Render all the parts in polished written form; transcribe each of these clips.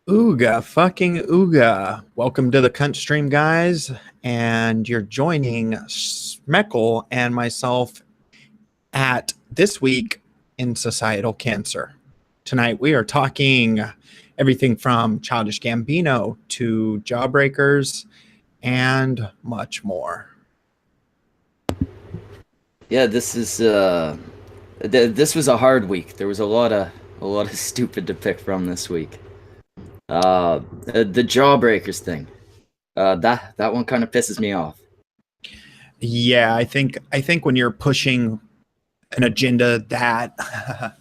Ooga fucking ooga. Welcome to the Cunt Stream, guys. And you're joining Smeckle and myself at This Week in Societal Cancer. Tonight we are talking everything from Childish Gambino to Jawbreakers and much more. Yeah, this was a hard week. There was a lot of stupid to pick from this week. The Jawbreakers thing. That one kind of pisses me off. Yeah, I think when you're pushing an agenda that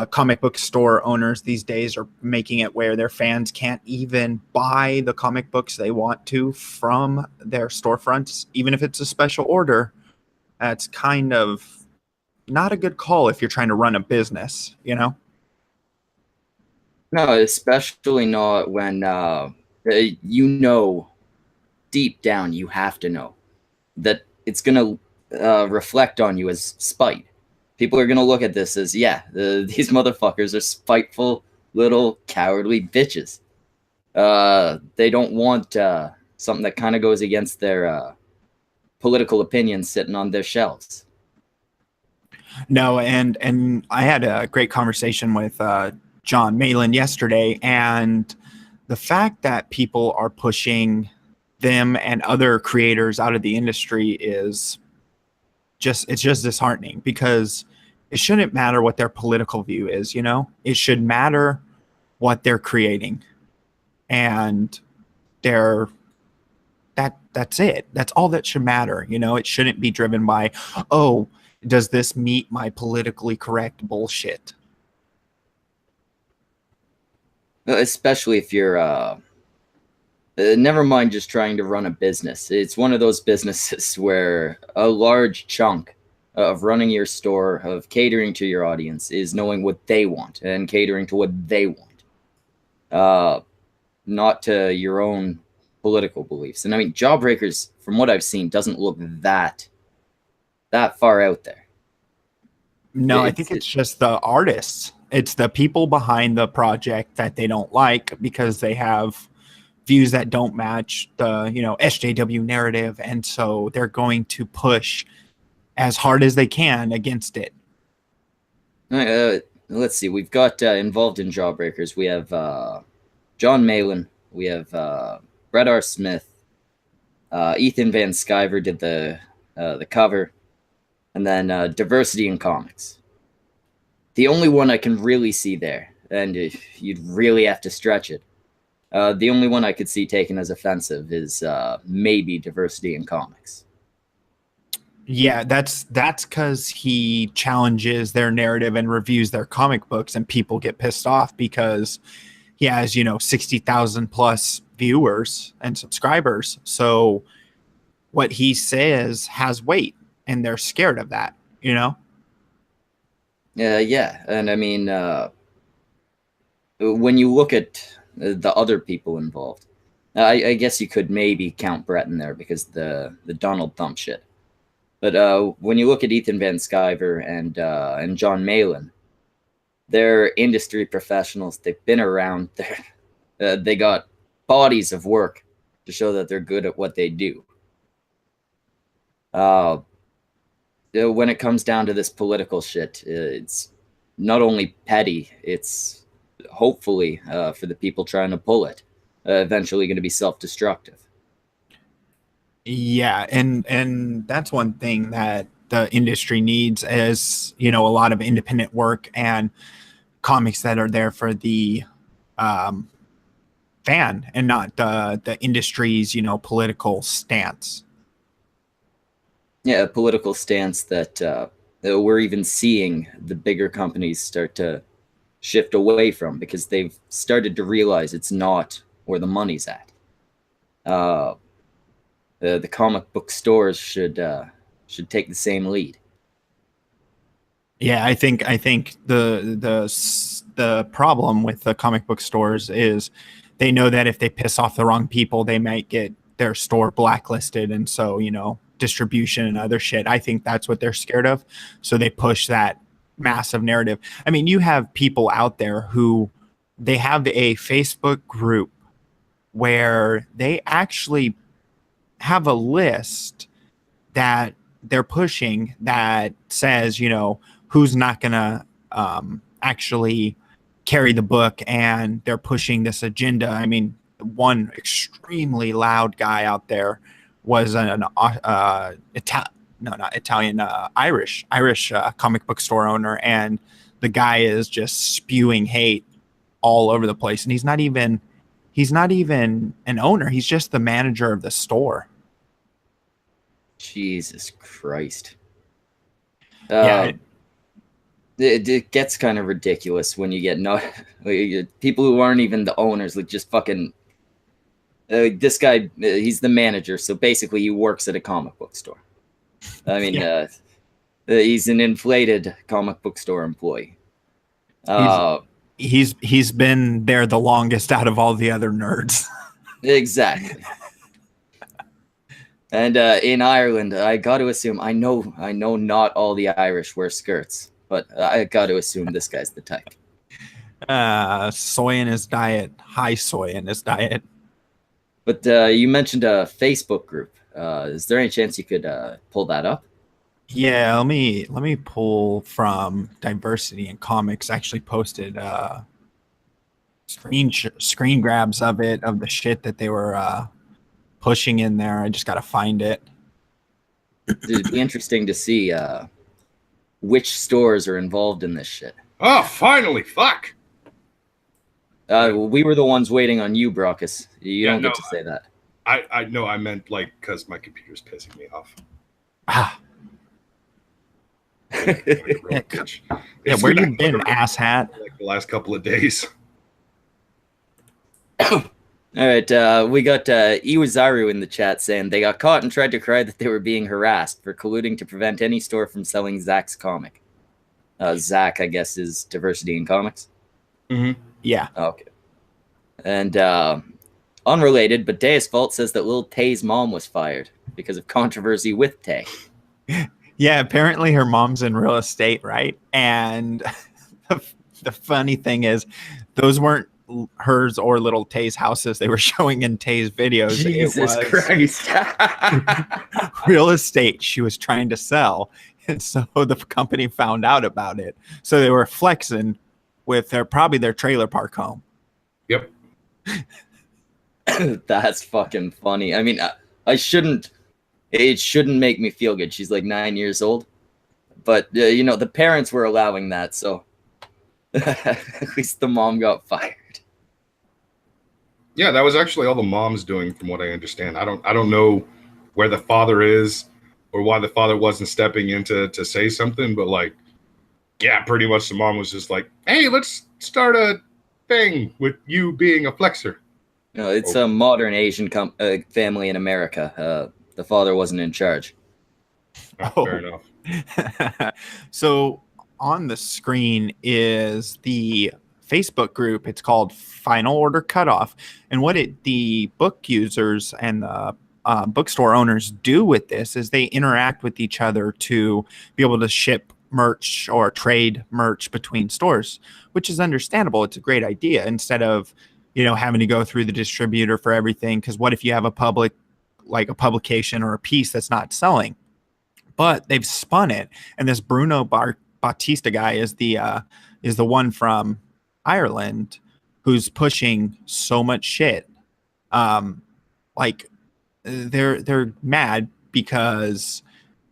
comic book store owners these days are making it where their fans can't even buy the comic books they want to from their storefronts, even if it's a special order. That's kind of not a good call if you're trying to run a business, you know? No, especially not when deep down you have to know that it's gonna reflect on you as spite. People are gonna look at this as these motherfuckers are spiteful little cowardly bitches. They don't want something that kind of goes against their political opinions sitting on their shelves. No, and I had a great conversation with John Malin yesterday, and the fact that people are pushing them and other creators out of the industry is just disheartening, because it shouldn't matter what their political view is, you know? It should matter what they're creating. And that's it. That's all that should matter, you know? It shouldn't be driven by, oh, does this meet my politically correct bullshit? Especially if you're never mind just trying to run a business. It's one of those businesses where a large chunk of running your store, of catering to your audience, is knowing what they want and catering to what they want, not to your own political beliefs. And I mean, Jawbreakers, from what I've seen, doesn't look that far out there. No, I think it's just the artists. It's the people behind the project that they don't like because they have views that don't match the, SJW narrative. And so they're going to push as hard as they can against it. Let's see. We've got involved in Jawbreakers. We have John Malin. We have Brett R. Smith. Ethan Van Sciver did the cover. And then Diversity in Comics. The only one I can really see there, and you'd really have to stretch it, the only one I could see taken as offensive is maybe Diversity in Comics. Yeah, that's because he challenges their narrative and reviews their comic books, and people get pissed off because he has, 60,000 plus viewers and subscribers. So what he says has weight, and they're scared of that, Yeah, and I mean, when you look at the other people involved, I guess you could maybe count Brett in there because the Donald Trump shit. But when you look at Ethan Van Sciver and John Malin, they're industry professionals. They've been around. They got bodies of work to show that they're good at what they do. When it comes down to this political shit, it's not only petty, it's hopefully for the people trying to pull it, eventually going to be self-destructive. Yeah, and that's one thing that the industry needs is, a lot of independent work and comics that are there for the fan and not the industry's, political stance. Yeah, a political stance that we're even seeing the bigger companies start to shift away from because they've started to realize it's not where the money's at. The comic book stores should take the same lead. Yeah, I think the problem with the comic book stores is they know that if they piss off the wrong people, they might get their store blacklisted, and so distribution and other shit. I think that's what they're scared of. So they push that massive narrative. I mean, you have people out there who they have a Facebook group where they actually have a list that they're pushing that says, who's not going to actually carry the book, and they're pushing this agenda. I mean, one extremely loud guy out there was an Irish comic book store owner, and the guy is just spewing hate all over the place, and he's not even an owner. He's just the manager of the store. Jesus Christ. Yeah. It gets kind of ridiculous when you get people who aren't even the owners, like just fucking this guy, he's the manager, so basically he works at a comic book store. I mean, he's an inflated comic book store employee. He's been there the longest out of all the other nerds. Exactly. And in Ireland, I got to assume, I know not all the Irish wear skirts, but I got to assume this guy's the type. Soy in his diet, high soy in his diet. But you mentioned a Facebook group. Is there any chance you could pull that up? Yeah, let me pull from Diversity in Comics. I actually posted screen grabs of the shit that they were pushing in there. I just got to find it. It'd be interesting to see which stores are involved in this shit. Oh, finally! Fuck! We were the ones waiting on you, Brockus. You don't get to say that. I know. I meant like because my computer's pissing me off. Yeah, where you been, asshat? Like the last couple of days. All right, we got Iwazaru in the chat saying they got caught and tried to cry that they were being harassed for colluding to prevent any store from selling Zach's comic. Zach, I guess, is Diversity in Comics. Mm-hmm. Yeah. Okay. And unrelated, but Deus Vault says that Lil Tay's mom was fired because of controversy with Tay. Yeah, apparently her mom's in real estate, right? And the funny thing is, those weren't hers or little Tay's houses they were showing in Tay's videos. Jesus Christ. Real estate she was trying to sell. And so the company found out about it. So they were flexing with probably their trailer park home. Yep. That's fucking funny. I mean, it shouldn't make me feel good. She's like 9 years old. But, the parents were allowing that, so at least the mom got fired. Yeah, that was actually all the mom's doing, from what I understand. I don't know where the father is or why the father wasn't stepping in to say something, but pretty much the mom was just like, hey, let's start a thing with you being a flexer. No, it's a modern Asian family in America. The father wasn't in charge. Fair enough. So on the screen is the Facebook group. It's called Final Order Cutoff. And what the book users and the bookstore owners do with this is they interact with each other to be able to ship merch or trade merch between stores, which is understandable. It's a great idea instead of, having to go through the distributor for everything. Because what if you have a publication or a piece that's not selling? But they've spun it, and this Bruno Bautista guy is the one from Ireland who's pushing so much shit. They're mad because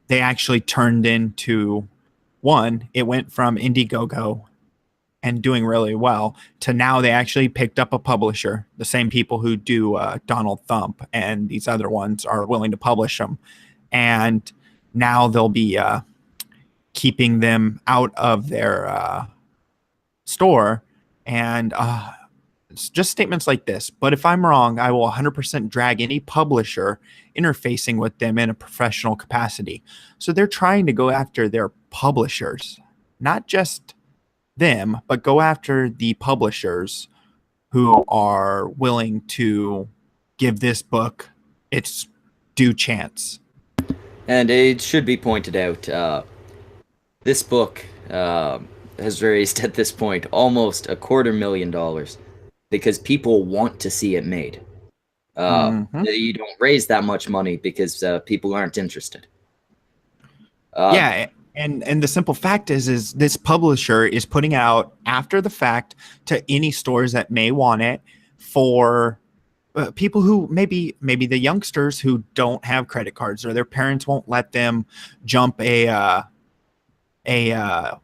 they actually turned into it went from Indiegogo and doing really well to now they actually picked up a publisher. The same people who do Donald Thump and these other ones are willing to publish them, and now they'll be keeping them out of their store. And it's just statements like this. But if I'm wrong, I will 100% drag any publisher interfacing with them in a professional capacity. So they're trying to go after their publishers, not just them, but go after the publishers who are willing to give this book its due chance. And it should be pointed out, this book has raised at this point almost $250,000. because people want to see it made. You don't raise that much money because people aren't interested. Yeah, and the simple fact is this publisher is putting out after the fact to any stores that may want it for people who maybe the youngsters who don't have credit cards or their parents won't let them jump a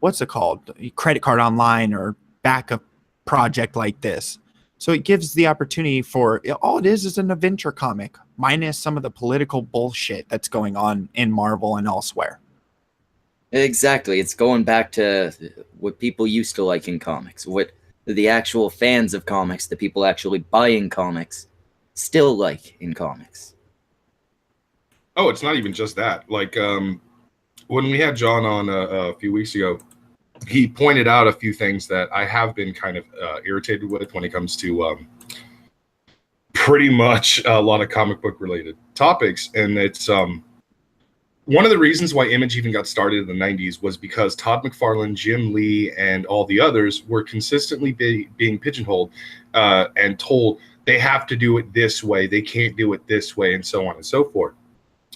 what's it called, credit card online or back a project like this. So it gives the opportunity for all it is an adventure comic minus some of the political bullshit that's going on in Marvel and elsewhere. Exactly. It's going back to what people used to like in comics, what the actual fans of comics, the people actually buying comics, still like in comics. Oh, it's not even just that. Like when we had John on a few weeks ago, he pointed out a few things that I have been kind of irritated with when it comes to pretty much a lot of comic book related topics. And it's one of the reasons why Image even got started in the 90s was because Todd McFarlane, Jim Lee, and all the others were consistently being pigeonholed and told they have to do it this way, they can't do it this way, and so on and so forth.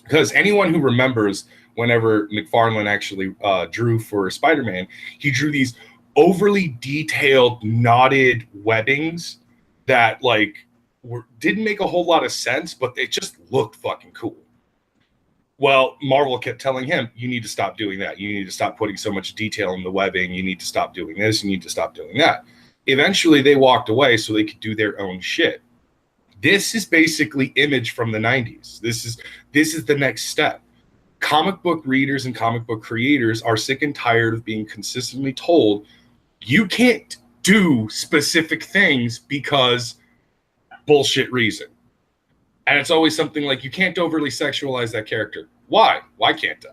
Because anyone who remembers whenever McFarlane actually drew for Spider-Man, he drew these overly detailed knotted webbings that like didn't make a whole lot of sense, but they just looked fucking cool. Well, Marvel kept telling him, you need to stop doing that. You need to stop putting so much detail in the webbing. You need to stop doing this. You need to stop doing that. Eventually, they walked away so they could do their own shit. This is basically Image from the 90s. This is the next step. Comic book readers and comic book creators are sick and tired of being consistently told, you can't do specific things because bullshit reason. And it's always something like, you can't overly sexualize that character. Why? Why can't I?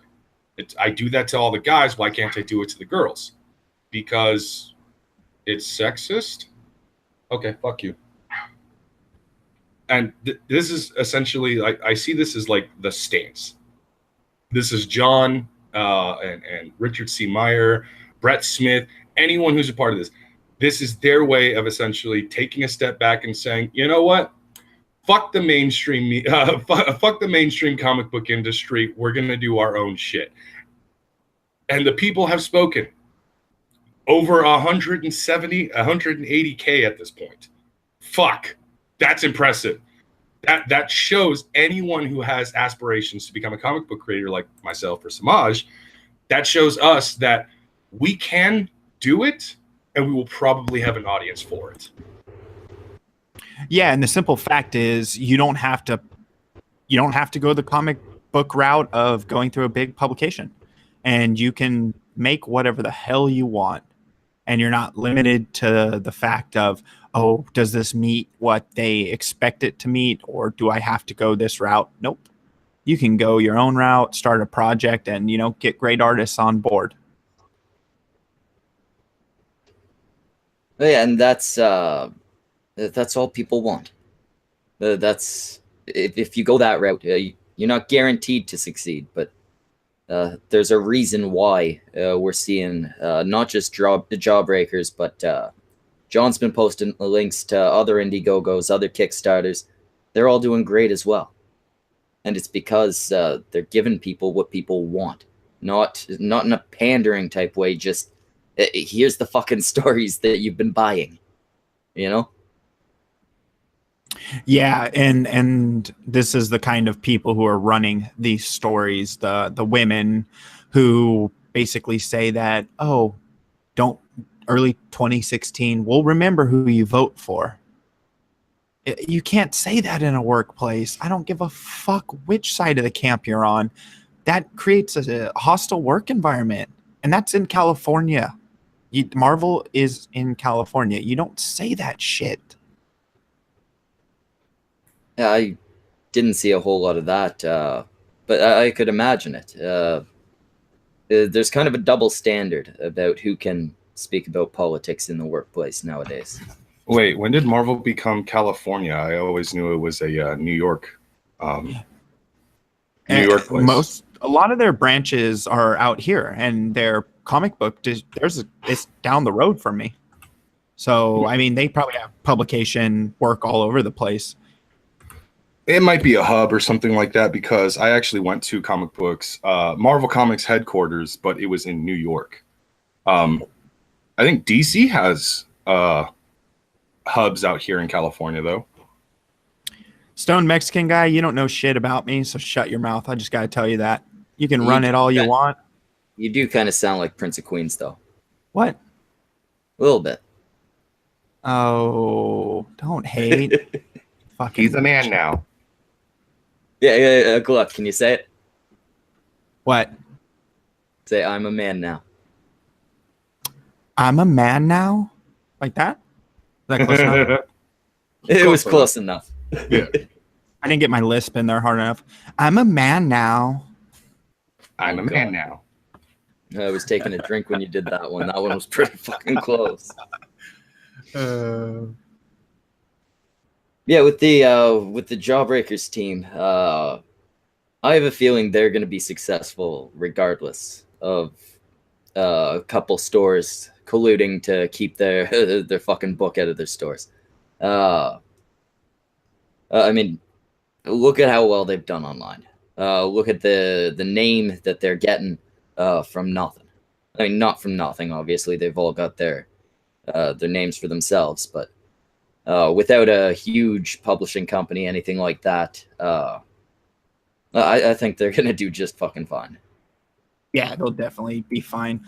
I do that to all the guys. Why can't I do it to the girls? Because it's sexist? Okay, fuck you. And this is essentially, I see this as like the stance. This is John and Richard C. Meyer, Brett Smith, anyone who's a part of this. This is their way of essentially taking a step back and saying, you know what? Fuck the mainstream, fuck the mainstream comic book industry. We're gonna do our own shit. And the people have spoken. Over 180K at this point. Fuck, that's impressive. That shows anyone who has aspirations to become a comic book creator like myself or Samaj. That shows us that we can do it, and we will probably have an audience for it. Yeah, and the simple fact is you don't have to go the comic book route of going through a big publication. And you can make whatever the hell you want. And you're not limited to the fact of, oh, does this meet what they expect it to meet, or do I have to go this route? Nope. You can go your own route, start a project, and get great artists on board. Yeah, and that's all people want. That's if you go that route, you're not guaranteed to succeed. But there's a reason why we're seeing not just Jawbreakers, but John's been posting links to other Indiegogos, other Kickstarters. They're all doing great as well, and it's because they're giving people what people want, not in a pandering type way. Just here's the fucking stories that you've been buying, Yeah, and this is the kind of people who are running these stories, the women who basically say that, oh, don't early 2016, we'll remember who you vote for. You can't say that in a workplace. I don't give a fuck which side of the camp you're on. That creates a hostile work environment, and that's in California. Marvel is in California. You don't say that shit. I didn't see a whole lot of that, but I could imagine it. There's kind of a double standard about who can speak about politics in the workplace nowadays. Wait, when did Marvel become California? I always knew it was a New York, New York place. A lot of their branches are out here, and their comic book it's down the road from me. So, I mean, they probably have publication work all over the place. It might be a hub or something like that, because I actually went to comic books, Marvel Comics headquarters, but it was in New York. I think DC has hubs out here in California, though. Stone Mexican guy, you don't know shit about me, so shut your mouth. I just got to tell you that. You can run it all you want. You do kind of sound like Prince of Queens, though. What? A little bit. Oh, don't hate. Fucking He's a man now. Yeah, Gluck, can you say it? What? Say, I'm a man now. I'm a man now? Like that? Is that close enough? It was close enough. Yeah. I didn't get my lisp in there hard enough. I'm a man now. I'm a man now. I was taking a drink when you did that one. That one was pretty fucking close. Yeah, with the Jawbreakers team, I have a feeling they're going to be successful regardless of a couple stores colluding to keep their their fucking book out of their stores. I mean, look at how well they've done online. Look at the name that they're getting from nothing. I mean, not from nothing. Obviously, they've all got their names for themselves, but without a huge publishing company, anything like that, I think they're gonna do just fucking fine. Yeah, they'll definitely be fine.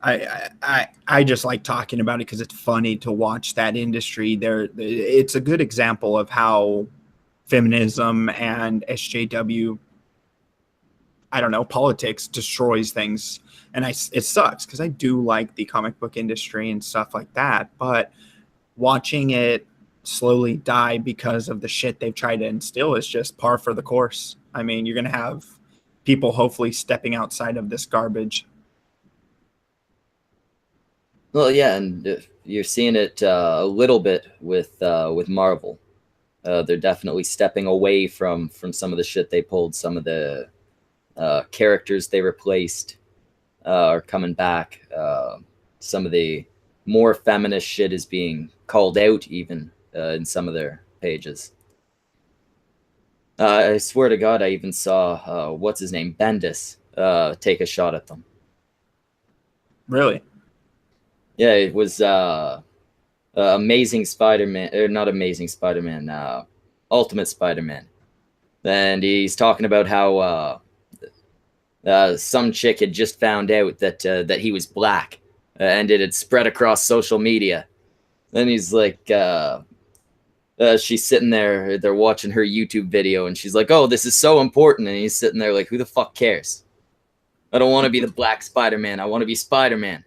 I just like talking about it because it's funny to watch that industry. It's a good example of how feminism and SJW, I don't know, politics destroys things. And it sucks because I do like the comic book industry and stuff like that, but watching it slowly die because of the shit they've tried to instill is just par for the course. I mean, you're going to have people hopefully stepping outside of this garbage. Well, yeah, and you're seeing it a little bit with Marvel. They're definitely stepping away from some of the shit they pulled. Some of the characters they replaced are coming back. Some of the more feminist shit is being called out even in some of their pages. I swear to God, I even saw what's his name, Bendis, take a shot at them. Really? Yeah, it was Amazing Spider-Man, or not Amazing Spider-Man, Ultimate Spider-Man. And he's talking about how some chick had just found out that he was black, and it had spread across social media. Then he's like, she's sitting there, they're watching her YouTube video, and she's like, "Oh, this is so important." And he's sitting there like, "Who the fuck cares? I don't want to be the black Spider-Man. I want to be Spider-Man."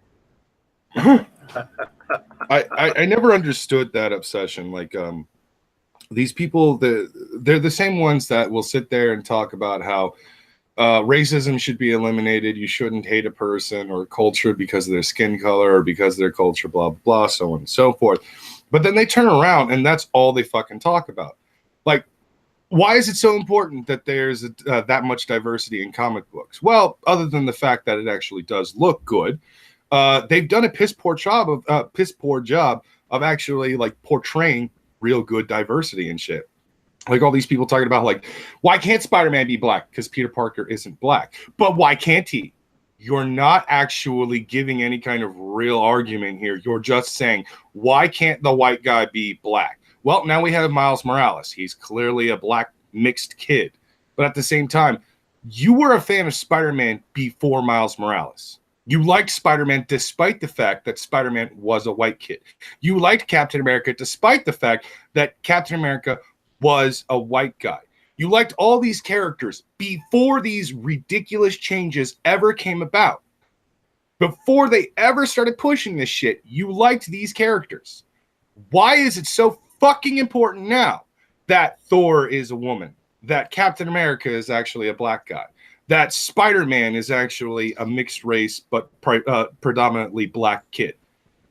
I never understood that obsession. Like, these people, they're the same ones that will sit there and talk about how racism should be eliminated. You shouldn't hate a person or culture because of their skin color or because of their culture, blah, blah, blah, so on and so forth. But then they turn around and that's all they fucking talk about. Like, why is it so important that there's that much diversity in comic books? Well, other than the fact that it actually does look good, they've done a piss poor job of actually like portraying real good diversity and shit. Like all these people talking about like, why can't Spider-Man be black? Because Peter Parker isn't black. But why can't he? You're not actually giving any kind of real argument here. You're just saying, why can't the white guy be black? Well, now we have Miles Morales. He's clearly a black mixed kid. But at the same time, you were a fan of Spider-Man before Miles Morales. You liked Spider-Man despite the fact that Spider-Man was a white kid. You liked Captain America despite the fact that Captain America was a white guy. You liked all these characters before these ridiculous changes ever came about. Before they ever started pushing this shit, you liked these characters. Why is it so fucking important now that Thor is a woman, that Captain America is actually a black guy, that Spider-Man is actually a mixed race but predominantly black kid?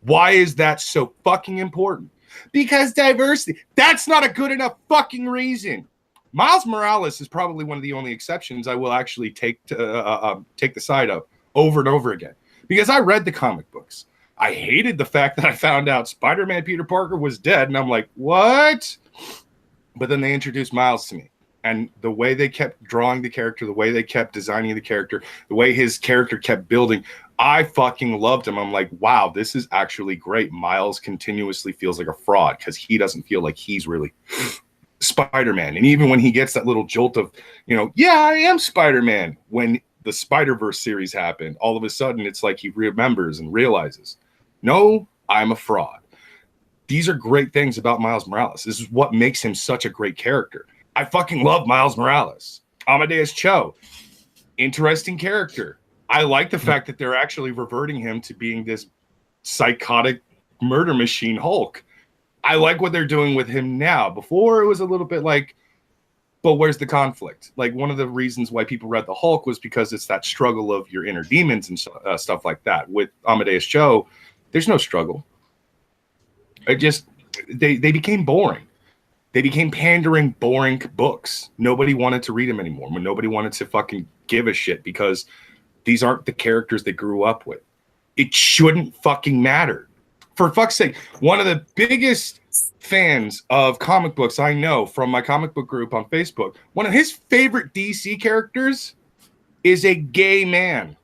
Why is that so fucking important? Because diversity. That's not a good enough fucking reason. Miles Morales is probably one of the only exceptions I will actually take the side of over and over again. Because I read the comic books. I hated the fact that I found out Spider-Man Peter Parker was dead, and I'm like, what? But then they introduced Miles to me. And the way they kept drawing the character, the way they kept designing the character, the way his character kept building, I fucking loved him. I'm like, wow, this is actually great. Miles continuously feels like a fraud because he doesn't feel like he's really Spider-Man. And even when he gets that little jolt of, yeah, I am Spider-Man. When the Spider-Verse series happened, all of a sudden it's like he remembers and realizes, no, I'm a fraud. These are great things about Miles Morales. This is what makes him such a great character. I fucking love Miles Morales. Amadeus Cho, interesting character. I like the fact that they're actually reverting him to being this psychotic murder machine Hulk. I like what they're doing with him now. Before it was a little bit like, but where's the conflict? Like one of the reasons why people read the Hulk was because it's that struggle of your inner demons and stuff like that. With Amadeus Cho, there's no struggle. It just, they became boring. They became pandering, boring books. Nobody wanted to read them anymore. When nobody wanted to fucking give a shit because these aren't the characters they grew up with. It shouldn't fucking matter. For fuck's sake, one of the biggest fans of comic books I know from my comic book group on Facebook, one of his favorite DC characters is a gay man.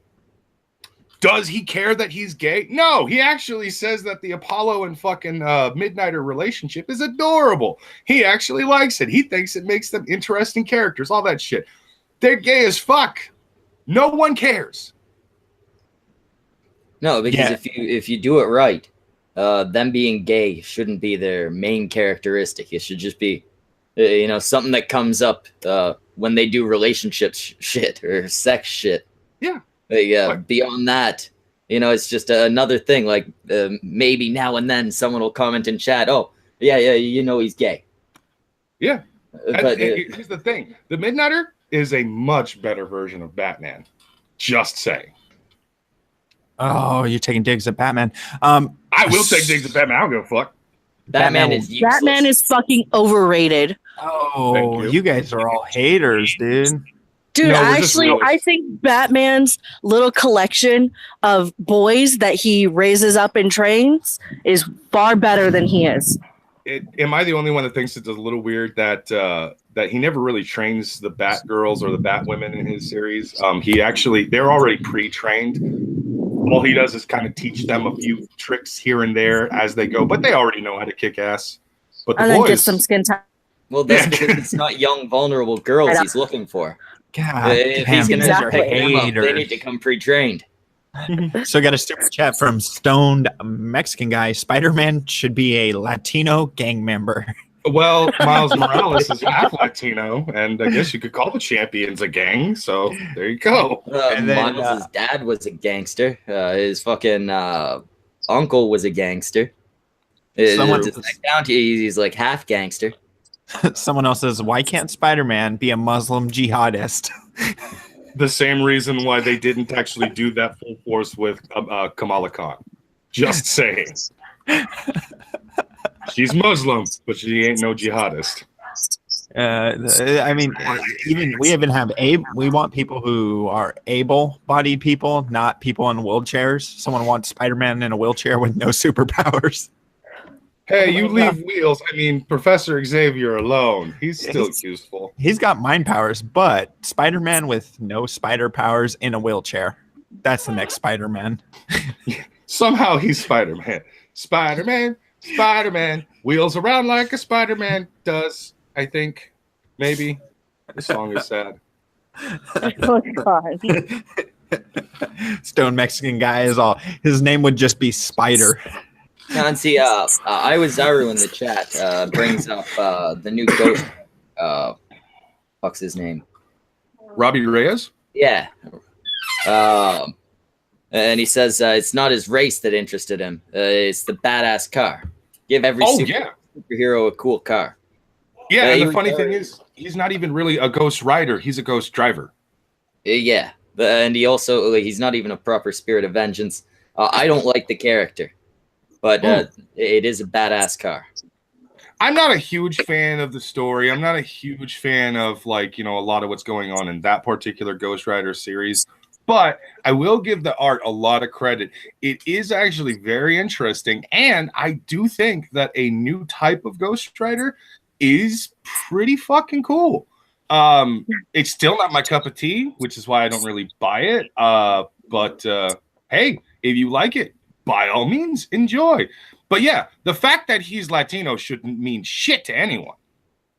Does he care that he's gay? No, he actually says that the Apollo and fucking Midnighter relationship is adorable. He actually likes it. He thinks it makes them interesting characters, all that shit. They're gay as fuck. No one cares. No, because if you do it right, them being gay shouldn't be their main characteristic. It should just be, something that comes up when they do relationships shit or sex shit. Yeah. Beyond that, it's just another thing. Like maybe now and then someone will comment in chat, "Oh, yeah, he's gay." Yeah. But here's the thing: the Midnighter is a much better version of Batman. Just saying. Oh, you're taking digs at Batman. I will take digs at Batman. I don't give a fuck. Batman is useless. Batman is fucking overrated. Oh, you guys are all haters, dude. Dude, No, I think Batman's little collection of boys that he raises up and trains is far better than he is. Am I the only one that thinks it's a little weird that he never really trains the Batgirls or the Batwomen in his series? They're already pre-trained. All he does is kind of teach them a few tricks here and there as they go, but they already know how to kick ass. But the And then boys, get some skin time. Well, that's because it's not young, vulnerable girls he's looking for. God, If he's going to pick them up, they haters. need to come pre-trained. So I got a super chat from Stoned Mexican guy. Spider-Man should be a Latino gang member. well, Miles Morales is half Latino, and I guess you could call the Champions a gang. So there you go. And then, Miles' dad was a gangster. His fucking uncle was a gangster. He's like half gangster. Someone else says, why can't Spider-Man be a Muslim jihadist? The same reason why they didn't actually do that full force with Kamala Khan. Just saying. She's Muslim, but she ain't no jihadist. We want people who are able-bodied people, not people in wheelchairs. Someone wants Spider-Man in a wheelchair with no superpowers. Hey, you leave Professor Xavier alone. He's still useful. He's got mind powers, but Spider-Man with no spider powers in a wheelchair. That's the next Spider-Man. Somehow he's Spider-Man. Spider-Man wheels around like a Spider-Man does, I think. Maybe. The song is sad. Oh, God. Stone Mexican guy is all. His name would just be Spider. Nancy, I was Zaru in the chat. Brings up the new Ghost. What's his name? Robbie Reyes? Yeah. And he says it's not his race that interested him. It's the badass car. Give every superhero a cool car. Yeah, and the funny thing is, he's not even really a ghost rider. He's a ghost driver. Yeah. And he's not even a proper spirit of vengeance. I don't like the character. But it is a badass car. I'm not a huge fan of the story. I'm not a huge fan of a lot of what's going on in that particular Ghost Rider series. But I will give the art a lot of credit. It is actually very interesting, and I do think that a new type of Ghost Rider is pretty fucking cool. It's still not my cup of tea, which is why I don't really buy it. But hey, if you like it, by all means, enjoy. But yeah, the fact that he's Latino shouldn't mean shit to anyone.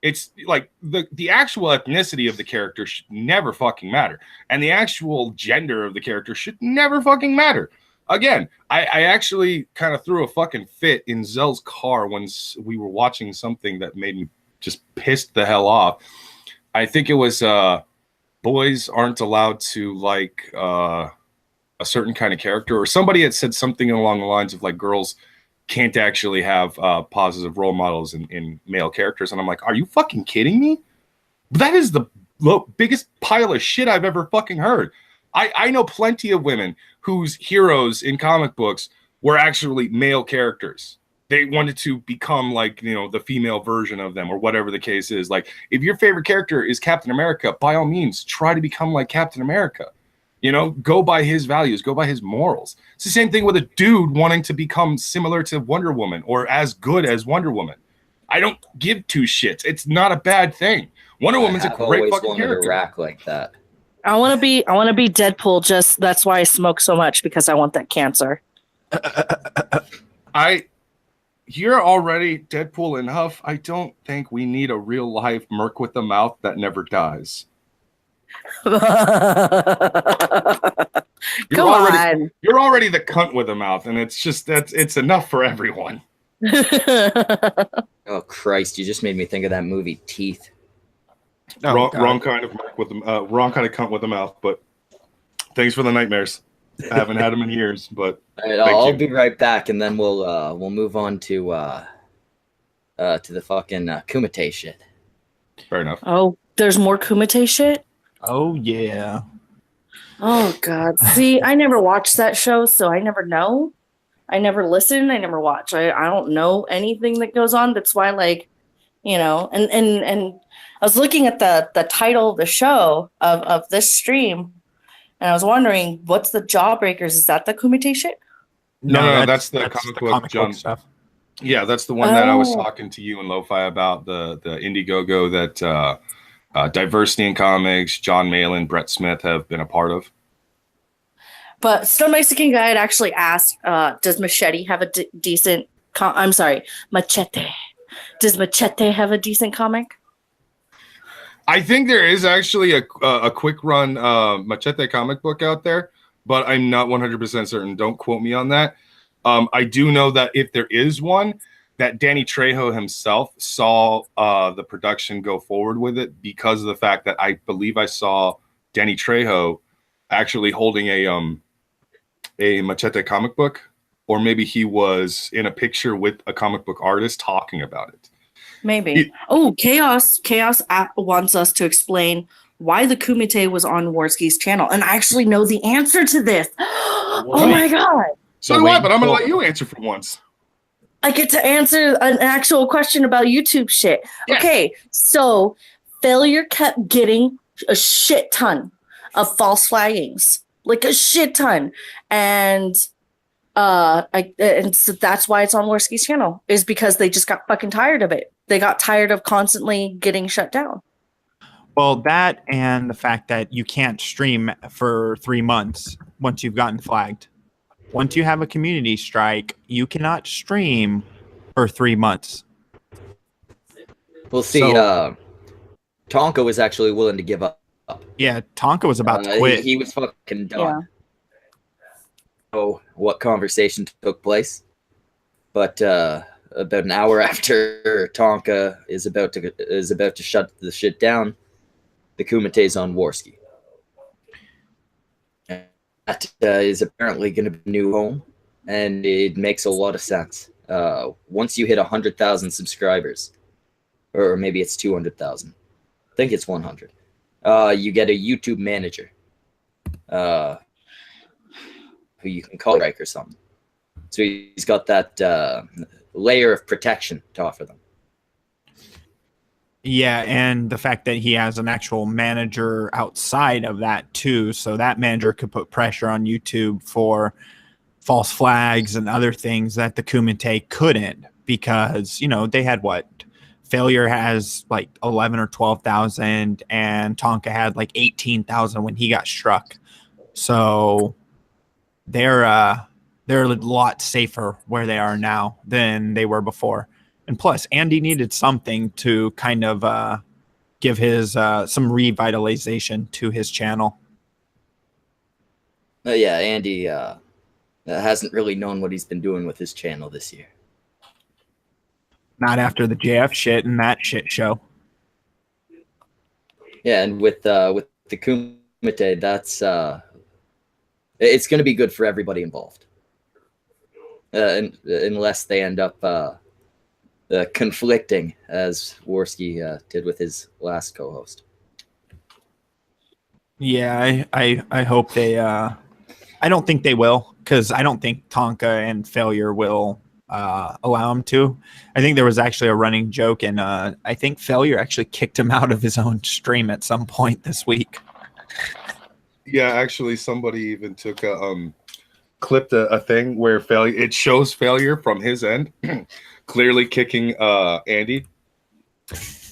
It's like the actual ethnicity of the character should never fucking matter. And the actual gender of the character should never fucking matter. Again, I actually kind of threw a fucking fit in Zell's car when we were watching something that made me just pissed the hell off. I think it was boys aren't allowed to like a certain kind of character, or somebody had said something along the lines of like girls can't actually have positive role models in male characters. And I'm like, are you fucking kidding me? That is the biggest pile of shit I've ever fucking heard. I know plenty of women whose heroes in comic books were actually male characters. They wanted to become like, you know, the female version of them or whatever the case is. Like, if your favorite character is Captain America, by all means, try to become like Captain America. You know, go by his values, go by his morals. It's the same thing with a dude wanting to become similar to Wonder Woman or as good as Wonder Woman. I don't give two shits. It's not a bad thing. Wonder Woman's a great fucking character. To rack like that. I want to be Deadpool. Just that's why I smoke so much, because I want that cancer. You're already Deadpool and Huff. I don't think we need a real life merc with a mouth that never dies. Come on. You're already the cunt with a mouth, and it's just it's enough for everyone. Oh Christ! You just made me think of that movie Teeth. Oh, wrong kind of merc with wrong kind of cunt with a mouth. But thanks for the nightmares. I haven't had them in years, but all right, I'll be right back, and then we'll move on to the fucking Kumite shit. Fair enough. Oh, there's more Kumite shit. Oh yeah. Oh God. See, I never watched that show, so I never know. I never listen. I never watch. I don't know anything that goes on. That's why, like, you know, and I was looking at the title of the show of this stream, and I was wondering, what's the Jawbreakers? Is that the Kumite shit? No, that's the comic book stuff. Yeah, that's the one that I was talking to you and Lo-Fi about, the Indiegogo that Diversity in Comics, John Malin, Brett Smith have been a part of. But Stone Mexican Guide actually asked, does Machete have a decent Machete. Does Machete have a decent comic? I think there is actually a quick run Machete comic book out there, but I'm not 100% certain. Don't quote me on that. I do know that if there is one, that Danny Trejo himself saw the production go forward with it because of the fact that I believe I saw Danny Trejo actually holding a Machete comic book, or maybe he was in a picture with a comic book artist talking about it. Maybe. Chaos wants us to explain why the Kumite was on Warski's channel, and I actually know the answer to this. Oh my God. So do I, but I'm going to let you answer for once. I get to answer an actual question about YouTube shit. Yeah. Okay, so Failure kept getting a shit ton of false flaggings, like a shit ton, and so that's why it's on Warski's channel, is because they just got fucking tired of it. They got tired of constantly getting shut down. Well, that and the fact that you can't stream for 3 months once you've gotten flagged. Once you have a community strike, you cannot stream for 3 months. We'll see. Tonka was actually willing to give up. Yeah, Tonka was about to quit. He was fucking done. Yeah. Oh, what conversation took place? But about an hour after Tonka is about to shut the shit down, the Kumite's on Warski. That is apparently going to be a new home, and it makes a lot of sense. Once you hit 100,000 subscribers, or maybe it's 200,000, I think it's 100. You get a YouTube manager, who you can call Reich or something. So he's got that layer of protection to offer them. Yeah, and the fact that he has an actual manager outside of that too, so that manager could put pressure on YouTube for false flags and other things that the Kumite couldn't, because they had what, Failure has like 11 or 12,000, and Tonka had like 18,000 when he got struck. So they're a lot safer where they are now than they were before. And plus, Andy needed something to kind of give his some revitalization to his channel. Yeah, Andy hasn't really known what he's been doing with his channel this year. Not after the JF shit and that shit show. Yeah, and with the Kumite, that's it's going to be good for everybody involved, unless they end up conflicting, as Worski did with his last co-host. Yeah, I hope they. I don't think they will, because I don't think Tonka and Failure will allow him to. I think there was actually a running joke, and I think Failure actually kicked him out of his own stream at some point this week. Yeah, actually, somebody even took clipped a thing where it shows Failure from his end, clearly kicking Andy,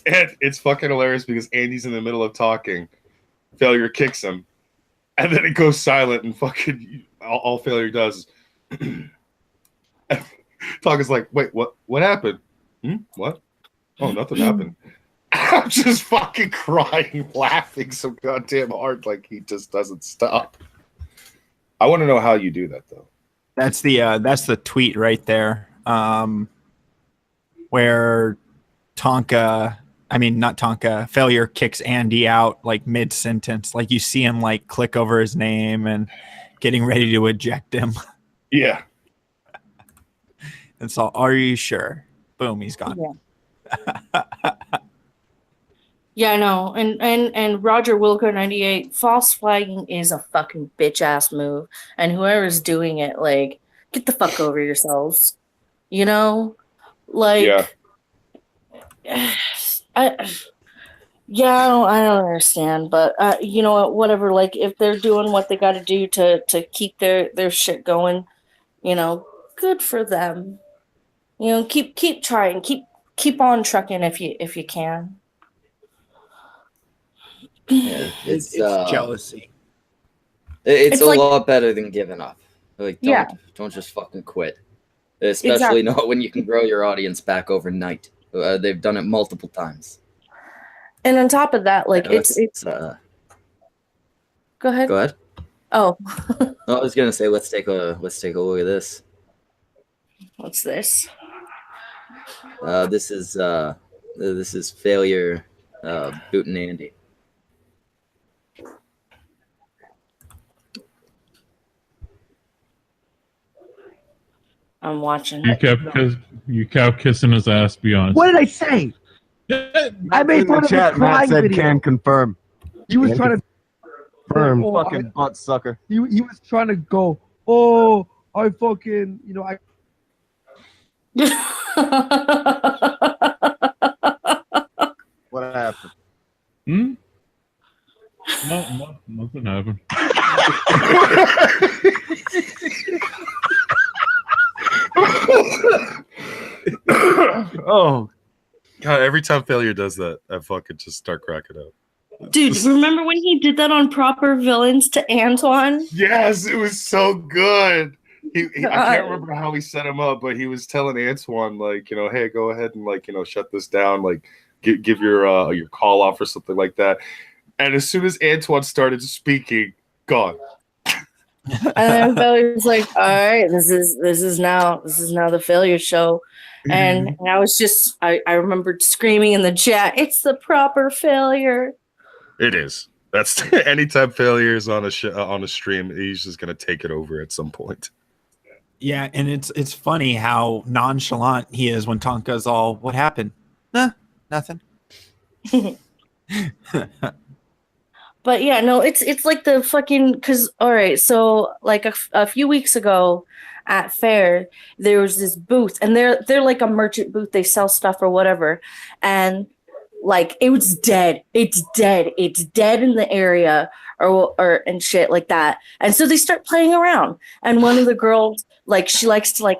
and it's fucking hilarious because Andy's in the middle of talking, Failure kicks him, and then it goes silent, and fucking all Failure does. Tonka's like, wait, what happened? What? Oh, nothing happened. I'm just fucking crying, laughing so goddamn hard, like he just doesn't stop. I want to know how you do that, though. That's the tweet right there, where Tonka, I mean not Tonka, Failure kicks Andy out like mid sentence, like you see him like click over his name and getting ready to eject him. Yeah. And so, are you sure? Boom, he's gone. Yeah. Yeah, I know. And Roger Wilco 98, false flagging is a fucking bitch ass move. And whoever's doing it, like, get the fuck over yourselves. Like, yeah. I don't understand, but you know what, whatever. Like, if they're doing what they got to do to keep their shit going, good for them. Keep trying, keep on trucking if you can. Yeah, It's jealousy. It's a like, lot better than giving up. Like, don't just fucking quit. Especially not when you can grow your audience back overnight. They've done it multiple times. And on top of that, like, it's Go ahead. Go ahead. Oh. I was gonna say, let's take a look at this. What's this? This is Failure booting Andy. I'm watching. You kept kissing his ass. Be honest. What did I say? I made fun of chat. the Matt said video. can confirm. He was trying to confirm. Oh, Fucking butt sucker. He was trying to go. Oh, I fucking I. What happened? No, nothing happened. Oh God! Every time Failure does that, I fucking just start cracking up. Dude, remember when he did that on Proper Villains to Antoine? Yes, it was so good. I can't remember how he set him up, but he was telling Antoine, like, hey, go ahead and shut this down, like give your call off or something like that. And as soon as Antoine started speaking, gone. And then Failure was like, all right, this is now the Failure show. And I was just I remembered screaming in the chat, it's the Proper Failure. It is. That's anytime Failure is on a stream, he's just gonna take it over at some point. Yeah, and it's funny how nonchalant he is when Tonka's all, what happened? Nothing. But yeah, no, it's like the fucking, because, all right, so like a few weeks ago at Fair, there was this booth, and they're like a merchant booth, they sell stuff or whatever, and like it was dead. It's dead. It's dead in the area or and shit like that. And so they start playing around. And one of the girls, like she likes to like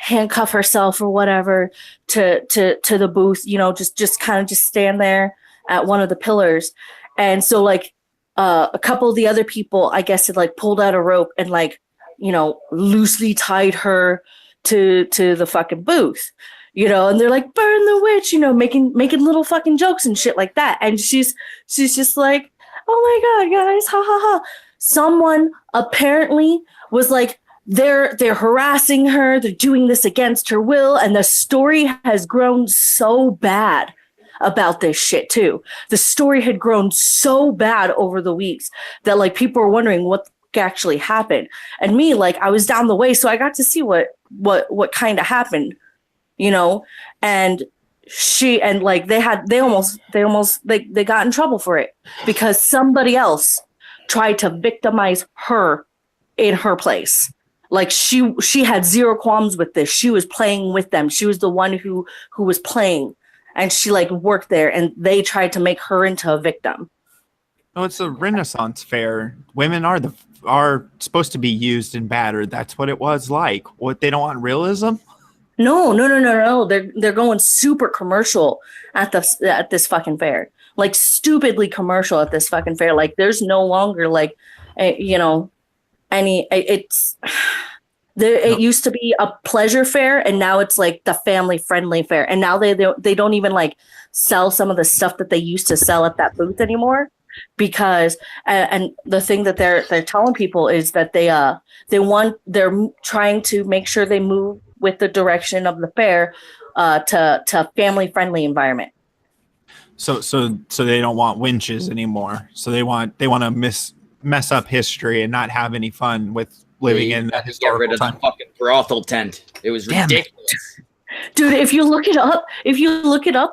handcuff herself or whatever to the booth, you know, just kind of just stand there at one of the pillars. And so like a couple of the other people, I guess, had like pulled out a rope and like, you know, loosely tied her to the fucking booth, you know, and they're like, burn the witch, you know, making little fucking jokes and shit like that. And she's just like, oh my God, guys, ha ha ha. Someone apparently was like, they're harassing her, they're doing this against her will, and the story has grown so bad about this shit too. The story had grown so bad over the weeks that like people were wondering what actually happened. And me, like, I was down the way, so I got to see what kind of happened, you know. And she and like they almost they got in trouble for it because somebody else tried to victimize her in her place. Like she had zero qualms with this. She was playing with them. She was the one who was playing, and she like worked there, and they tried to make her into a victim. No, it's a Renaissance fair. Women are supposed to be used and battered. That's what it was like. What, they don't want realism? No. They're going super commercial at this fucking fair. Like stupidly commercial at this fucking fair. Like there's no longer like, you know, any. It's there. It used to be a pleasure fair, and now it's like the family friendly fair. And now they don't even like sell some of the stuff that they used to sell at that booth anymore. Because and the thing that they're telling people is that they're trying to make sure they move with the direction of the fair to family friendly environment. So they don't want winches anymore. So they want to mess up history and not have any fun with living in that historical get rid of time. the fucking brothel tent. It was ridiculous. Dude, if you look it up,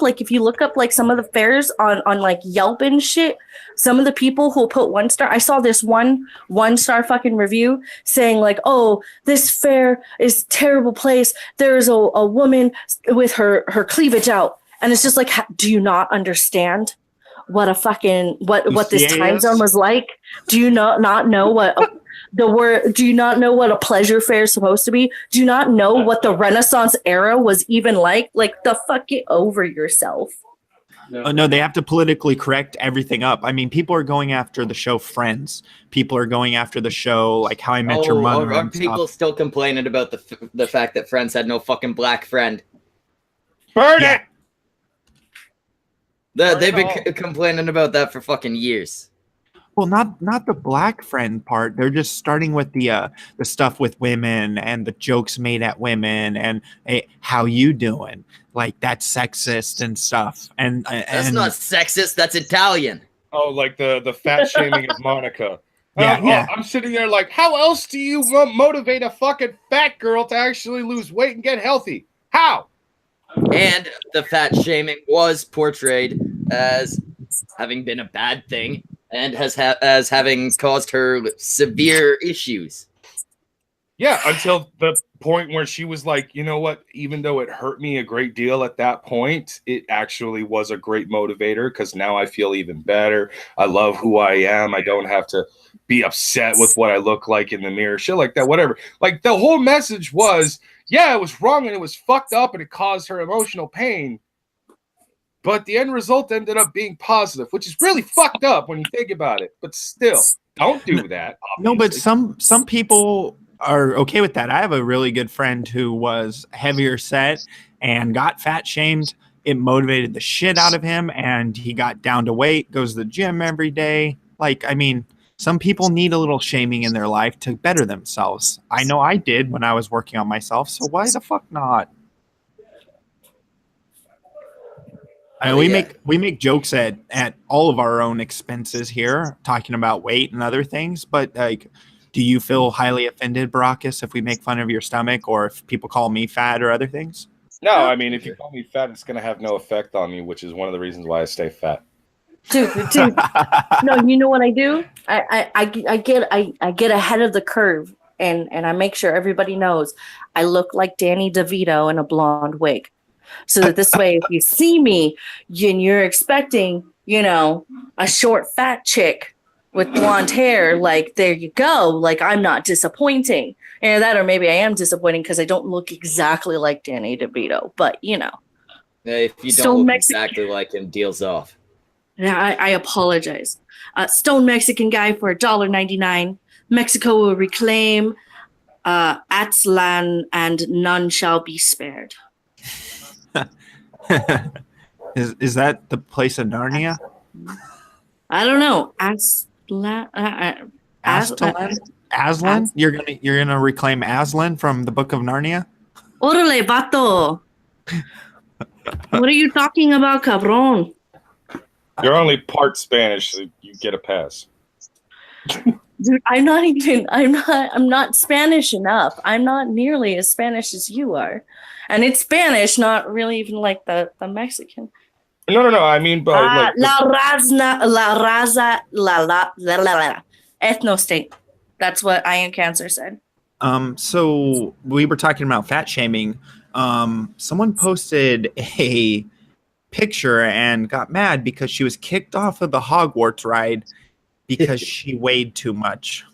like if you look up like some of the fairs on like Yelp and shit, some of the people who put 1 star, I saw this one star fucking review saying like, oh, this fair is a terrible place. There's a woman with her cleavage out. And it's just like, do you not understand what a fucking, what this time zone was like? Do you not know what do you not know what a pleasure fair is supposed to be? Do you not know what the Renaissance era was even like? Like, the fuck, get over yourself. No, they have to politically correct everything up. I mean, people are going after the show Friends. People are going after the show like How I Met Your Mother. Are people still complaining about the fact that Friends had no fucking black friend? Burn it! They've been complaining about that for fucking years. Well, not the black friend part. They're just starting with the stuff with women and the jokes made at women and hey, how you doing? Like, that's sexist and stuff. And that's not sexist. That's Italian. Oh, like the fat shaming of Monica. Yeah. I'm sitting there like, how else do you motivate a fucking fat girl to actually lose weight and get healthy? How? And the fat shaming was portrayed as having been a bad thing and as having caused her severe issues. Yeah, until the point where she was like, you know what? Even though it hurt me a great deal at that point, it actually was a great motivator because now I feel even better. I love who I am. I don't have to be upset with what I look like in the mirror. Shit like that, whatever. Like, the whole message was, yeah, it was wrong and it was fucked up and it caused her emotional pain. But the end result ended up being positive, which is really fucked up when you think about it. But still, don't do that. Obviously. No, but some people are okay with that. I have a really good friend who was heavier set and got fat shamed. It motivated the shit out of him, and he got down to weight, goes to the gym every day. Like, I mean, some people need a little shaming in their life to better themselves. I know I did when I was working on myself, so why the fuck not? We make jokes at all of our own expenses here, talking about weight and other things. But like, do you feel highly offended, Baracus, if we make fun of your stomach or if people call me fat or other things? No, I mean, if you call me fat, it's going to have no effect on me, which is one of the reasons why I stay fat. Dude. No, you know what I do? I get ahead of the curve and I make sure everybody knows I look like Danny DeVito in a blonde wig. So that this way, if you see me and you're expecting, a short, fat chick with blonde hair, like, there you go. Like, I'm not disappointing. That, or maybe I am disappointing because I don't look exactly like Danny DeVito. But, If you Stone don't look Mexican. exactly like him, deal's off. Yeah, I apologize. Stone Mexican guy for $1.99. Mexico will reclaim Aztlan and none shall be spared. Is that the place in Narnia? I don't know. Aztlan. Aslan? You're gonna reclaim Aslan from the Book of Narnia? Orale, vato. What are you talking about, cabron? You're only part Spanish, so you get a pass. Dude, I'm not Spanish enough. I'm not nearly as Spanish as you are. And it's Spanish, not really even like the Mexican. No. I mean, but like, La raza, ethno state. That's what I Am Cancer said. So we were talking about fat shaming. Someone posted a picture and got mad because she was kicked off of the Hogwarts ride because she weighed too much.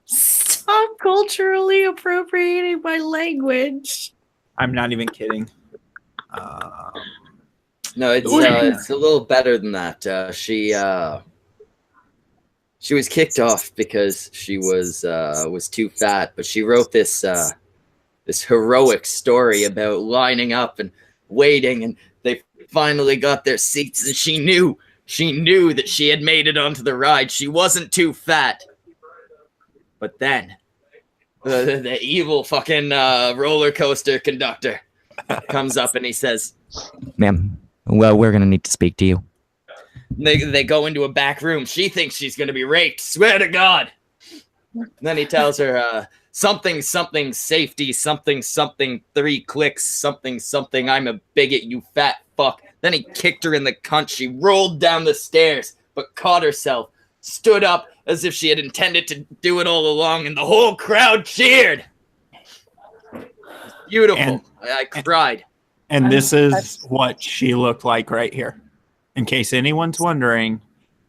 Stop culturally appropriating my language. I'm not even kidding. No, it's a little better than that. She was kicked off because she was too fat, but she wrote this heroic story about lining up and waiting, and they finally got their seats, and she knew that she had made it onto the ride. She wasn't too fat. But then the evil fucking roller coaster conductor comes up and he says, "Ma'am, well, we're gonna need to speak to you." They go into a back room. She thinks she's gonna be raped. Swear to God. And then he tells her something safety, something 3 clicks, something I'm a bigot, you fat fuck. Then he kicked her in the cunt. She rolled down the stairs but caught herself, stood up as if she had intended to do it all along, and the whole crowd cheered. Beautiful. I cried. And this is what she looked like right here. In case anyone's wondering,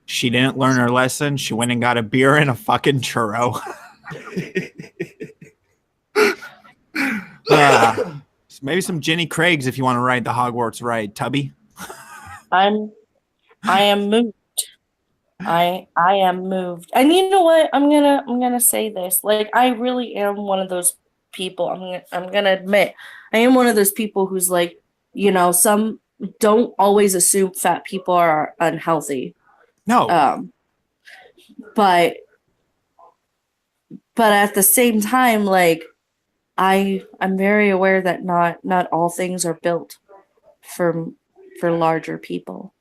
she didn't learn her lesson. She went and got a beer and a fucking churro. Maybe some Jenny Craig's if you want to ride the Hogwarts ride, Tubby. I am moved. I am moved. And you know what? I'm gonna say this. Like, I really am one of those people. I'm gonna admit, I am one of those people who's like, some don't always assume fat people are unhealthy. No. But at the same time, like, I'm very aware that not all things are built for larger people.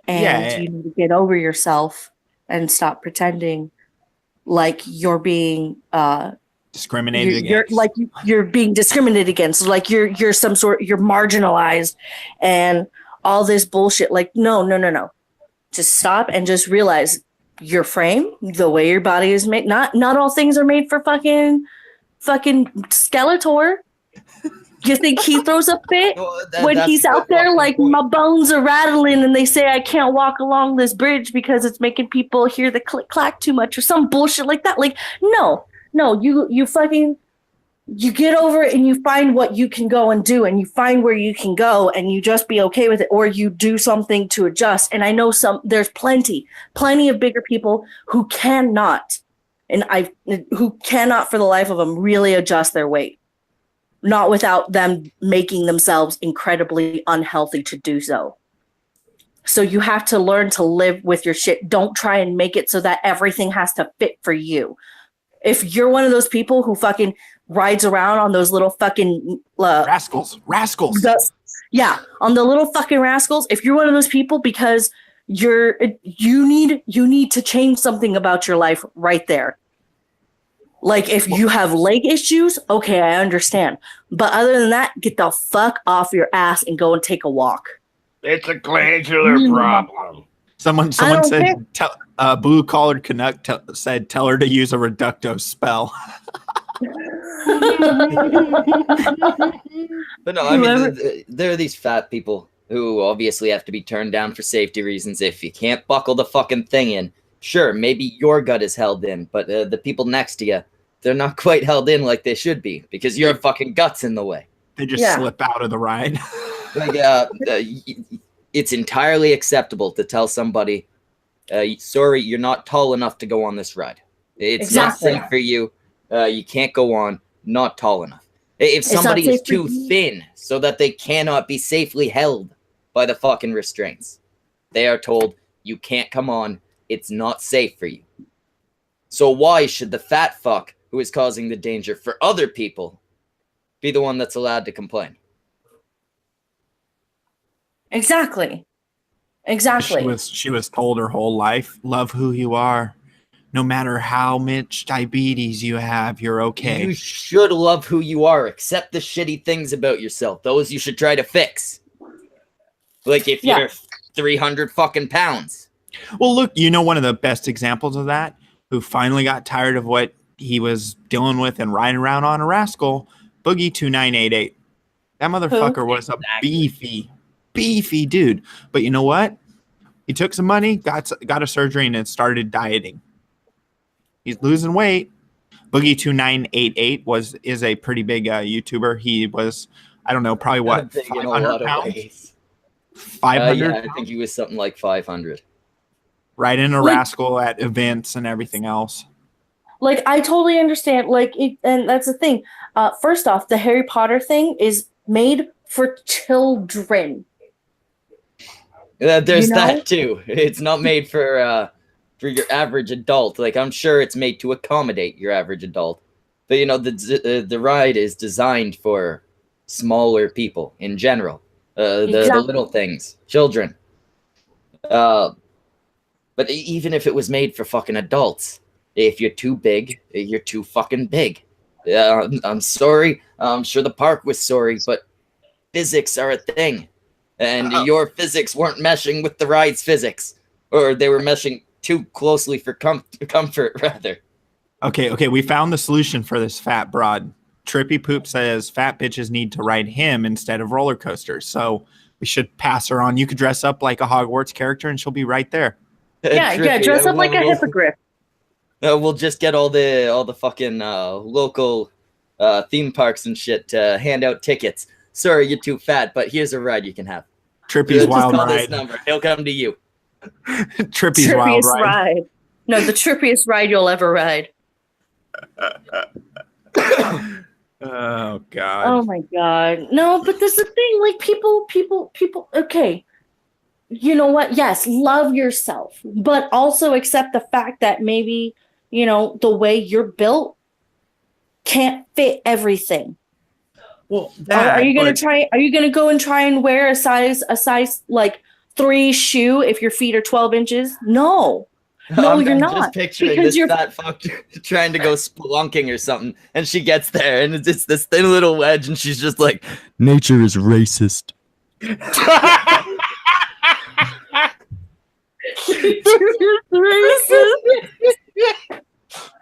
And you need to get over yourself and stop pretending like you're being discriminated against. You're being discriminated against. Like you're marginalized and all this bullshit. Like, no. Just stop and just realize your frame, the way your body is made. Not all things are made for fucking Skeletor. You think he throws a fit when he's out there like, my bones are rattling and they say I can't walk along this bridge because it's making people hear the click clack too much or some bullshit like that? Like, no, you get over it and you find what you can go and do, and you find where you can go and you just be okay with it, or you do something to adjust. And I know there's plenty of bigger people who cannot for the life of them really adjust their weight. Not without them making themselves incredibly unhealthy to do so. So you have to learn to live with your shit. Don't try and make it so that everything has to fit for you. If you're one of those people who fucking rides around on those little fucking rascals. On the little fucking rascals. If you're one of those people because you need to change something about your life right there. Like, if you have leg issues, okay, I understand. But other than that, get the fuck off your ass and go and take a walk. It's a glandular problem. Someone said, blue collared Canuck said, tell her to use a reducto spell. But no, I mean, Whoever- there are these fat people who obviously have to be turned down for safety reasons. If you can't buckle the fucking thing in, sure, maybe your gut is held in, but the people next to you, they're not quite held in like they should be because your fucking gut's in the way. They just Yeah. slip out of the ride. Like, it's entirely acceptable to tell somebody, sorry, you're not tall enough to go on this ride. It's Exactly. not safe for you. You can't go on. Not tall enough. If not somebody is safe for too you. thin so that they cannot be safely held by the fucking restraints, they are told you can't come on. It's not safe for you. So why should the fat fuck who is causing the danger for other people be the one that's allowed to complain? Exactly. Exactly. She was told her whole life, love who you are. No matter how much diabetes you have, you're okay. You should love who you are. Accept the shitty things about yourself. Those you should try to fix. Like if Yeah. you're 300 fucking pounds. Well, look, you know one of the best examples of that, who finally got tired of what he was dealing with and riding around on a rascal, Boogie 2988. That motherfucker was a beefy dude. But you know what? He took some money, got a surgery, and then started dieting. He's losing weight. Boogie 2988 is a pretty big YouTuber. He was, I don't know, probably what, Big in a 500 lot of pounds? ways. 500 Yeah, I think he was something like 500. right in a Like- rascal at events and everything else. Like, I totally understand. Like, and that's the thing. First off, the Harry Potter thing is made for children. There's You know? that too. It's not made for your average adult. Like I'm sure it's made to accommodate your average adult, but you know the ride is designed for smaller people in general. The Exactly. little things, children. But even if it was made for fucking adults, if you're too big, you're too fucking big. I'm sorry. I'm sure the park was sorry, but physics are a thing. And your physics weren't meshing with the ride's physics. Or they were meshing too closely for comfort, rather. Okay, we found the solution for this fat broad. Trippy Poop says fat bitches need to ride him instead of roller coasters. So we should pass her on. You could dress up like a Hogwarts character and she'll be right there. Yeah, Trippy, dress up like a we'll- hippogriff. We'll just get all the fucking local theme parks and shit to hand out tickets. Sorry, you're too fat, but here's a ride you can have. Trippy's Just Wild call this Ride. number. He'll come to you. Trippy's Wild Trippiest Ride. ride. No, the trippiest ride you'll ever ride. Oh God. Oh my god. No, but that's the thing. Like people. Okay. You know what? Yes, love yourself, but also accept the fact that maybe, the way you're built can't fit everything. Well, Are you gonna but- try? Are you gonna go and try and wear a size like 3 shoe if your feet are 12 inches? No. No, you're I'm not, just picturing because this you're- fat fuck trying to go spelunking or something, and she gets there, and it's this thin little wedge, and she's just like, Nature is racist.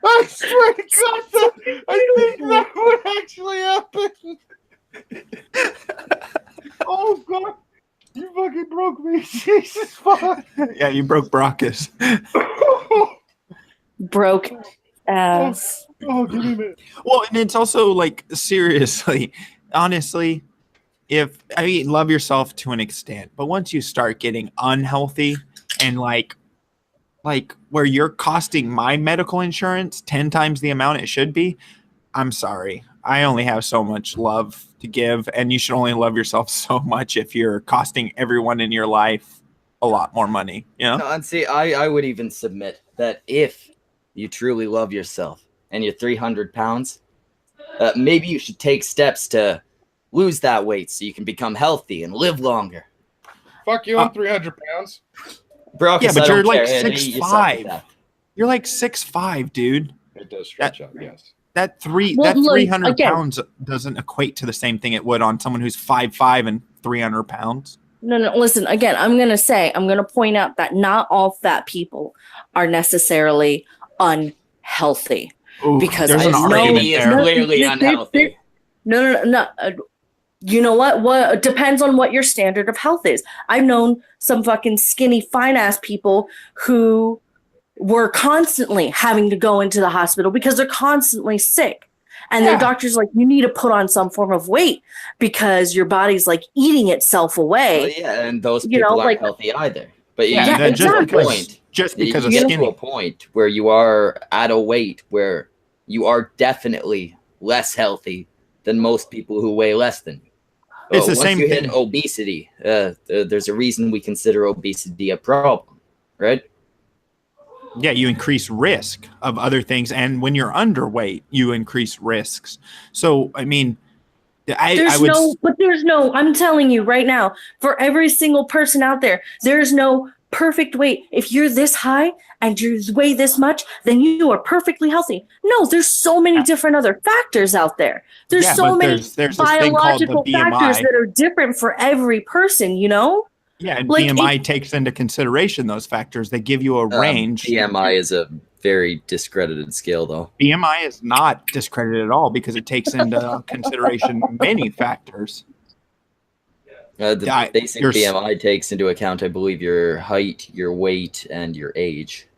I swear to God, I think that would actually happen. Oh God, you fucking broke me, Jesus fuck. Yeah, you broke Brockus. Broke ass. Oh, give me a minute. Well, and it's also like, seriously, honestly, love yourself to an extent, but once you start getting unhealthy and like where you're costing my medical insurance 10 times the amount it should be, I'm sorry. I only have so much love to give, and you should only love yourself so much if you're costing everyone in your life a lot more money, you know? No, and see, I would even submit that if you truly love yourself and you're 300 pounds, maybe you should take steps to lose that weight so you can become healthy and live longer. Fuck you, I'm 300 pounds. Bro, Yeah, but I don't you're like care. You suck at 6'5". that. You're like 6'5", dude. It does stretch out, yes. That Well, look, 300 again- pounds doesn't equate to the same thing it would on someone who's 5'5" and 300 pounds. No, listen, again, I'm going to point out that not all fat people are necessarily unhealthy. Ooh, because there's I an know argument He is there. clearly unhealthy. No. You know what? What depends on what your standard of health is. I've known some fucking skinny, fine ass people who were constantly having to go into the hospital because they're constantly sick. And their doctor's like, you need to put on some form of weight because your body's like eating itself away. Well, yeah, and those You know, people aren't like- healthy either. But Yeah, you get to a exactly. point. Just because you of get to a skinny. point where you are at a weight where you are definitely less healthy than most people who weigh less than you. It's the Once same you thing. hit obesity, there's a reason we consider obesity a problem, right? Yeah, you increase risk of other things, and when you're underweight, you increase risks. So, I mean, I'm telling you right now, for every single person out there, there's no perfect weight. If you're this high and you weigh this much, then you are perfectly healthy. No, there's so many different other factors out there. There's Yeah, so but many there's this thing called the biological BMI. factors that are different for every person, you know? Yeah, and Like, BMI takes into consideration those factors. They give you a range. BMI is a very discredited scale, though. BMI is not discredited at all because it takes into consideration many factors. The basic your- BMI takes into account, I believe, your height, your weight, and your age.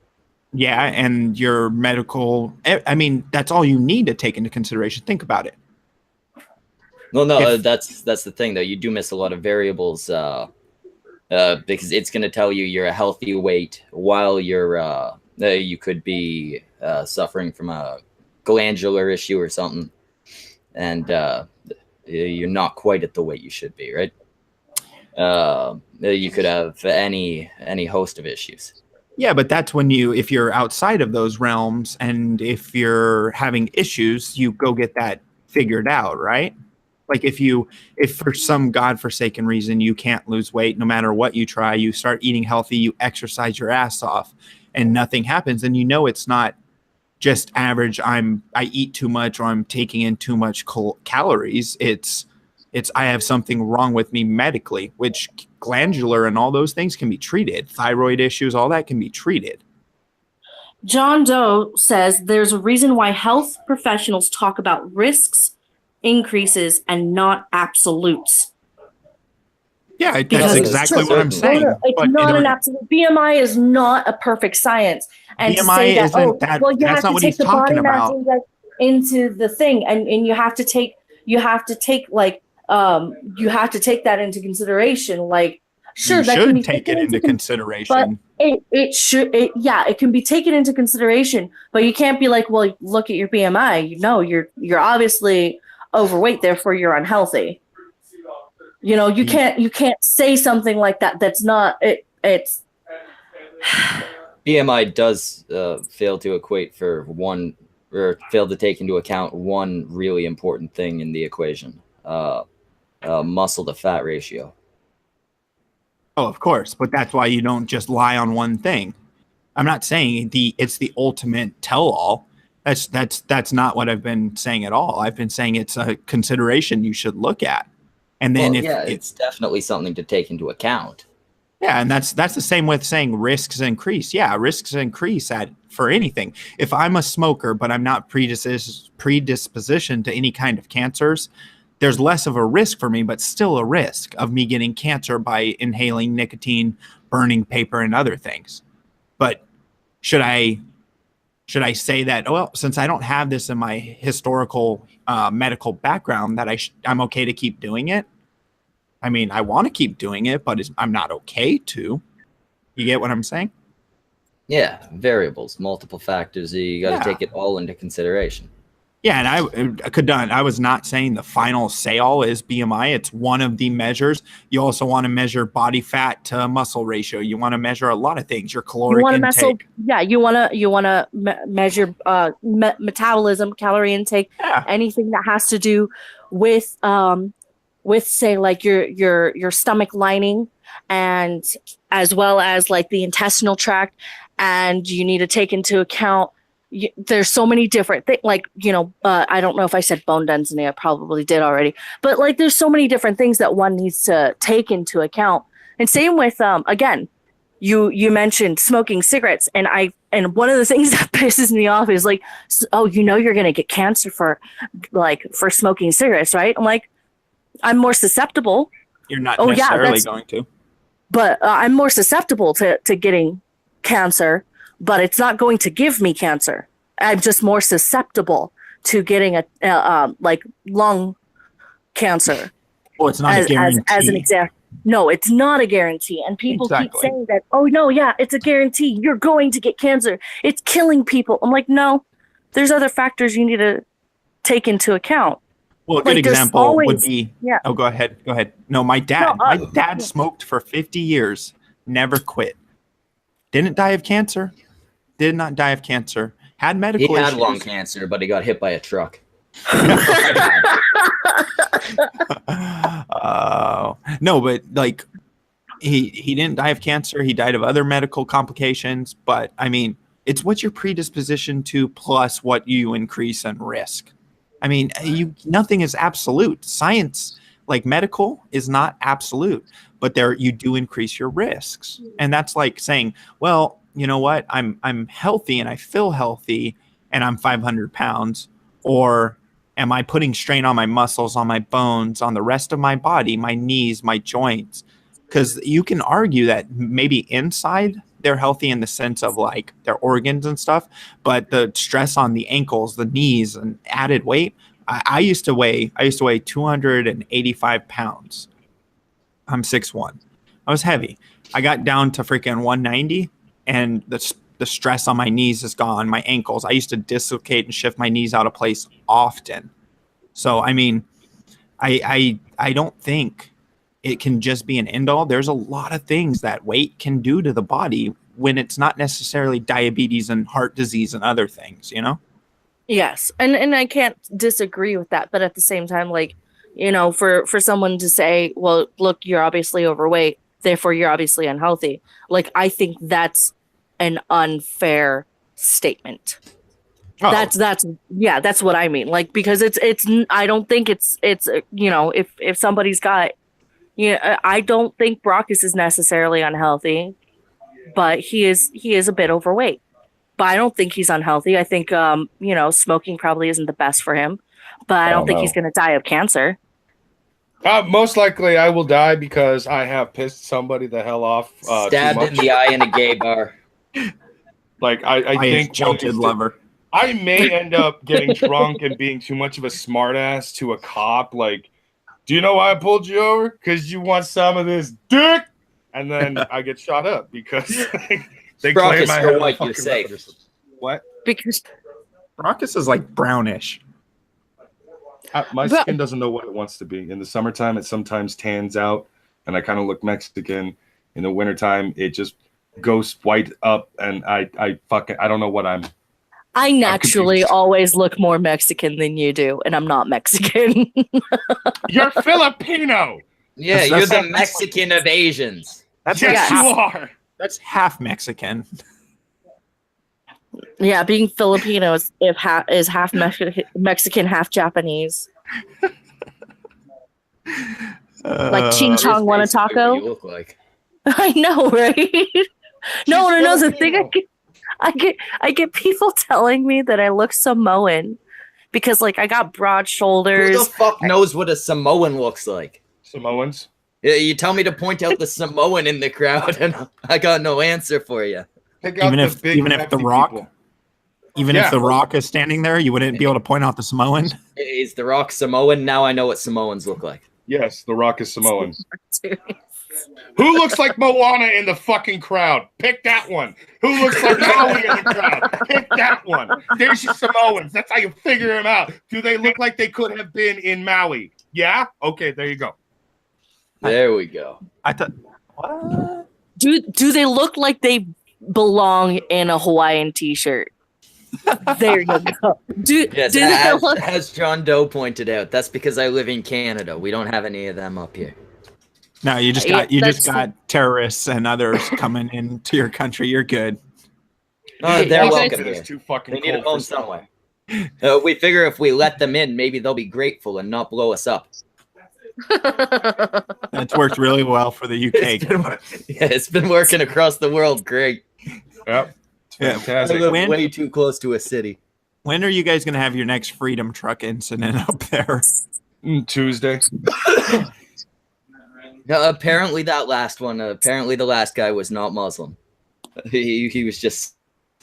Yeah, and your medical. I mean, that's all you need to take into consideration. Think about it. Well, no, If- that's the thing, though. You do miss a lot of variables because it's going to tell you you're a healthy weight while you could be suffering from a glandular issue or something, and you're not quite at the weight you should be, right? You could have any host of issues. Yeah, but that's when if you're outside of those realms and if you're having issues, you go get that figured out, right? Like if for some godforsaken reason you can't lose weight, no matter what you try, you start eating healthy, you exercise your ass off, and nothing happens, and you know it's not just average. I eat too much or I'm taking in too much calories. It's I have something wrong with me medically, which glandular and all those things can be treated. Thyroid issues, all that can be treated. John Doe says there's a reason why health professionals talk about risks, increases, and not absolutes. Yeah, that's Because it's exactly true. what I'm saying. It's But not in an a- absolute. BMI is not a perfect science. And to BMI say that, isn't that- well, you that's have not to what take he's the talking body mass about. index into the thing, and you have to take like you have to take that into consideration. Like, sure, you that can be should take taken it into but consideration. it can be taken into consideration, but you can't be like, well, look at your BMI. You know, you're obviously overweight, therefore you're unhealthy. You know, you can't say something like that. That's not it. It's BMI does fail to equate for one, or fail to take into account one really important thing in the equation: muscle to fat ratio. Oh, of course, but that's why you don't just lie on one thing. I'm not saying it's the ultimate tell-all. That's not what I've been saying at all. I've been saying it's a consideration you should look at. And then it's definitely something to take into account. Yeah, and that's the same with saying risks increase. Yeah, risks increase for anything. If I'm a smoker, but I'm not predisposition to any kind of cancers, there's less of a risk for me, but still a risk of me getting cancer by inhaling nicotine, burning paper, and other things. But should I say that, well, since I don't have this in my historical medical background, that I'm okay to keep doing it? I mean, I want to keep doing it, but I'm not okay to. You get what I'm saying? Yeah, variables, multiple factors. You got to take it all into consideration. Yeah, and I was not saying the final say-all is BMI. It's one of the measures. You also want to measure body fat to muscle ratio. You want to measure a lot of things. Your caloric intake. You want to measure metabolism, calorie intake, anything that has to do with say like your stomach lining, and as well as like the intestinal tract. And you need to take into account there's so many different things, like, I don't know if I said bone density. I probably did already, but like there's so many different things that one needs to take into account. And same with again, you mentioned smoking cigarettes, and one of the things that pisses me off is like, oh, you're gonna get cancer for smoking cigarettes, right? I'm like, I'm more susceptible. You're not necessarily going to. But I'm more susceptible to getting cancer, but it's not going to give me cancer. I'm just more susceptible to getting a lung cancer. Well, it's not a guarantee. As an example. No, it's not a guarantee. And people keep saying that, oh, no, yeah, it's a guarantee. You're going to get cancer. It's killing people. I'm like, no, there's other factors you need to take into account. Well, a good example would be. Yeah. Oh, go ahead. No, my dad smoked for 50 years, never quit. Didn't die of cancer. Did not die of cancer. Had medical issues. He had lung cancer, but he got hit by a truck. No, but like he didn't die of cancer. He died of other medical complications. But I mean, it's what your predisposition to plus what you increase in risk. I mean, nothing is absolute. Science, like medical, is not absolute, but there you do increase your risks. And that's like saying, well, you know what? I'm healthy and I feel healthy and I'm 500 pounds. Or am I putting strain on my muscles, on my bones, on the rest of my body, my knees, my joints? Because you can argue that maybe inside they're healthy in the sense of like their organs and stuff, but the stress on the ankles, the knees, and added weight. I used to weigh 285 pounds. I'm 6'1". I was heavy. I got down to freaking 190, and the stress on my knees is gone. My ankles. I used to dislocate and shift my knees out of place often. So I mean, I don't think it can just be an end all. There's a lot of things that weight can do to the body when it's not necessarily diabetes and heart disease and other things, you know? Yes. And I can't disagree with that. But at the same time, like, for someone to say, well, look, you're obviously overweight, therefore you're obviously unhealthy. Like, I think that's an unfair statement. Oh. That's what I mean. Like, because I don't think it's if somebody's got, I don't think Brockus is necessarily unhealthy, but he is a bit overweight. But I don't think he's unhealthy. I think smoking probably isn't the best for him, but I don't think he's going to die of cancer. Most likely I will die because I have pissed somebody the hell off. Stabbed in the eye in a gay bar. Like I think jilted lover. I may end up getting drunk and being too much of a smartass to a cop. Like, do you know why I pulled you over? Because you want some of this dick, and then I get shot up because they claim I have white. You're safe. What? Because Brockus is like brownish. My skin doesn't know what it wants to be. In the summertime, it sometimes tans out, and I kind of look Mexican. In the wintertime, it just goes white up, and I don't know what I'm. I naturally always look more Mexican than you do, and I'm not Mexican. You're Filipino. Yeah, you're the Mexican of Asians. Yes, you are. That's half Mexican. Yeah, being Filipino is half Mexican, half Japanese. Like Ching Chong want a taco? You look like. I know, right? No one knows the thing. I get people telling me that I look Samoan because like I got broad shoulders. Who the fuck knows what a Samoan looks like? Samoans? You tell me to point out the Samoan in the crowd, and I got no answer for you. Even if the Rock is standing there, you wouldn't be able to point out the Samoan. Is the Rock Samoan? Now I know what Samoans look like. Yes, the Rock is Samoan. Who looks like Moana in the fucking crowd? Pick that one. Who looks like Maui in the crowd? Pick that one. There's your Samoans. That's how you figure them out. Do they look like they could have been in Maui? Yeah? Okay, there you go. There we go. I thought, what? Do they look like they belong in a Hawaiian t-shirt? There you go. As John Doe pointed out, that's because I live in Canada. We don't have any of them up here. No, you just got terrorists and others coming into your country. You're good. They're welcome here. Too fucking they need a home somewhere. We figure if we let them in, maybe they'll be grateful and not blow us up. That's worked really well for the UK. It's been working across the world great. Yep. It's Yeah. I fantastic. live When- way too close to a city. When are you guys going to have your next Freedom Truck incident up there? Tuesday. Apparently that last one, apparently the last guy was not Muslim. He was just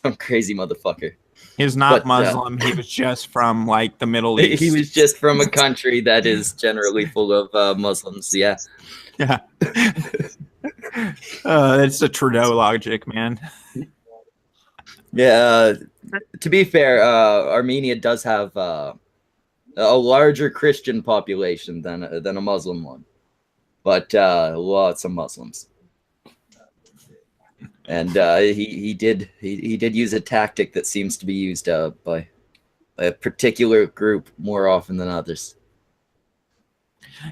some crazy motherfucker. He's not But, Muslim. He was just from like the Middle East. He was just from a country that is generally full of Muslims. Yeah. Yeah. That's the Trudeau logic, man. Yeah. To be fair, Armenia does have a larger Christian population than a Muslim one, but lots of Muslims. And he did use a tactic that seems to be used by a particular group more often than others.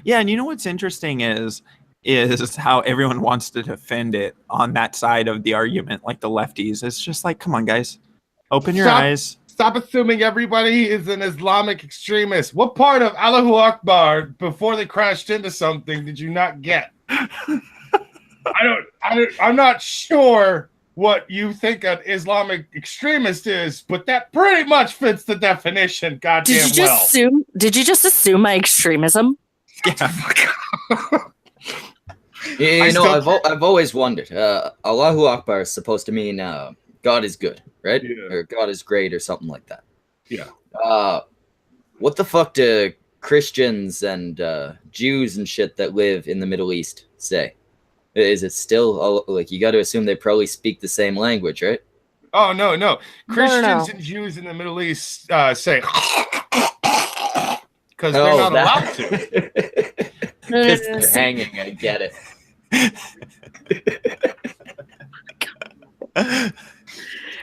Yeah, and you know what's interesting is how everyone wants to defend it on that side of the argument, like the lefties. It's just like, come on, guys, open your eyes. Stop assuming everybody is an Islamic extremist. What part of Allahu Akbar before they crashed into something did you not get? I'm not sure what you think an Islamic extremist is, but that pretty much fits the definition. Goddamn Did you just assume my extremism? Yeah. I've always wondered. Allahu Akbar is supposed to mean God is good, right? Yeah. Or God is great, or something like that. Yeah. What the fuck do Christians and Jews and shit that live in the Middle East say? Is it still like you got to assume they probably speak the same language, right? Oh no. Christians No. and Jews in the Middle East say because they're not allowed to. Because they're hanging. I get it.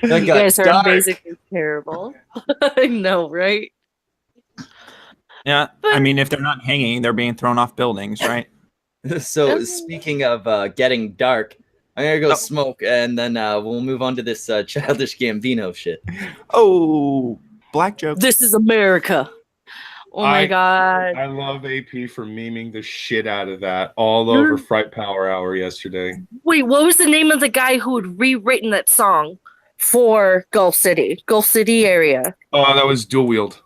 You guys are basically terrible. I know, right? Yeah, I mean, if they're not hanging, they're being thrown off buildings, right? So speaking of getting dark, I'm gonna go smoke, and then we'll move on to this Childish Gambino shit. Oh, black joke. This is America. Oh my god. I love AP for memeing the shit out of that all over Fright Power Hour yesterday. Wait, what was the name of the guy who had rewritten that song for Gulf City area? Oh, that was Dual Wield.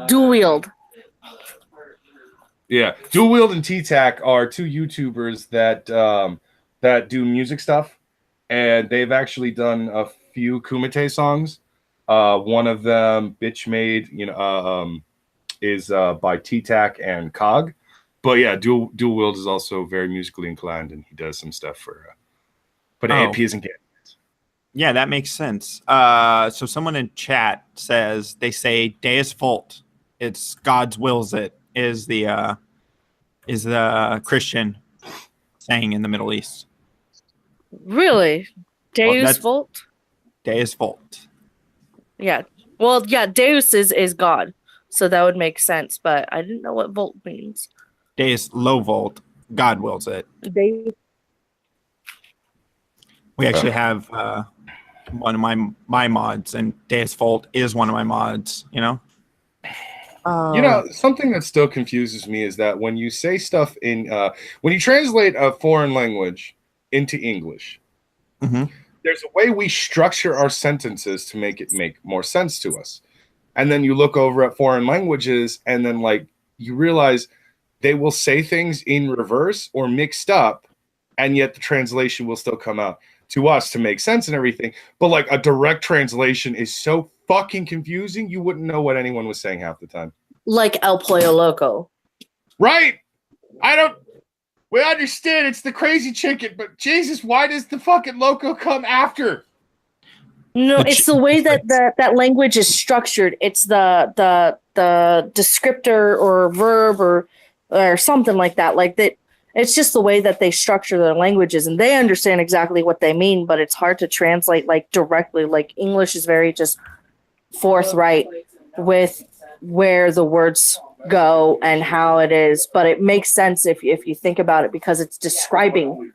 Dual Wield. Yeah, Dual Wield and T-Tac are two YouTubers that that do music stuff, and they've actually done a few Kumite songs. One of them, Bitch Made, is by T-Tac and Cog. But yeah, Dual Wield is also very musically inclined, and he does some stuff for. But AP isn't getting it. Yeah, that makes sense. So someone in chat says they say Deus Vult. It's God's wills it is the Christian saying in the Middle East. Really? Deus Vult? Deus Vult. Yeah. Well, yeah, Deus is God. So that would make sense, but I didn't know what volt means. Deus low volt. God wills it. Deus. We actually have one of my mods, and Deus Vult is one of my mods, Something that still confuses me is that when you say stuff in when you translate a foreign language into English, there's a way we structure our sentences to make it make more sense to us. And then you look over at foreign languages, and then you realize they will say things in reverse or mixed up, and yet the translation will still come out to us to make sense and everything. But a direct translation is so fucking confusing, you wouldn't know what anyone was saying half the time. Like El Pollo Loco. Right. We understand it's the crazy chicken, but Jesus, why does the fucking loco come after? No, it's the way that language is structured. It's the descriptor or verb or something like that. Like that, it's just the way that they structure their languages, and they understand exactly what they mean, but it's hard to translate directly. Like English is very just forthright with where the words go and how it is, but it makes sense if you think about it, because it's describing.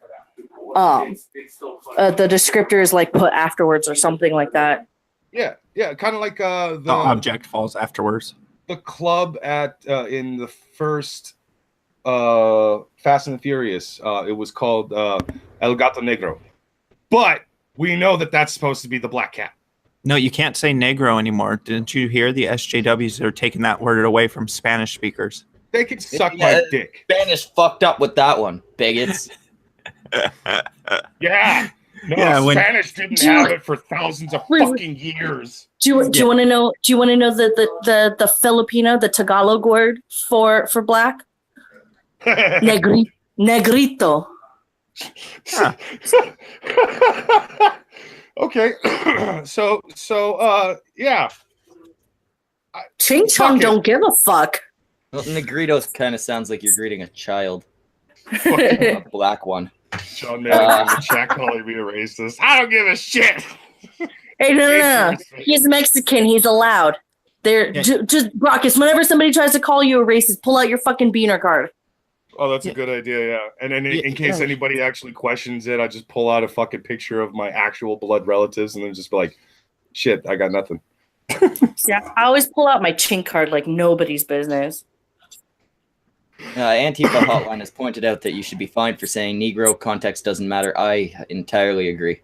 The descriptor is put afterwards or something like that. Yeah, kind of like the object falls afterwards. The club at in the first Fast and the Furious. It was called El Gato Negro. But we know that that's supposed to be the black cat. No, you can't say negro anymore. Didn't you hear the SJWs are taking that word away from Spanish speakers? They can suck my dick. Spanish fucked up with that one, bigots. Yeah. No, Yeah, Spanish didn't have it for thousands of fucking years. Do you want to know? Do you want to know the Filipino, the Tagalog word for black? Negrito. Huh. Okay. so yeah. Ching Chong Fuck it. don't give a fuck. Well, Negrito kind of sounds like you're greeting a child. Fucking A black one. John Madden in the chat calling me a racist. I don't give a shit. Hey, no. He's Mexican. He's allowed. They're just Brockus. Whenever somebody tries to call you a racist, pull out your fucking beaner card. Oh, that's a good idea, yeah. And then in case anybody actually questions it, I just pull out a fucking picture of my actual blood relatives and then just be like, shit, I got nothing. Yeah, I always pull out my chink card like nobody's business. Antifa Hotline has pointed out that you should be fined for saying Negro. Context doesn't matter. I entirely agree.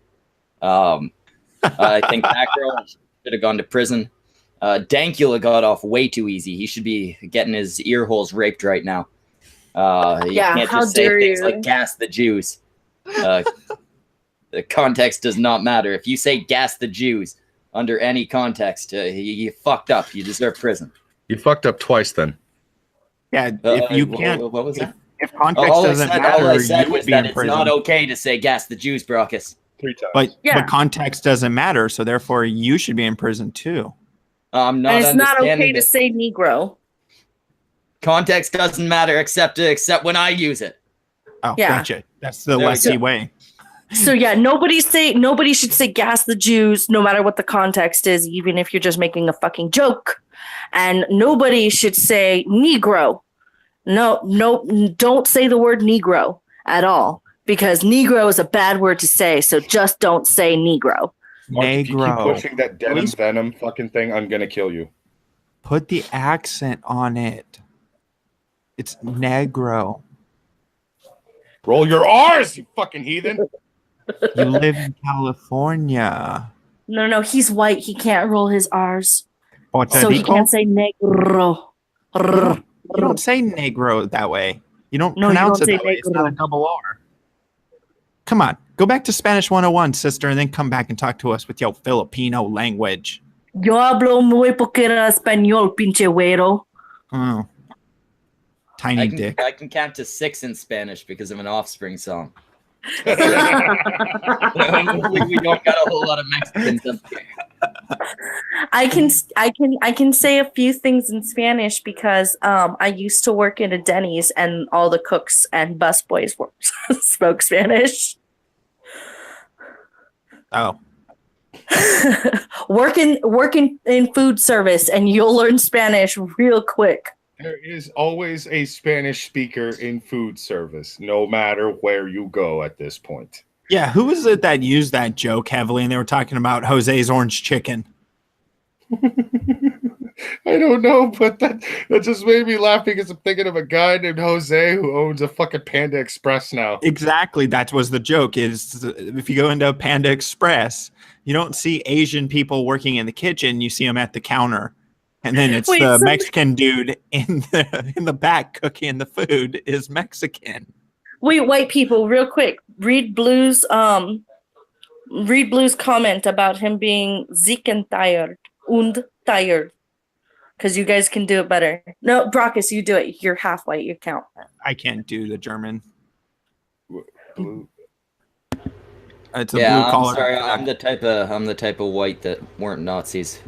I think that girl should have gone to prison. Dankula got off way too easy. He should be getting his ear holes raped right now. You can't how just say dare things you. like gas the Jews. The context does not matter. If you say gas the Jews under any context, you fucked up. You deserve prison. You fucked up twice then. Yeah, if you can't, what was that? if context All doesn't I matter, said you was would be that in it's prison. not okay to say gas the Jews, Brockus. 3 times. But Yeah. context doesn't matter, so therefore you should be in prison too. I'm not And it's not okay understanding to this. say Negro. Context doesn't matter except when I use it. Oh, Yeah. gotcha. That's the There we Westie go. way. So yeah, nobody should say gas the Jews, no matter what the context is, even if you're just making a fucking joke. And nobody should say Negro. No, don't say the word Negro at all, because Negro is a bad word to say. So just don't say Negro. Mark, if you keep Negro. pushing that denim venom fucking thing, I'm gonna kill you. Put the accent on it. It's negro. Roll your R's, you fucking heathen. You live in California. No, he's white. He can't roll his R's, Puerto so he Rico? can't say Negro. You don't say negro that way. You don't No, you pronounce don't it say that way. It's not a negro. double R. Come on. Go back to Spanish 101, sister, and then come back and talk to us with your Filipino language. Yo hablo muy poquito español, pinche güero. Oh. Tiny dick. I can count to 6 in Spanish because of an Offspring song. We don't got a whole lot of Mexicans up here. I can say a few things in Spanish because I used to work in a Denny's and all the cooks and busboys spoke Spanish. Oh. working in food service and you'll learn Spanish real quick. There is always a Spanish speaker in food service, no matter where you go at this point. Yeah, who was it that used that joke heavily and they were talking about Jose's orange chicken? I don't know, but that just made me laugh because I'm thinking of a guy named Jose who owns a fucking Panda Express now. Exactly, that was the joke. Is if you go into Panda Express, you don't see Asian people working in the kitchen, you see them at the counter. And then it's the Mexican dude in the back cooking the food is Mexican. Wait, white people, real quick. Read Blue's comment about him being sick and tired. Und tired. Because you guys can do it better. No, Brockus, you do it. You're half white. You count. I can't do the German. Blue. It's a Yeah, blue I'm collar. sorry. I'm the type of white that weren't Nazis.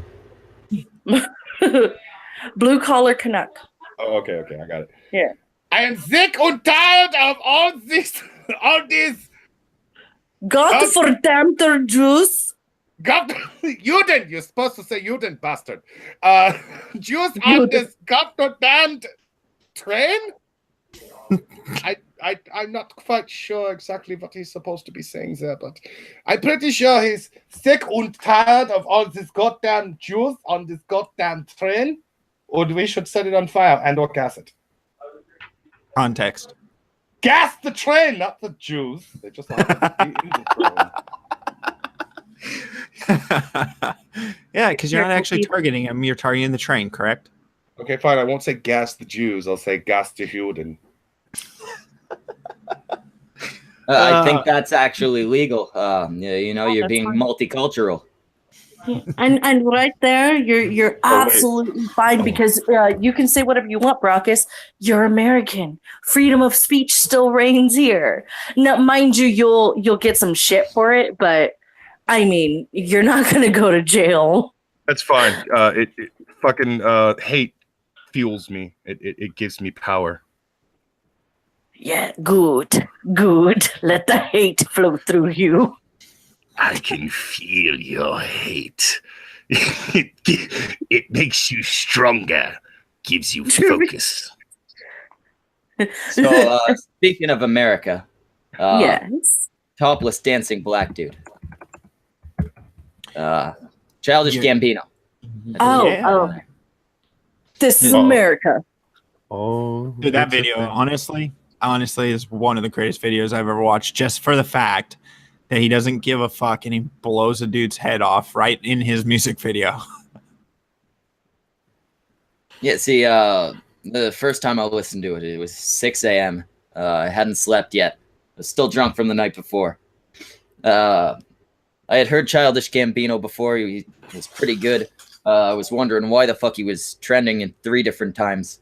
Blue collar Canuck. Oh, okay, I got it. Yeah. I am sick and tired of all this. God for damn Jews. God, Juden, you're supposed to say Juden, bastard. Jews on this goddamn train? I'm not quite sure exactly what he's supposed to be saying there, but I'm pretty sure he's sick and tired of all these goddamn Jews on this goddamn train, or we should set it on fire and or gas it. Context. Gas the train, not the Jews. They just happen to be in the train. Yeah, because you're not Careful, actually people. targeting him. You're targeting the train, correct? Okay, fine. I won't say gas the Jews. I'll say gas the Juden. I think that's actually legal. You're that's being fine. multicultural. And right there, you're Oh, wait. absolutely fine because you can say whatever you want, Brockus. You're American. Freedom of speech still reigns here. Now, mind you, you'll get some shit for it, but I mean, you're not gonna go to jail. That's fine. It fucking hate fuels me. It gives me power. Yeah, good. Let the hate flow through you. I can feel your hate. It makes you stronger, gives you focus. So, speaking of America, Yes. topless dancing black dude. Childish Gambino. Oh. This is America. Oh, Dude, that video, honestly, is one of the greatest videos I've ever watched. Just for the fact that he doesn't give a fuck and he blows a dude's head off right in his music video. Yeah, see, the first time I listened to it, it was 6 a.m. I hadn't slept yet. I was still drunk from the night before. I had heard Childish Gambino before. He was pretty good. I was wondering why the fuck he was trending in 3 different times.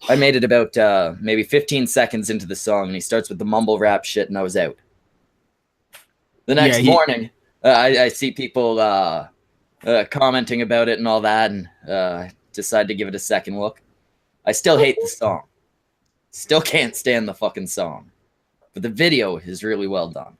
I made it about maybe 15 seconds into the song, and he starts with the mumble rap shit, and I was out. The next morning, I see people commenting about it and all that, and I decided to give it a second look. I still hate the song. Still can't stand the fucking song. But the video is really well done.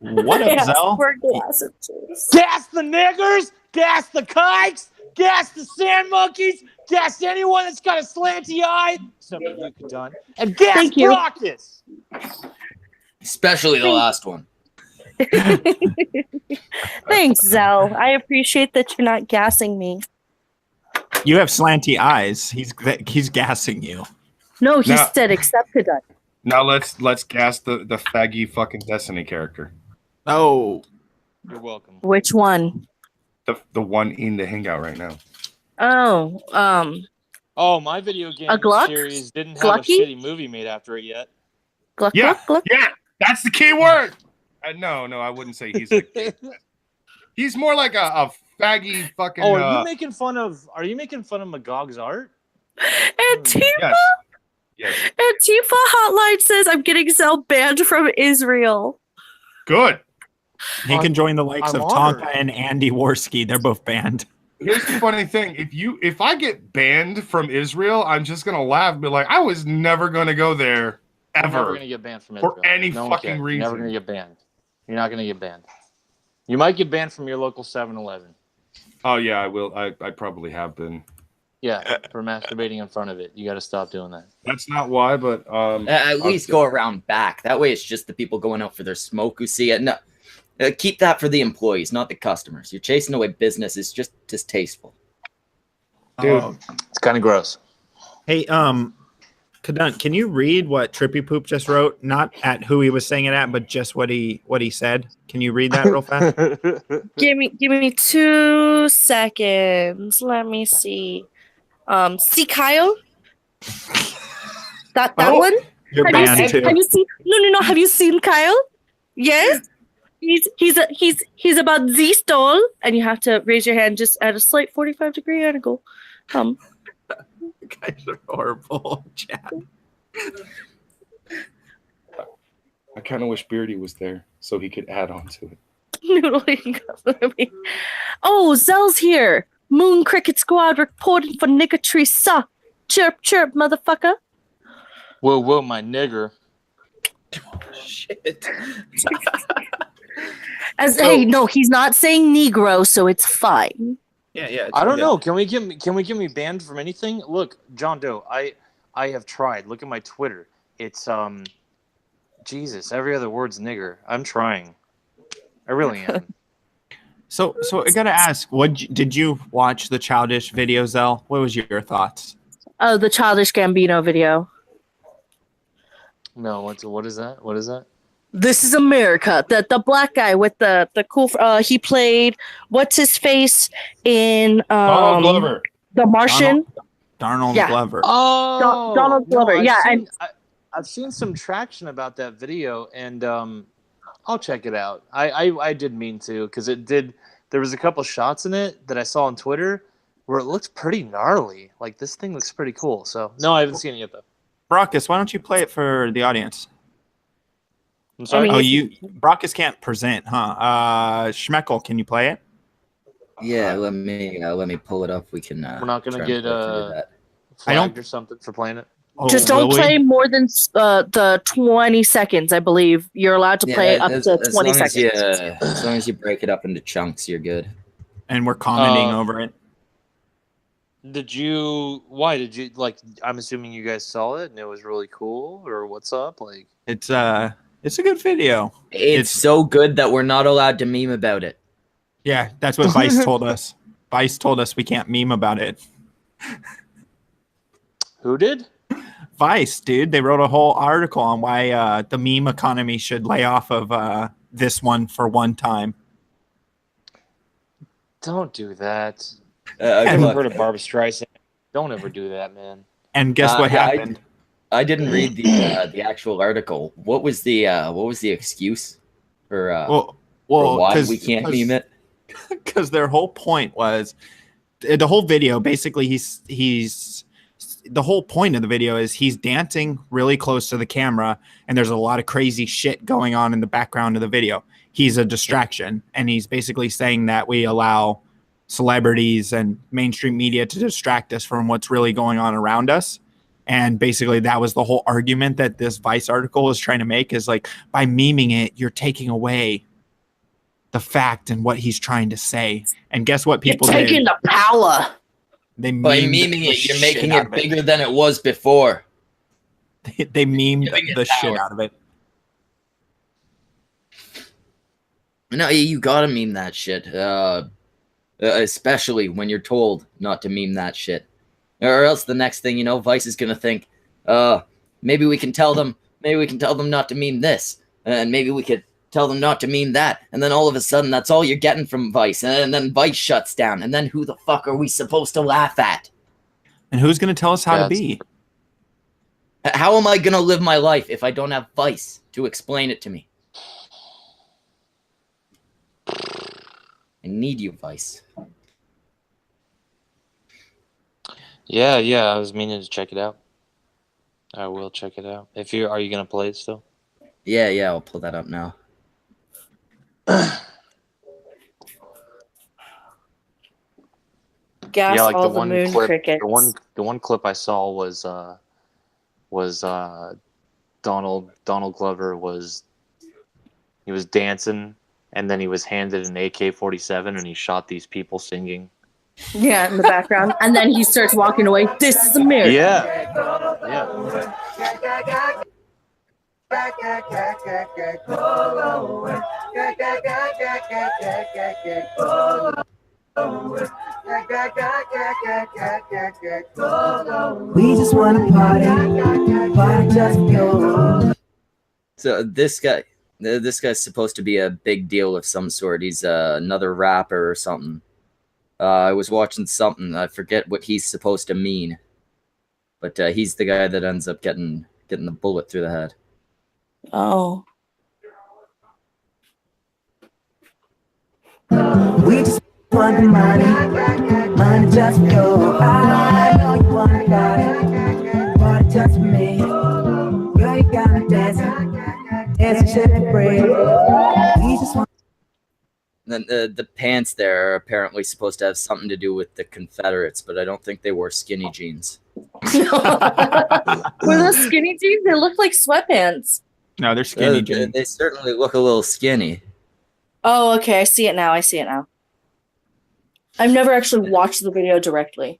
What up, Zell? Gas the niggers, gas the kikes, gas the sand monkeys, gas anyone that's got a slanty eye, something you could done, and gas Brockus. Especially the last one. Thanks, Zell. I appreciate that you're not gassing me. You have slanty eyes. He's gassing you. No, he Now- said except to done. Now let's gas the faggy fucking Destiny character. Oh, You're welcome. Which one? The one in the hangout right now. Oh, Oh, my video game Gluck? series didn't have Glucky? a shitty movie made after it yet. Gluck, Yeah, Gluck, Gluck. yeah, that's the key word. No, I wouldn't say he's like. He's more like a faggy fucking. Oh, are you making fun of Magog's art? Antifa. Yes. Antifa hotline says I'm getting Zell banned from Israel. Good. He can join the likes I'm of honored. Tonka and Andy Worski. They're both banned. Here's the funny thing: if I get banned from Israel, I'm just gonna laugh and be like, I was never gonna go there You're never ever gonna get banned from for Israel. any No one fucking cares. reason. You're never gonna get banned. You're not gonna get banned. You might get banned from your local 7-Eleven. Oh yeah, I will. I probably have been. Yeah, for masturbating in front of it. You got to stop doing that. That's not why, but At least go around back. That way it's just the people going out for their smoke who see it. No, keep that for the employees, not the customers. You're chasing away business. It's just distasteful. Dude. It's kind of gross. Hey, Kadant, can you read what Trippy Poop just wrote? Not at who he was saying it at, but just what he said. Can you read that real fast? Give me 2 seconds. Let me see. See Kyle? That one? You're Have you banned seen? too. Have you seen? No. Have you seen Kyle? Yes. He's about Z stole, and you have to raise your hand just at a slight 45-degree angle. You guys are horrible, Chad. I kind of wish Beardy was there so he could add on to it. Noodling. Oh, Zell's here. Moon Cricket Squad reporting for Niggatry Suck. Chirp, chirp, motherfucker. Whoa, my nigger. Shit. Hey, no, he's not saying Negro, so it's fine. Yeah. I don't know. Can we get me banned from anything? Look, John Doe, I have tried. Look at my Twitter. It's Jesus. Every other word's nigger. I'm trying. I really am. So I gotta ask, did you watch the Childish video, Zell? What was your thoughts? Oh, the Childish Gambino video. No, what is that? What is that? This is America. The black guy with the cool. He played what's his face in Donald Glover. The Martian. Donald Yeah. Glover. Oh, Donald Glover. I've Yeah, seen, I've seen some traction about that video, and I'll check it out. I did mean to, because it did. There was a couple shots in it that I saw on Twitter where it looks pretty gnarly. Like, this thing looks pretty cool. So no, I haven't seen it yet though. Brockus, why don't you play it for the audience? I'm sorry. Brockus can't present, huh? Schmeckel, can you play it? Yeah, let me pull it up. We can. We're not gonna try get and play flagged or something for playing it. Just don't play more than the 20 seconds, I believe. You're allowed to play up to 20 seconds. As long as you break it up into chunks, you're good. And we're commenting over it. Why did you, like, I'm assuming you guys saw it and it was really cool, or what's up? Like, it's a good video. It's so good that we're not allowed to meme about it. Yeah, that's what Vice told us. Vice told us we can't meme about it. Who did? Vice, dude. They wrote a whole article on why the meme economy should lay off of this one for one time. Don't do that. I've heard of Barbra Streisand. Don't ever do that, man. And guess what happened? I didn't read the actual article. What was the excuse for why we can't meme it? Because their whole point was the whole video. Basically, he's the whole point of the video is he's dancing really close to the camera, and there's a lot of crazy shit going on in the background of the video. He's a distraction, and he's basically saying that we allow celebrities and mainstream media to distract us from what's really going on around us. And basically that was the whole argument that this Vice article was trying to make, is like, by memeing it, you're taking away the fact and what he's trying to say. And guess what people You're taking the power. They by memeing it, you're making it bigger than it was before. They memed the shit out of it. No, you gotta meme that shit. Especially when you're told not to meme that shit. Or else the next thing you know, Vice is gonna think, maybe we can tell them not to meme this. And maybe we could tell them not to meme that. And then all of a sudden, that's all you're getting from Vice. And then Vice shuts down. And then who the fuck are we supposed to laugh at? And who's gonna tell us how to be? How am I gonna live my life if I don't have Vice to explain it to me? I need you, Vice. Yeah, I was meaning to check it out. I will check it out. Are you gonna play it still? Yeah, I'll pull that up now. Gas yeah, like all the the one moon clip. crickets. The one clip I saw was Donald Glover was dancing, and then he was handed an AK-47 and he shot these people singing. Yeah, in the background. And then he starts walking away. This is America. Yeah. We just want to party just you. So this guy's supposed to be a big deal of some sort. He's another rapper or something. I was watching something. I forget what he's supposed to mean, but he's the guy that ends up getting the bullet through the head. Oh. We just want the money just for you. I know you want to party just for me. Girl, you gotta dance shit for free. We just want. Then the pants there are apparently supposed to have something to do with the Confederates, but I don't think they wore skinny jeans. Were those skinny jeans? They look like sweatpants. No, they're skinny jeans. They certainly look a little skinny. Oh, okay. I see it now. I've never actually watched the video directly.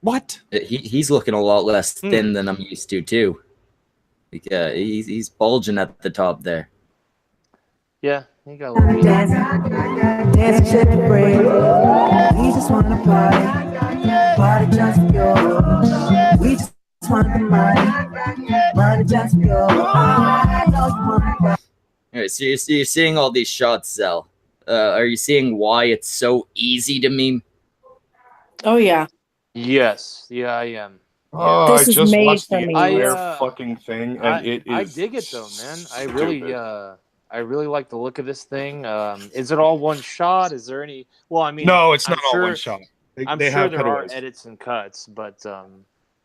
What? He's looking a lot less thin than I'm used to, too. He's bulging at the top there. Yeah, You got a little Dance, dance, shit to break. We just wanna party just for you. We just want the money just for you. I know you wanna party. All right, so you're seeing all these shots, Zell. Are you seeing why it's so easy to meme? Oh yeah. Yes, yeah, I am. Oh, This I is just made watched the for me. entire I, fucking thing, and it is. I dig it though, man. stupid. I really like the look of this thing. Is it all one shot? Is there any? Well, I mean, No, it's I'm not all sure, one shot. I'm They sure have there cutaways. are edits and cuts, but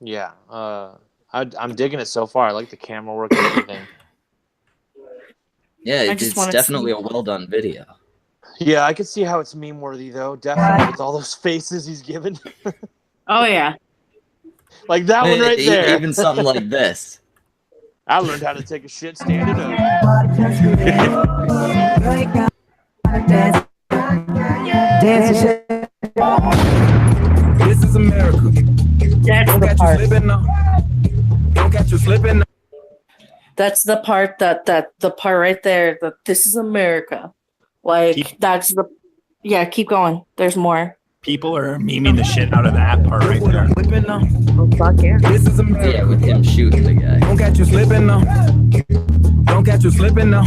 yeah, I'm digging it so far. I like the camera work and everything. Yeah, I just it's wanna definitely see- a well done video. Yeah, I can see how it's meme worthy though. Definitely with all those faces he's given, Oh yeah. like that one right there. Even something like this. I learned how to take a shit standing up. Party just for you. Girl, you gotta dance. Dance and shit. This is America. That's Don't the catch you part. slipping now. Don't catch you slipping now. That's the part that the part right there. That this is America. Like that's the. Yeah, keep going. There's more. People are memeing the shit out of that part right there. Slipping now. Oh fuck yeah. This is Yeah, America. with him shooting the guy. Don't catch you slipping now. Don't catch you slipping now.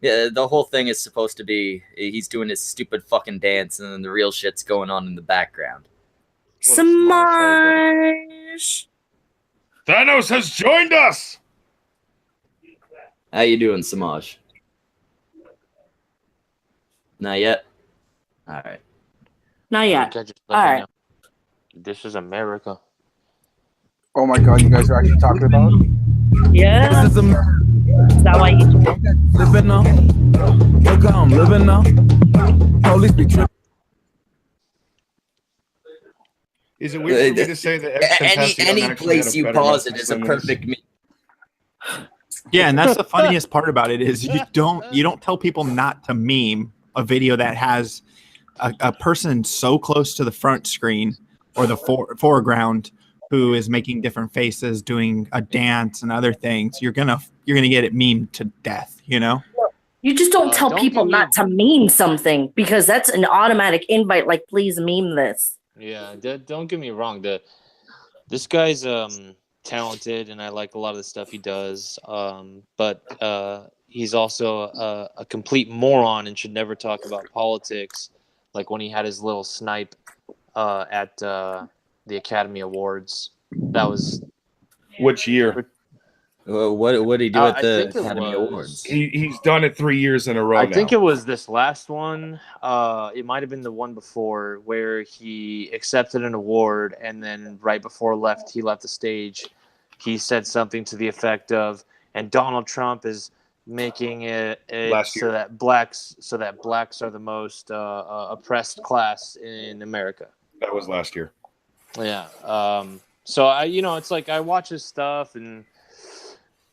Yeah, the whole thing is supposed to be he's doing his stupid fucking dance, and then the real shit's going on in the background. Smosh. Thanos has joined us. How you doing, Samaj? Not yet. All right. Not yet. Catch you All right. slipping now. This is America. Oh my god, you guys are actually talking about it? Yeah. This is America. Is that why you? Slipping now. Look how I'm living now. Police be tripping. Is it weird for me to say that Any place you pause it is a perfect meme. Yeah, and that's the funniest part about it is you don't tell people not to meme a video that has a person so close to the front screen or the foreground who is making different faces, doing a dance and other things. You're gonna get it memed to death, you know? You just don't tell don't people give me- not to meme something because that's an automatic invite. Like, please meme this. Yeah, don't get me wrong. This guy's talented, and I like a lot of the stuff he does. But he's also a complete moron and should never talk about politics. Like when he had his little snipe at the Academy Awards. That was Which year? What did he do at I the think it Academy was- Awards? He's done it 3 years in a row I now. think it was this last one. It might have been the one before where he accepted an award and then right before he left the stage, he said something to the effect of, "And Donald Trump is making it Last year. so that blacks are the most oppressed class in America." That was last year. Yeah. So it's like I watch his stuff and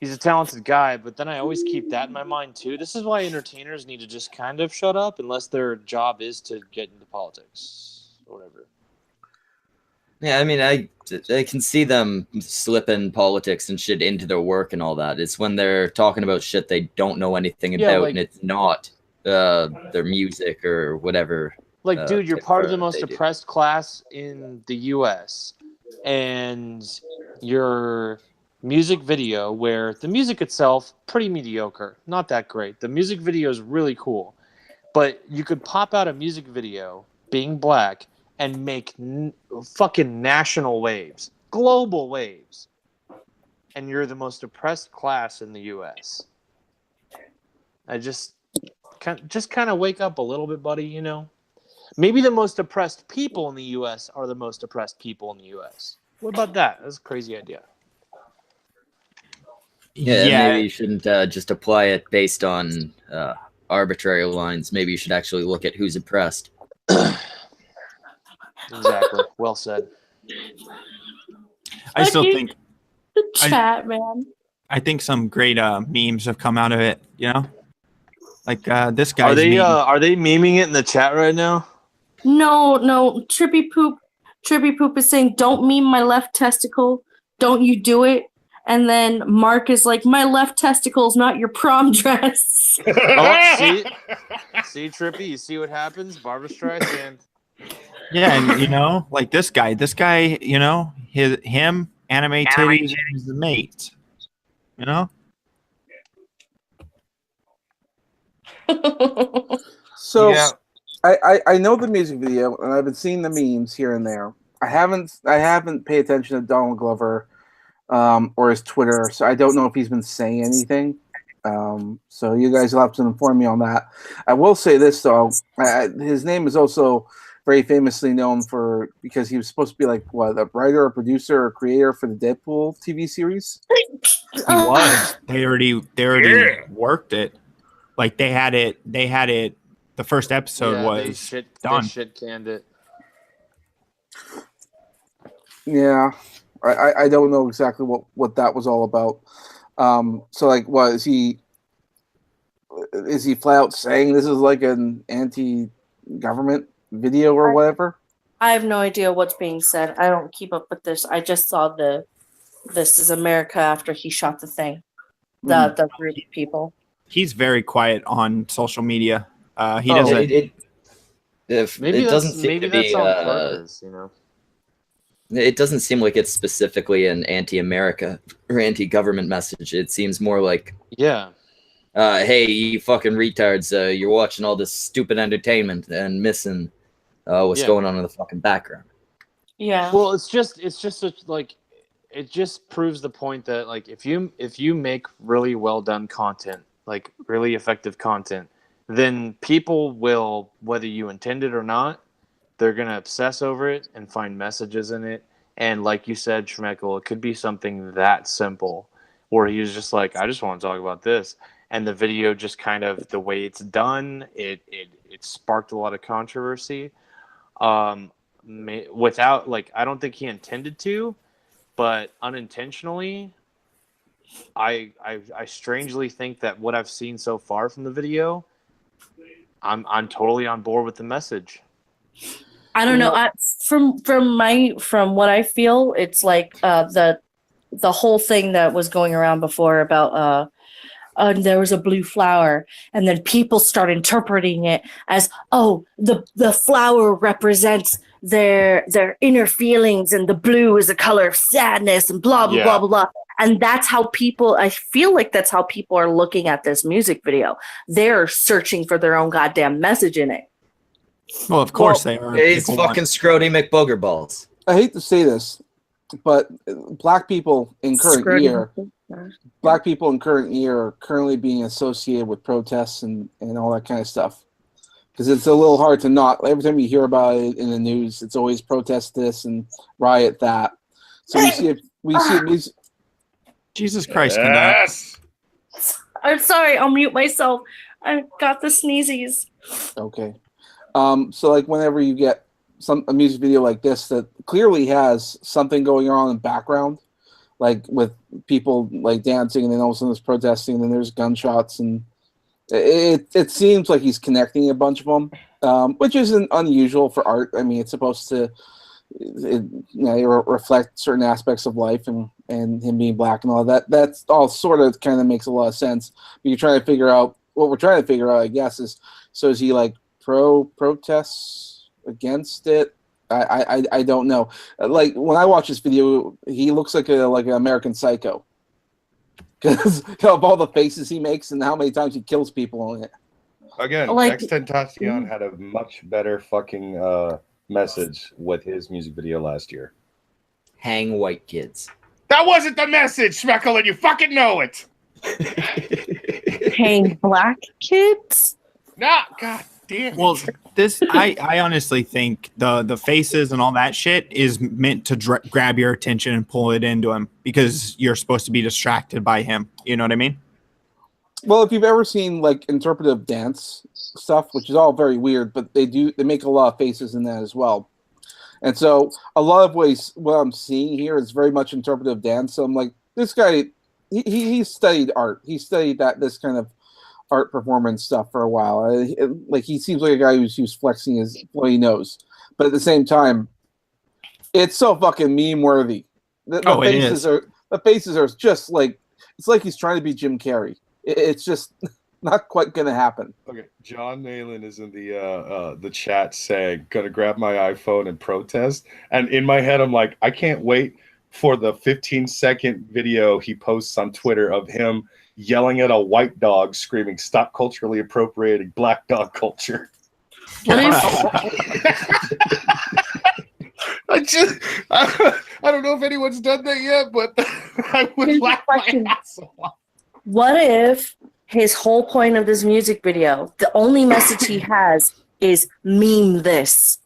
he's a talented guy, but then I always keep that in my mind too. This is why entertainers need to just kind of shut up unless their job is to get into politics or whatever. Yeah, I mean, I can see them slipping politics and shit into their work and all that. It's when they're talking about shit they don't know anything Yeah, about, like- and it's not their music or whatever. Like, dude, you're type part of the of most they do. oppressed class in the U.S. and your music video, where the music itself pretty mediocre, not that great. The music video is really cool, but you could pop out a music video being black and make fucking national waves, global waves, and you're the most oppressed class in the U.S. I just kind of wake up a little bit, buddy. You know. Maybe the most oppressed people in the U.S. are the most oppressed people in the U.S. What about that? That's a crazy idea. Yeah, maybe you shouldn't just apply it based on arbitrary lines. Maybe you should actually look at who's oppressed. Exactly. Well said. I still Okay. think The chat, man. I think some great memes have come out of it, you know? Like this guy's Are they meme. are they memeing it in the chat right now? No. Trippy Poop is saying, "Don't meme my left testicle. Don't you do it." And then Mark is like, my left testicle's not your prom dress. Oh, see, Trippy, you see what happens? Barbara Streisand. Yeah, and you know, like this guy, you know, him, anime titties, is the mate. You know? So Yeah. I know the music video and I've been seeing the memes here and there. I haven't paid attention to Donald Glover or his Twitter, so I don't know if he's been saying anything. So you guys will have to inform me on that. I will say this though, his name is also very famously known because he was supposed to be like what, a writer, a producer, or creator for the Deadpool TV series. He was. They already worked it. Like they had it. The first episode was done. They shit canned it. Yeah, I don't know exactly what that was all about. So like, what is he flat out saying this is like an anti-government video or whatever? I have no idea what's being said. I don't keep up with this. I just saw This Is America after he shot the thing. The group of people. He's very quiet on social media. He Oh, doesn't. It doesn't seem to be. on purpose, you know. It doesn't seem like it's specifically an anti-America or anti-government message. It seems more like, yeah, hey, you fucking retards, you're watching all this stupid entertainment and missing what's going on in the fucking background. Yeah. Well, it's just like it just proves the point that like if you make really well done content, like really effective content, then people will, whether you intend it or not, they're going to obsess over it and find messages in it. And like you said, Schmeckel, it could be something that simple where he was just like, I just want to talk about this. And the video just kind of, the way it's done, it sparked a lot of controversy. Without, like, I don't think he intended to, but unintentionally, I strangely think that what I've seen so far from the video, I'm totally on board with the message. I don't know. From what I feel, it's like the whole thing that was going around before about there was a blue flower, and then people start interpreting it as, oh, the flower represents their inner feelings, and the blue is a color of sadness, and blah blah blah blah blah. And that's how people, I feel like that's how people are looking at this music video. They're searching for their own goddamn message in it. Well, of course they are. It's fucking Scrody McBooger balls. I hate to say this, but black people in current year are currently being associated with protests and all that kind of stuff. Because it's a little hard to not. Every time you hear about it in the news, it's always protest this and riot that. So we see it. Jesus Christ, yes. I'm sorry, I'll mute myself. I got the sneezies. Okay. So like whenever you get a music video like this that clearly has something going on in the background, like with people like dancing and then all of a sudden there's protesting and then there's gunshots, and it seems like he's connecting a bunch of them, which isn't unusual for art. I mean, it's supposed to reflect certain aspects of life and him being black and all that. That's all sort of kind of makes a lot of sense. But you're trying to figure out what we're trying to figure out, I guess, is he like protests against it? I don't know. Like when I watch this video, he looks like an American Psycho because of all the faces he makes and how many times he kills people in it. Again, Like- Extentacion had a much better fucking message with his music video last year. Hang white kids. That wasn't the message, Schmeckel, and you fucking know it. Hang black kids? Nah, god damn. Well, I honestly think the faces and all that shit is meant to grab your attention and pull it into him because you're supposed to be distracted by him. You know what I mean? Well, if you've ever seen like interpretive dance stuff, which is all very weird, but they make a lot of faces in that as well. And so a lot of what I'm seeing here is very much interpretive dance. So I'm like, this guy, he studied art. He studied this kind of art performance stuff for a while. Like he seems like a guy who's flexing what he knows. But at the same time, it's so fucking meme worthy. The the faces are just like it's like he's trying to be Jim Carrey. It's just not quite gonna happen. Okay, John Malin is in the chat saying, "Gonna grab my iPhone and protest." And in my head, I'm like, I can't wait for the 15-second video he posts on Twitter of him yelling at a white dog, screaming, "Stop culturally appropriating black dog culture." What if I don't know if anyone's done that yet, but I would laugh my ass off. What if his whole point of this music video, the only message he has is meme this?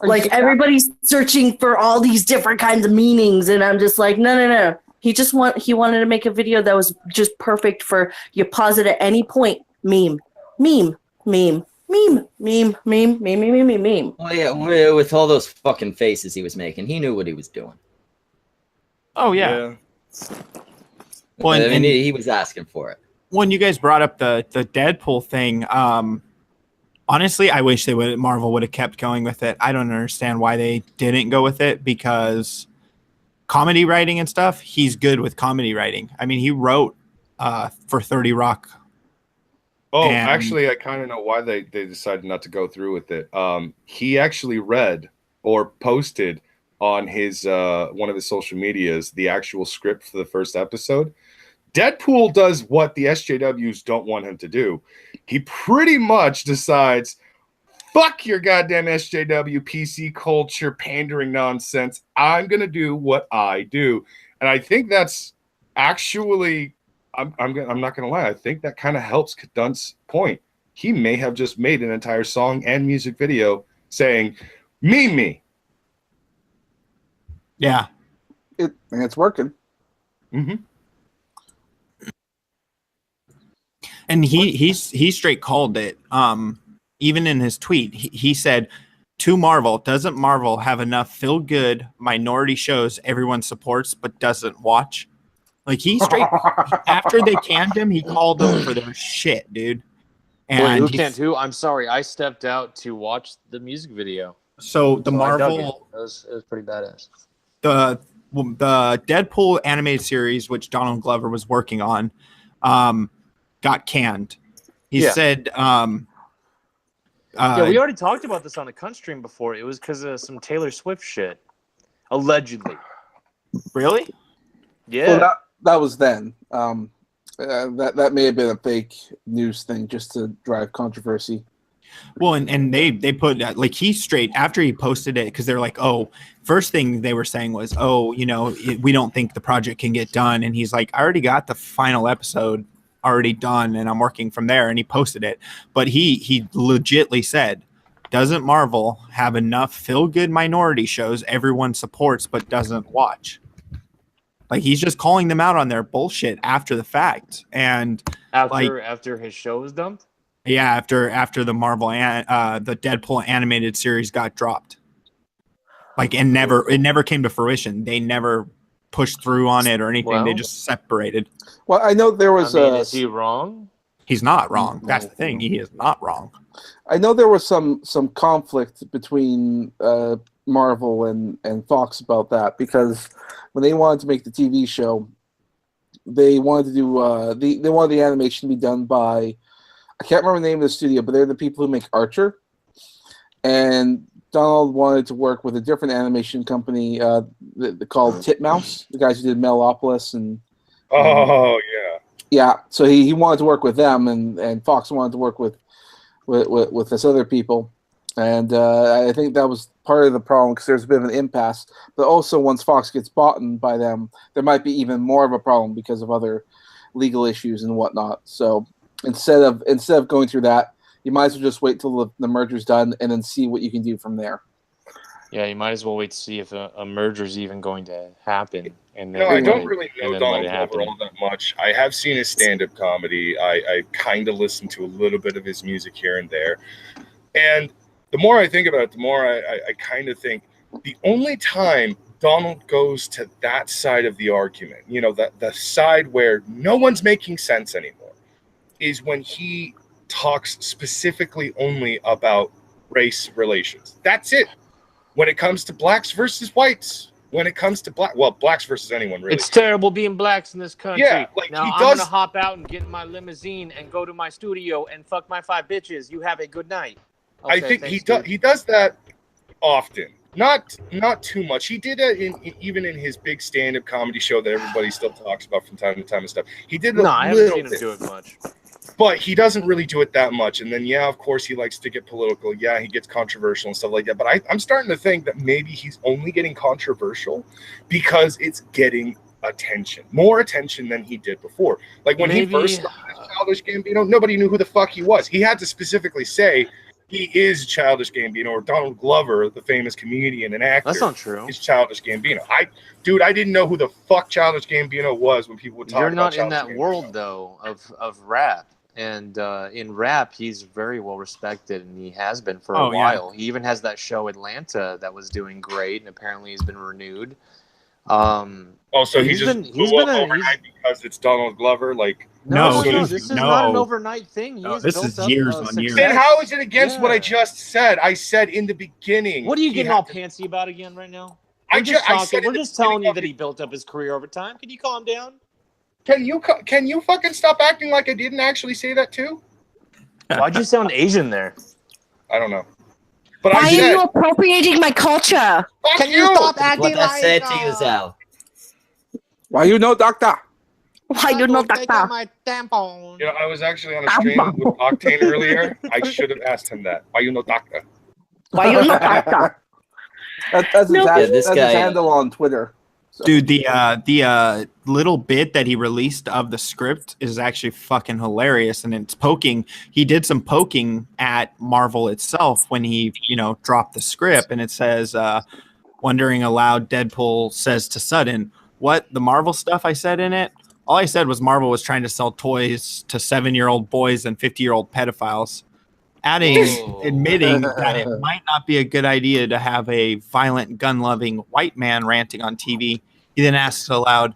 Like everybody's searching for all these different kinds of meanings, and I'm just like, no. He wanted to make a video that was just perfect for you pause it at any point. Meme. Well, yeah, with all those fucking faces he was making, he knew what he was doing. Oh yeah. Well, I mean, he was asking for it. When you guys brought up the Deadpool thing, honestly, I wish Marvel would have kept going with it. I don't understand why they didn't go with it, because comedy writing and stuff, he's good with comedy writing. I mean, he wrote for 30 Rock. Oh, actually, I kind of know why they decided not to go through with it. He actually read or posted on his one of his social medias the actual script for the first episode. Deadpool does what the SJWs don't want him to do. He pretty much decides, fuck your goddamn SJW PC culture pandering nonsense. I'm gonna do what I do, and I think that's actually. I'm not gonna lie. I think that kind of helps Kadunt's point. He may have just made an entire song and music video saying, "Meme me." Yeah, and it's working. Mm-hmm. And he straight called it. Even in his tweet, he said, "To Marvel, doesn't Marvel have enough feel-good minority shows everyone supports but doesn't watch?" Like, he straight after they canned him, he called them for their shit, dude. And And who can't who? I'm sorry, I stepped out to watch the music video. So the I dug Marvel, it was pretty badass. the Deadpool animated series, which Donald Glover was working on, got canned. He said, yeah, we already talked about this on a Cunt stream before. It was because of some Taylor Swift shit, allegedly. Really? Yeah. Well, that was then. That may have been a fake news thing just to drive controversy. Well, and they put like he straight after he posted it, because they're like, oh, first thing they were saying was, oh, we don't think the project can get done, and he's like, I already got the final episode already done, and I'm working from there, and he posted it, but he legitly said, doesn't Marvel have enough feel-good minority shows everyone supports but doesn't watch? Like, he's just calling them out on their bullshit after the fact, and after his show was dumped. Yeah, after the Marvel the Deadpool animated series got dropped, like, it never came to fruition. They never pushed through on it or anything. Well, they just separated. Well, I know there was. Is he wrong? He's not wrong. That's the thing. He is not wrong. I know there was some conflict between Marvel and Fox about that, because when they wanted to make the TV show, they wanted to do they wanted the animation to be done by, I can't remember the name of the studio, but they're the people who make Archer. And Donald wanted to work with a different animation company called Titmouse, the guys who did Melopolis and. Oh yeah. Yeah, so he wanted to work with them, and Fox wanted to work with this other people, and I think that was part of the problem, because there's a bit of an impasse. But also, once Fox gets bought by them, there might be even more of a problem because of other legal issues and whatnot. So instead of going through that, you might as well just wait till the merger's done and then see what you can do from there. Yeah, you might as well wait to see if a merger is even going to happen. And then I don't really know Donald Glover Glover all that much. I have seen his stand-up comedy. I kind of listened to a little bit of his music here and there. And the more I think about it, the more I kind of think the only time Donald goes to that side of the argument, that the side where no one's making sense anymore, is when he talks specifically only about race relations. That's it. When it comes to blacks versus whites, when it comes to blacks versus anyone, really. It's terrible being blacks in this country. Yeah, like, now he I'm does- gonna hop out and get in my limousine and go to my studio and fuck my 5 bitches. You have a good night. I Okay, think thanks, he does that often. Not too much. He did it even in his big stand-up comedy show that everybody still talks about from time to time and stuff. He did No, a I haven't little seen him bit, do it much. but he doesn't really do it that much. And then, yeah, of course, he likes to get political. Yeah, he gets controversial and stuff like that. But I'm starting to think that maybe he's only getting controversial because it's getting attention, more attention than he did before. Like when he first started Childish Gambino, nobody knew who the fuck he was. He had to specifically say he is Childish Gambino, or Donald Glover, the famous comedian and actor. That's not true. Is Childish Gambino. I didn't know who the fuck Childish Gambino was when people would talk You're about not in Childish that Gambino. world though of rap, and in rap he's very well respected, and he has been for a while. He even has that show Atlanta that was doing great, and apparently he's been renewed. So he's just blew up overnight because it's Donald Glover. Like no, this is not an overnight thing. This is years on years. Then how is it against what I just said? I said in the beginning. What are you getting all pantsy about again right now? We're just telling you that he built up his career over time. Can you calm down? Can you fucking stop acting like I didn't actually say that too? Why'd you sound Asian there? I don't know. But why are you appropriating my culture? Can you stop acting What I like said to you, Zal. Why you know, doctor? Why you know, doctor? My tampon. You know, I was actually on a stream with Octane earlier. I should have asked him that. Why you know, doctor? Why you know, doctor? That's his handle on Twitter. So. Dude, the little bit that he released of the script is actually fucking hilarious, and it's poking. He did some poking at Marvel itself when he, dropped the script, and it says, wondering aloud, Deadpool says to Sudden, "What, the Marvel stuff I said in it? All I said was Marvel was trying to sell toys to 7-year-old boys and 50-year-old pedophiles." Admitting that it might not be a good idea to have a violent, gun-loving white man ranting on TV. He then asks aloud,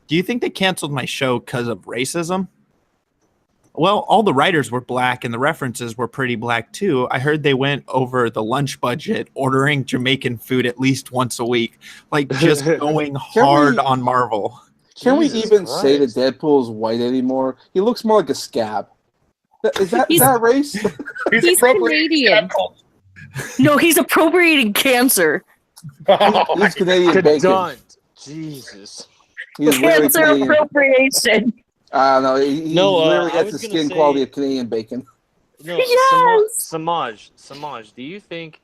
"Do you think they canceled my show because of racism?" Well, all the writers were black and the references were pretty black too. I heard they went over the lunch budget, ordering Jamaican food at least once a week, like just going hard on Marvel. Can we even say that Deadpool's white anymore? He looks more like a scab. Is that race? He's Canadian. No, he's appropriating cancer. He's Canadian bacon. Jesus. He's Cancer appropriation. No, he literally has the skin quality of Canadian bacon. No, Yes! Samaj, do you think,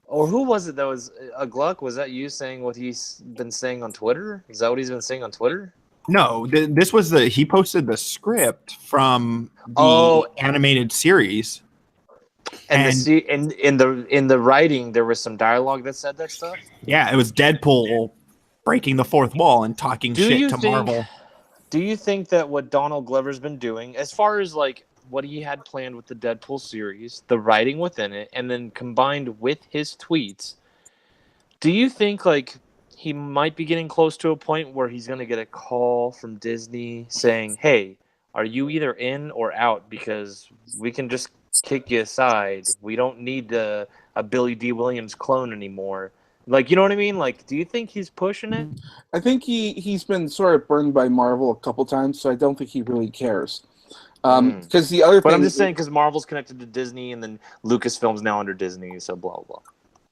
or who was it that was a Gluck? Was that you saying what he's been saying on Twitter? Is that what he's been saying on Twitter? No, this was he posted the script from the animated series. And in the writing, there was some dialogue that said that stuff? Yeah, it was Deadpool breaking the fourth wall and talking shit to Marvel. Do you think that what Donald Glover's been doing, as far as like what he had planned with the Deadpool series, the writing within it, and then combined with his tweets, do you think like he might be getting close to a point where he's going to get a call from Disney saying, "Hey, are you either in or out? Because we can just kick you aside. We don't need a Billy D. Williams clone anymore." Like, you know what I mean? Like, do you think he's pushing it? I think he's been sort of burned by Marvel a couple times, so I don't think he really cares. Because the other thing, but I'm just saying because Marvel's connected to Disney, and then Lucasfilm's now under Disney, so blah blah.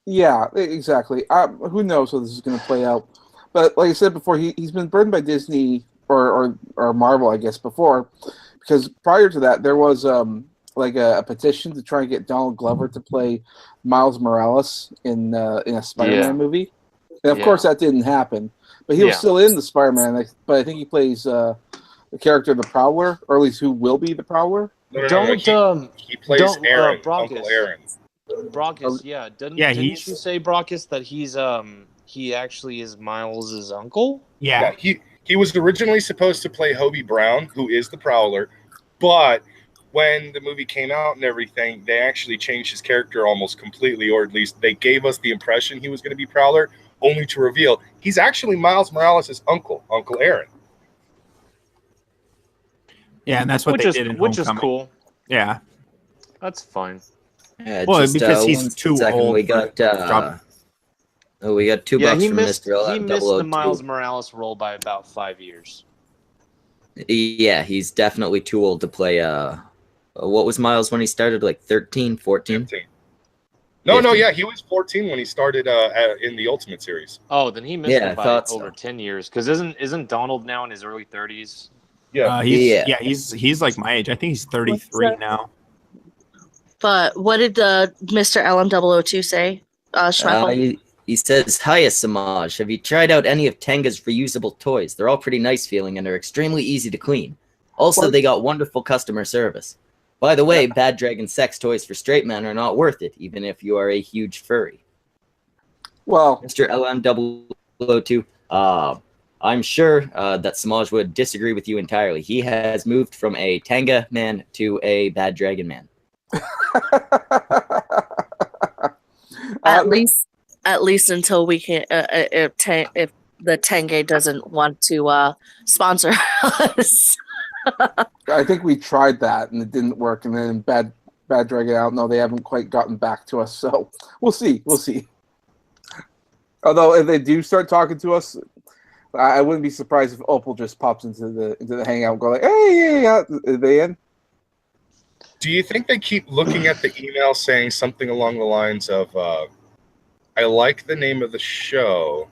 Yeah, exactly. Who knows how this is going to play out? But like I said before, he's been burned by Disney or Marvel, I guess, before, because prior to that there was like a petition to try and get Donald Glover to play Miles Morales in a Spider-Man movie, and of course that didn't happen. But he was still in the Spider-Man. But I think he plays the character the Prowler, or at least who will be the Prowler. He plays Aaron, Uncle Aaron. Brockus, yeah. Didn't you say Brockus that he actually is Miles' uncle? Yeah. He was originally supposed to play Hobie Brown, who is the Prowler, but when the movie came out and everything, they actually changed his character almost completely, or at least they gave us the impression he was going to be Prowler, only to reveal he's actually Miles Morales' uncle, Uncle Aaron. Yeah, and that's what they did in Which is Homecoming. cool. Yeah. That's fine. Yeah, well, because he's too old. We got Oh, we got $2 Yeah, from he missed Mr. he missed the 002. Miles Morales role by about 5 years. Yeah, he's definitely too old to play. What was Miles when he started? Like 13, 14? 15. No, 15. yeah, he was 14 when he started in the Ultimate Series. Oh, then he missed Yeah, I it by thought so. over 10 years. Because isn't Donald now in his early 30s? Yeah, He's like my age. I think he's 33 now. But what did Mr. LM002 say, Schmeckle? He says, "Hiya, Samaj. Have you tried out any of Tenga's reusable toys? They're all pretty nice feeling and are extremely easy to clean. Also, they got wonderful customer service. By the way, Bad Dragon sex toys for straight men are not worth it, even if you are a huge furry." Well, Mr. LM002, I'm sure that Samaj would disagree with you entirely. He has moved from a Tenga man to a Bad Dragon man. At least until we can, if the Tenge doesn't want to sponsor us. I think we tried that and it didn't work, and then Bad Dragon out. No, they haven't quite gotten back to us, so we'll see. Although if they do start talking to us, I wouldn't be surprised if Opal just pops into the hangout and go like, "Hey, are they in?" Do you think they keep looking at the email saying something along the lines of, I like the name of the show.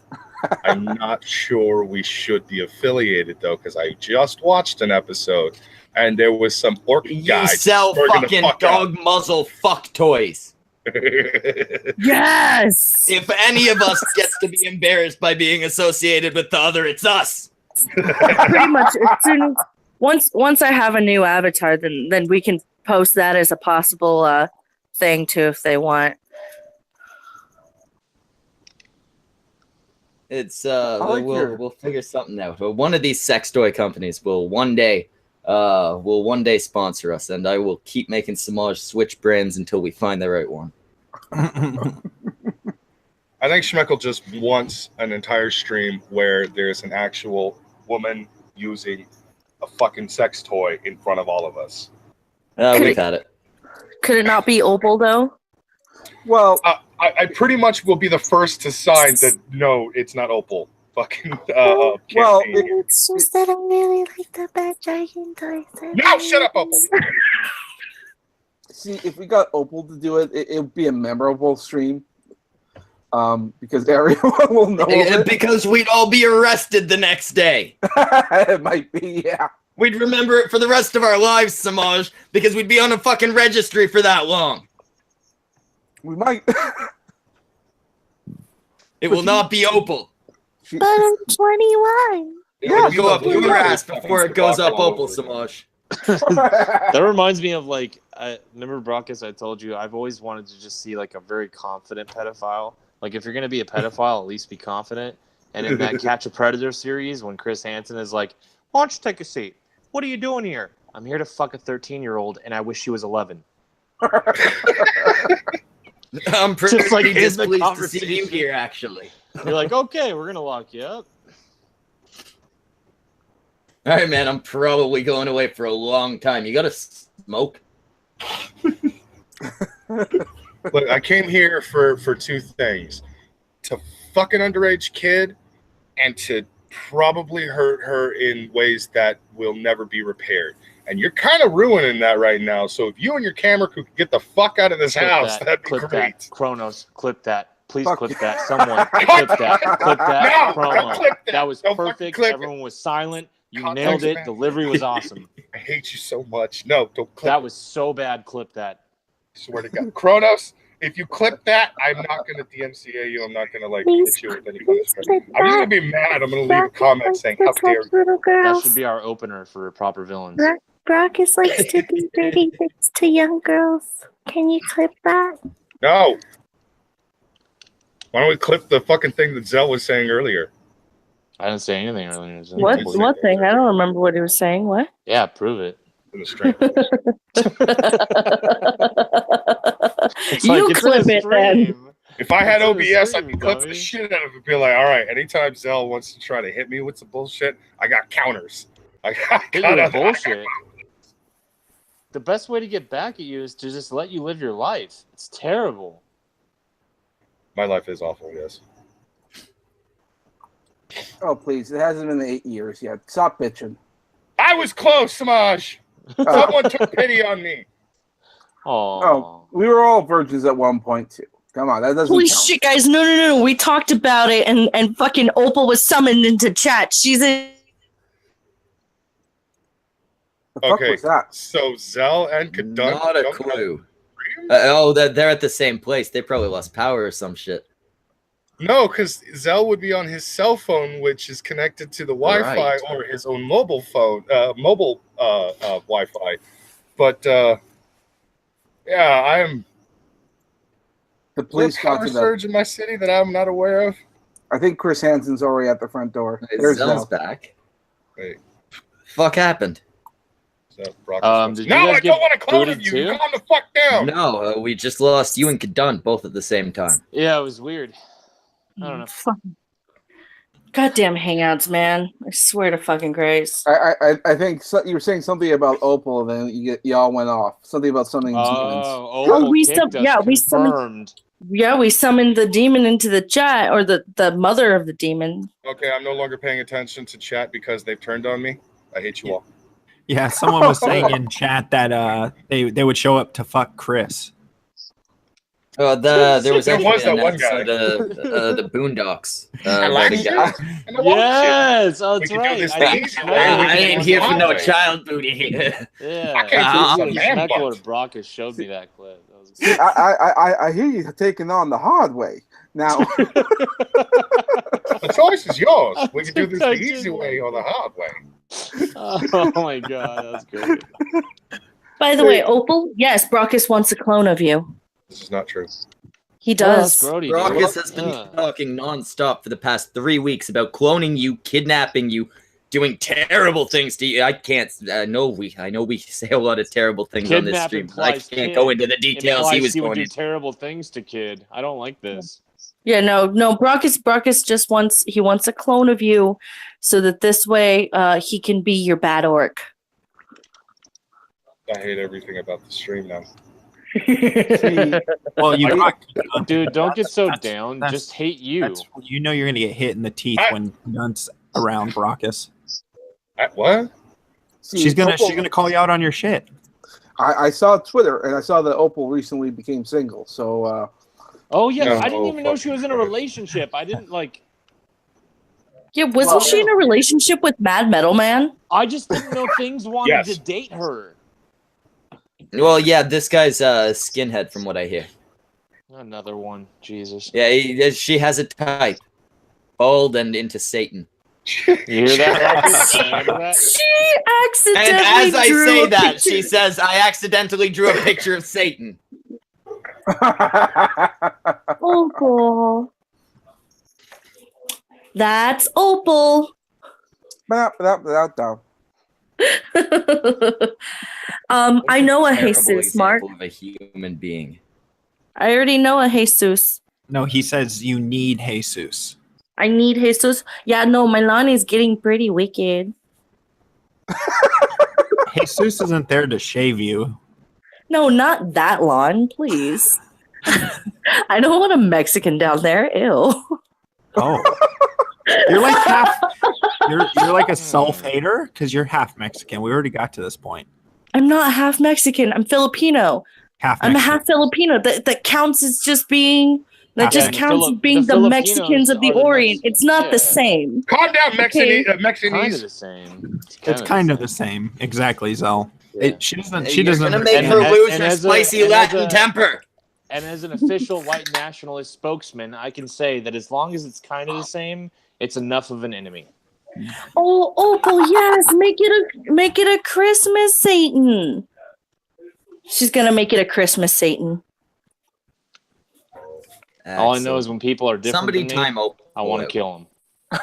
I'm not sure we should be affiliated, though, because I just watched an episode, and there was some orc guy. You sell fucking dog muzzle fuck toys. Yes! If any of us gets to be embarrassed by being associated with the other, it's us. Pretty much, as soon as once I have a new avatar, then we can post that as a possible thing too, if they want. It's we'll figure something out. One of these sex toy companies will one day sponsor us, and I will keep making Samaj switch brands until we find the right one. I think Schmeckle just wants an entire stream where there's an actual woman using a fucking sex toy in front of all of us. We've had it. Could it not be Opal though? Well, I pretty much will be the first to sign that no, it's not Opal. Fucking well, it's just that I really like the Bad Dragon toys. No, shut up, Opal. See, if we got Opal to do it, it would be a memorable stream. Because everyone will know it. Because we'd all be arrested the next day. It might be, yeah. We'd remember it for the rest of our lives, Samaj, because we'd be on a fucking registry for that long. We might. It will not be Opal. But I'm 21. Yeah, it'll go up your ass before it goes up Opal, Samaj. That reminds me of, like, I remember, Brockus, I told you, I've always wanted to just see, like, a very confident pedophile. Like, if you're going to be a pedophile, at least be confident. And in that Catch a Predator series, when Chris Hansen is like, why don't you take a seat? What are you doing here? I'm here to fuck a 13-year-old, and I wish she was 11. I'm pretty Just like displeased to see you here, actually. You're like, okay, we're going to lock you up. All right, man, I'm probably going away for a long time. You got to smoke? Look, I came here for two things. To fuck an underage kid and to probably hurt her in ways that will never be repaired. And you're kind of ruining that right now. So if you and your camera crew could get the fuck out of this house, that'd be great. That. Kronos, clip that. Please clip that. Someone, clip that. Clip that. No, promo. clip that. That was Don't perfect. clip Everyone was silent. You Context nailed it. man. Delivery was awesome. I hate you so much. No, don't clip That was so bad. Clip that. Swear to God. Kronos, if you clip that, I'm not going to DMCA you. I'm not going to, like, hit you with any punishment. I'm just going to be mad. I'm going to leave a comment saying, how dare you. That should be our opener for proper villains. Brockus likes to do dirty things to young girls. Can you clip that? No. Why don't we clip the fucking thing that Zell was saying earlier? I didn't say anything earlier. What thing? I don't remember what he was saying. What? Yeah, prove it. In the stream. You clip it then. If I had It's in the OBS, stream, I'd be clipping the shit out of it and be like, all right, anytime Zell wants to try to hit me with some bullshit, I got counters. I got bullshit. The best way to get back at you is to just let you live your life. It's terrible. My life is awful, yes. Oh, please. It hasn't been 8 years yet. Stop bitching. I was close, Samaj. Someone took pity on me. Oh, we were all virgins at one point, too. Come on, that doesn't Holy count. shit, guys. No. We talked about it, and fucking Opal was summoned into chat. She's in. The fuck Okay, was that? so Zell and Kadunk Not a don't have clue. streams? They're at the same place. They probably lost power or some shit. No, because Zell would be on his cell phone, which is connected to the Wi-Fi Right. or his own mobile phone, Wi-Fi. But yeah, I'm. The police Is there a got power to the. surge in my city that I'm not aware of? I think Chris Hansen's already at the front door. There's Zell's Zell. back. Wait, Fuck happened? Zell, Brock Did you no, guys I get don't want to clone booted of you. too? Calm the fuck down. No, we just lost you and Kadun both at the same time. Yeah, it was weird. I don't know. Fucking goddamn hangouts, man. I swear to fucking Grace. I think you were saying something about Opal, then y'all went off. Something about something demons. Opal we kicked us, we confirmed. we summoned the demon into the chat, or the mother of the demon. Okay, I'm no longer paying attention to chat because they've turned on me. I hate you all. Yeah, someone was saying in chat that they would show up to fuck Chris. There was There actually was that an one guy. episode of the Boondocks. I about like a guy- shit. And I want Yes, shit. oh, We that's can do right. this I the didn't- easy I way. didn't- We I can ain't do here this for the no hard way. child booty here. Yeah, I can't do I this just man meant butt. what Brock showed me that clip. That was See, I hear you taking on the hard way. Now, The choice is yours. We can do this the easy way or the hard way. Oh my god, that's great. By the way, Opal, yes, Brockus wants a clone of you. This is not true. He Oh, does. that's grody, dude. Raucus has been Yeah. talking nonstop for the past 3 weeks about cloning you, kidnapping you, doing terrible things to you. I can't. I know we say a lot of terrible things on this Kidnap stream. But I implies can't kid. go into the details Implies he was would going do into. terrible things to kid. I don't like this. Yeah, no, Brockus just wants a clone of you, so that this way he can be your bad orc. I hate everything about the stream now. Well, you got, Dude, don't get so That's- down. that's- Just hate you. you know you're gonna get hit in the teeth when Gunt's around Brockus. What? see, She's gonna Opal- call you out on your shit. I saw Twitter and I saw that Opal recently became single. So Oh yeah, No, I didn't even know fuck she was in a Christ. relationship. I didn't like. Yeah, wasn't she in a relationship with Mad Metal Man? I just didn't know things wanted Yes. to date her. Well, yeah, this guy's a skinhead, from what I hear. Another one, Jesus. Yeah, she has a type, bald and into Satan. You hear that? Rocky? You hear that? She accidentally And as I drew say a that, picture. she says, "I accidentally drew a picture of Satan." Opal. That's Opal. I know a Terrible Jesus, Mark. example of a human being. I already know a Jesus. No, he says you need Jesus. I need Jesus. Yeah, no, my lawn is getting pretty wicked. Jesus isn't there to shave you. No, not that lawn, please. I don't want a Mexican down there. Ew. Oh, you're like half. You're like a self-hater because you're half Mexican. We already got to this point. I'm not half Mexican. I'm Filipino. Half. I'm Mexican. half Filipino. That counts as just being. That Yeah, just the counts as being the Filipinos Mexicans of the are the Orient. It's not yeah. the same. Calm down, Okay. Kind of Mexicanese. the same. It's kind of the same. Exactly, Zell. Yeah. She doesn't. Hey, She you're doesn't. gonna make And- her and- lose and her as a- spicy and as Latin a- temper. And as an official white nationalist spokesman, I can say that as long as it's kind of the same, it's enough of an enemy. Oh, Opal, yes, make it a Christmas Satan. She's gonna make it a Christmas Satan. All I know is when people are different Somebody than me, time Opal. I want to kill them.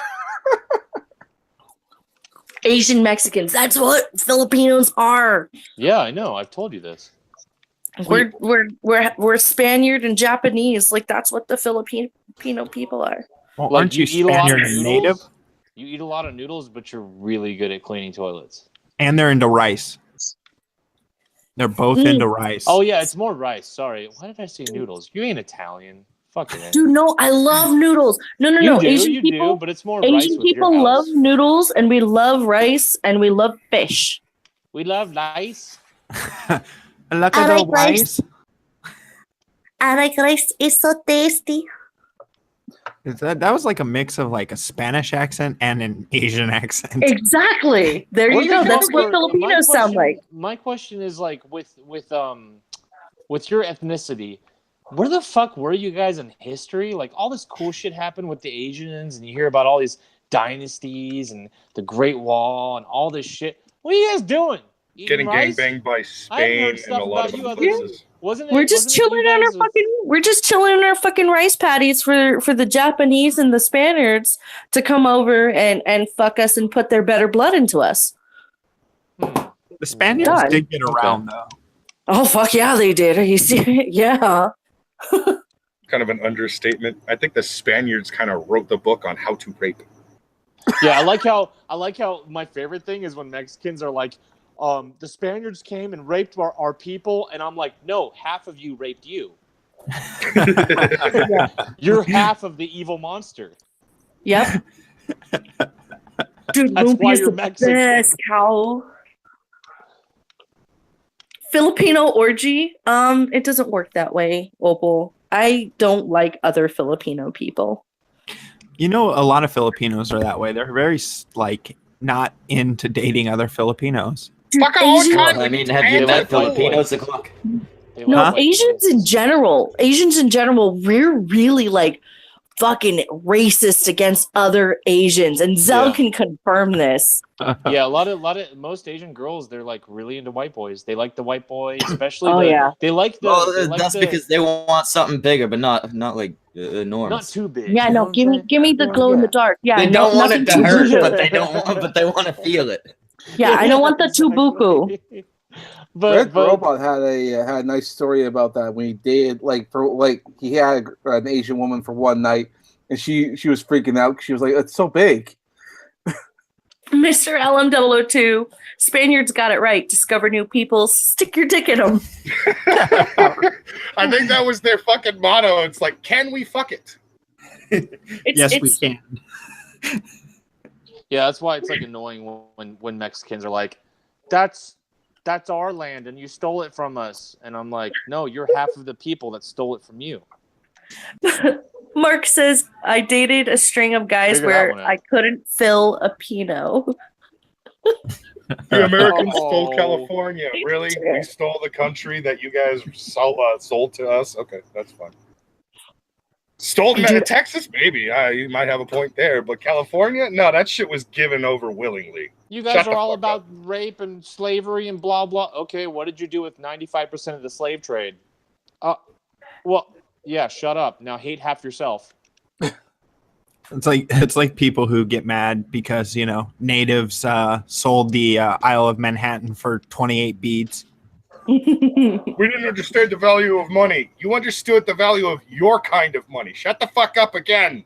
Asian Mexicans. That's what Filipinos are. Yeah, I know. I've told you this. We're Spaniard and Japanese. Like that's what the Filipino people are. Well, Like, aren't you eat a lot Spaniard of and noodles? native? You eat a lot of noodles, but you're really good at cleaning toilets. And they're into rice. They're both into rice. Oh yeah, it's more rice. Sorry, why did I say noodles? You ain't Italian. Fuck it. Dude, no, I love noodles. No, You do, Asian you people, do, but it's more rice Asian with your people love house. noodles, and we love rice, and we love fish. We love rice. Look I at the like rice. rice. I like rice. It's so tasty. That was like a mix of like a Spanish accent and an Asian accent. Exactly. There you go. That's what Filipinos sound like. My question is like with your ethnicity, where the fuck were you guys in history? Like all this cool shit happened with the Asians, and you hear about all these dynasties and the Great Wall and all this shit. What are you guys doing? Getting gangbanged by Spain and a lot of other places. We're just chilling in our fucking rice paddies for the Japanese and the Spaniards to come over and fuck us and put their better blood into us. The Spaniards did get around though. Oh fuck yeah, they did. Are you serious? Yeah. Kind of an understatement. I think the Spaniards kind of wrote the book on how to rape. Yeah, I like how my favorite thing is when Mexicans are like, the Spaniards came and raped our people, and I'm like, no, half of you raped you. You're half of the evil monster. Yep. Dude, That's why Lumpia's you're the Mexican. best cow. Filipino orgy. It doesn't work that way, Opal. I don't like other Filipino people. You know, a lot of Filipinos are that way. They're very like not into dating other Filipinos. Dude, I mean, have you met Filipinos? No, Asians in general, we're really like fucking racist against other Asians, and Zell can confirm this. Yeah, most Asian girls, they're like really into white boys. They like the white boy, especially. They like the. Well, that's because they want something bigger, but not like enormous. Not too big. Yeah, no, give me the glow in the dark. Yeah, they don't want it to hurt, but they want to feel it. Yeah, I don't want the tubuku. Red Robot had a nice story about that when he dated he had an Asian woman for one night, and she was freaking out. She was like, "It's so big." Mr. LM002, Spaniards got it right. Discover new people, stick your dick in them. I think that was their fucking motto. It's like, can we fuck it? Yes, we can. Yeah, that's why it's like annoying when Mexicans are like, that's our land and you stole it from us. And I'm like, no, you're half of the people that stole it from you. Mark says, I dated a string of guys where I couldn't fill a Pinot. The Americans stole California. Really? We stole the country that you guys sold to us? Okay, that's fine. Stole Texas? Maybe. You might have a point there. But California? No, that shit was given over willingly. You guys are all about rape and slavery and blah, blah. Okay, what did you do with 95% of the slave trade? Well, yeah, shut up. Now hate half yourself. It's like people who get mad because, natives sold the Isle of Manhattan for 28 beads. We didn't understand the value of money. You understood the value of your kind of money. Shut the fuck up again.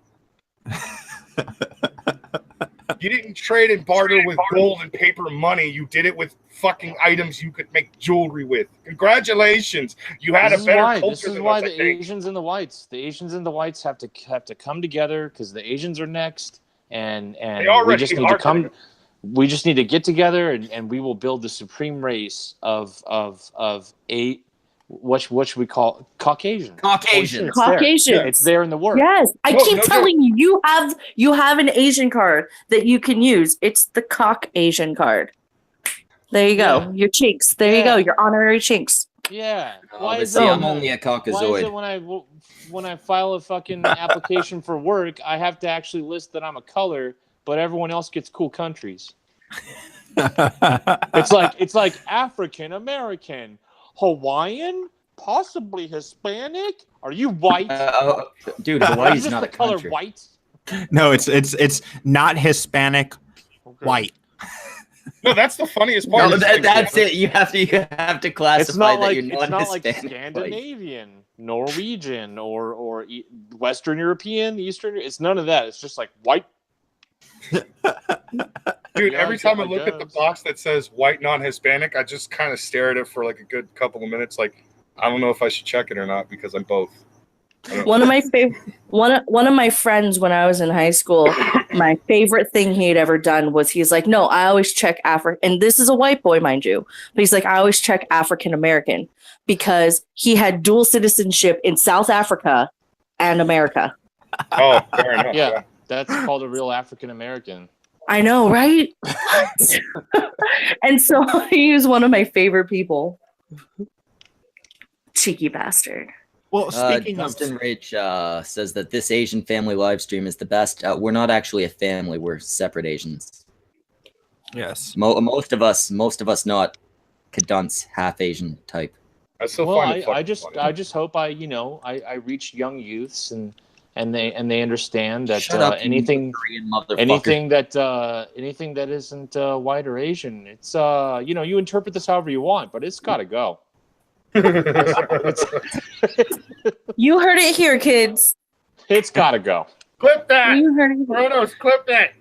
You didn't trade and barter with gold and paper money. You did it with fucking items you could make jewelry with. Congratulations. You had a better culture This is than why us, the Asians and the whites have to come together because the Asians are next, and we just need to come. We just need to get together, and we will build the supreme race of what should we call Caucasian? Caucasian. It's there in the word. Yes, I keep telling you, you have an Asian card that you can use. It's the Caucasian card. There you go. Your chinks. There you go. Your honorary chinks. Yeah. I'm only a Caucasoid. Why is it when I file a fucking application for work, I have to actually list that I'm a color, but everyone else gets cool countries? It's like African American, Hawaiian, possibly Hispanic. Are you white? Dude, Hawaii's not the a color country. white. No, it's not Hispanic, white. No, that's the funniest part. No, that's it. You have to classify that you're not like Hispanic. Scandinavian, Norwegian, or Western European, Eastern. It's none of that. It's just like white. Dude, every time I look at the box that says white non-Hispanic, I just kind of stare at it for like a good couple of minutes. Like, I don't know if I should check it or not because I'm both. One of my one of my friends when I was in high school, my favorite thing he had ever done was he's like, no, I always check African, and this is a white boy, mind you, but he's like, I always check African American because he had dual citizenship in South Africa and America. Oh, fair enough. Yeah, that's called a real African American. I know, right? And so he was one of my favorite people. Cheeky bastard. Well, speaking Dustin Rich says that this Asian family live stream is the best. We're not actually a family; we're separate Asians. Yes, most of us not Kadunts, half Asian type. I still Well, find it I fucking just hope I reach young youths and they understand that Shut up, you anything Korean motherfucker. anything that isn't white or Asian, it's you interpret this however you want, but it's gotta go. You heard it here, kids. It's gotta go. Clip that. You heard it. Kronos, clip that.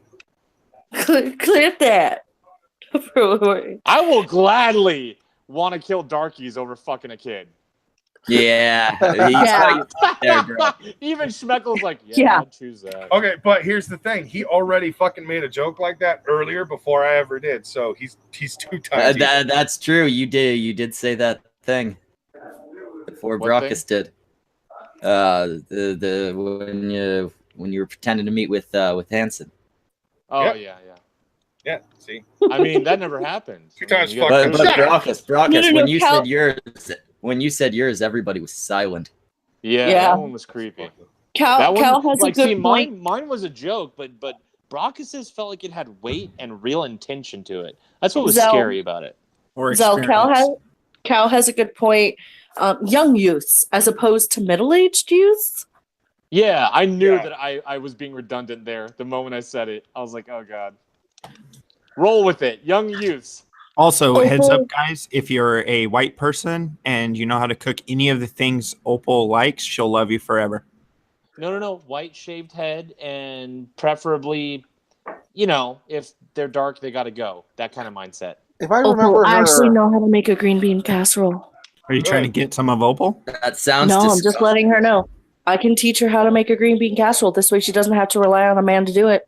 Clip that. I will gladly want to kill darkies over fucking a kid. Yeah. Yeah. There, bro. Even Schmeckel's like, Yeah. I'll choose that. Okay, but here's the thing. He already fucking made a joke like that earlier before I ever did. So he's 2 times. That's true. You did say that thing before What Brockus did. The when you were pretending to meet with Hanson. Oh Yep. yeah. Yeah, see? I mean, that never happened. 2 times You know, fucking. But Brockus, No, when you Cal- said yours, everybody was silent. Yeah, Yeah. that one was creepy. Cal has a good point. Mine was a joke, but Brockus's felt like it had weight and real intention to it. That's what was Zell. scary about it. or Zell, experience. Cal has a good point. Young youths as opposed to middle-aged youths. Yeah, I knew Yeah. that I was being redundant there the moment I said it. I was like, oh god. Roll with it, young youths. Also, Opal- heads up, guys, if you're a white person and you know how to cook any of the things Opal likes, she'll love you forever. No. White shaved head and preferably, if they're dark, they gotta go. That kind of mindset. If I remember I her, actually know how to make a green bean casserole. Are you trying to get some of Opal? That sounds No, I'm disgusting. just letting her know. I can teach her how to make a green bean casserole. This way she doesn't have to rely on a man to do it.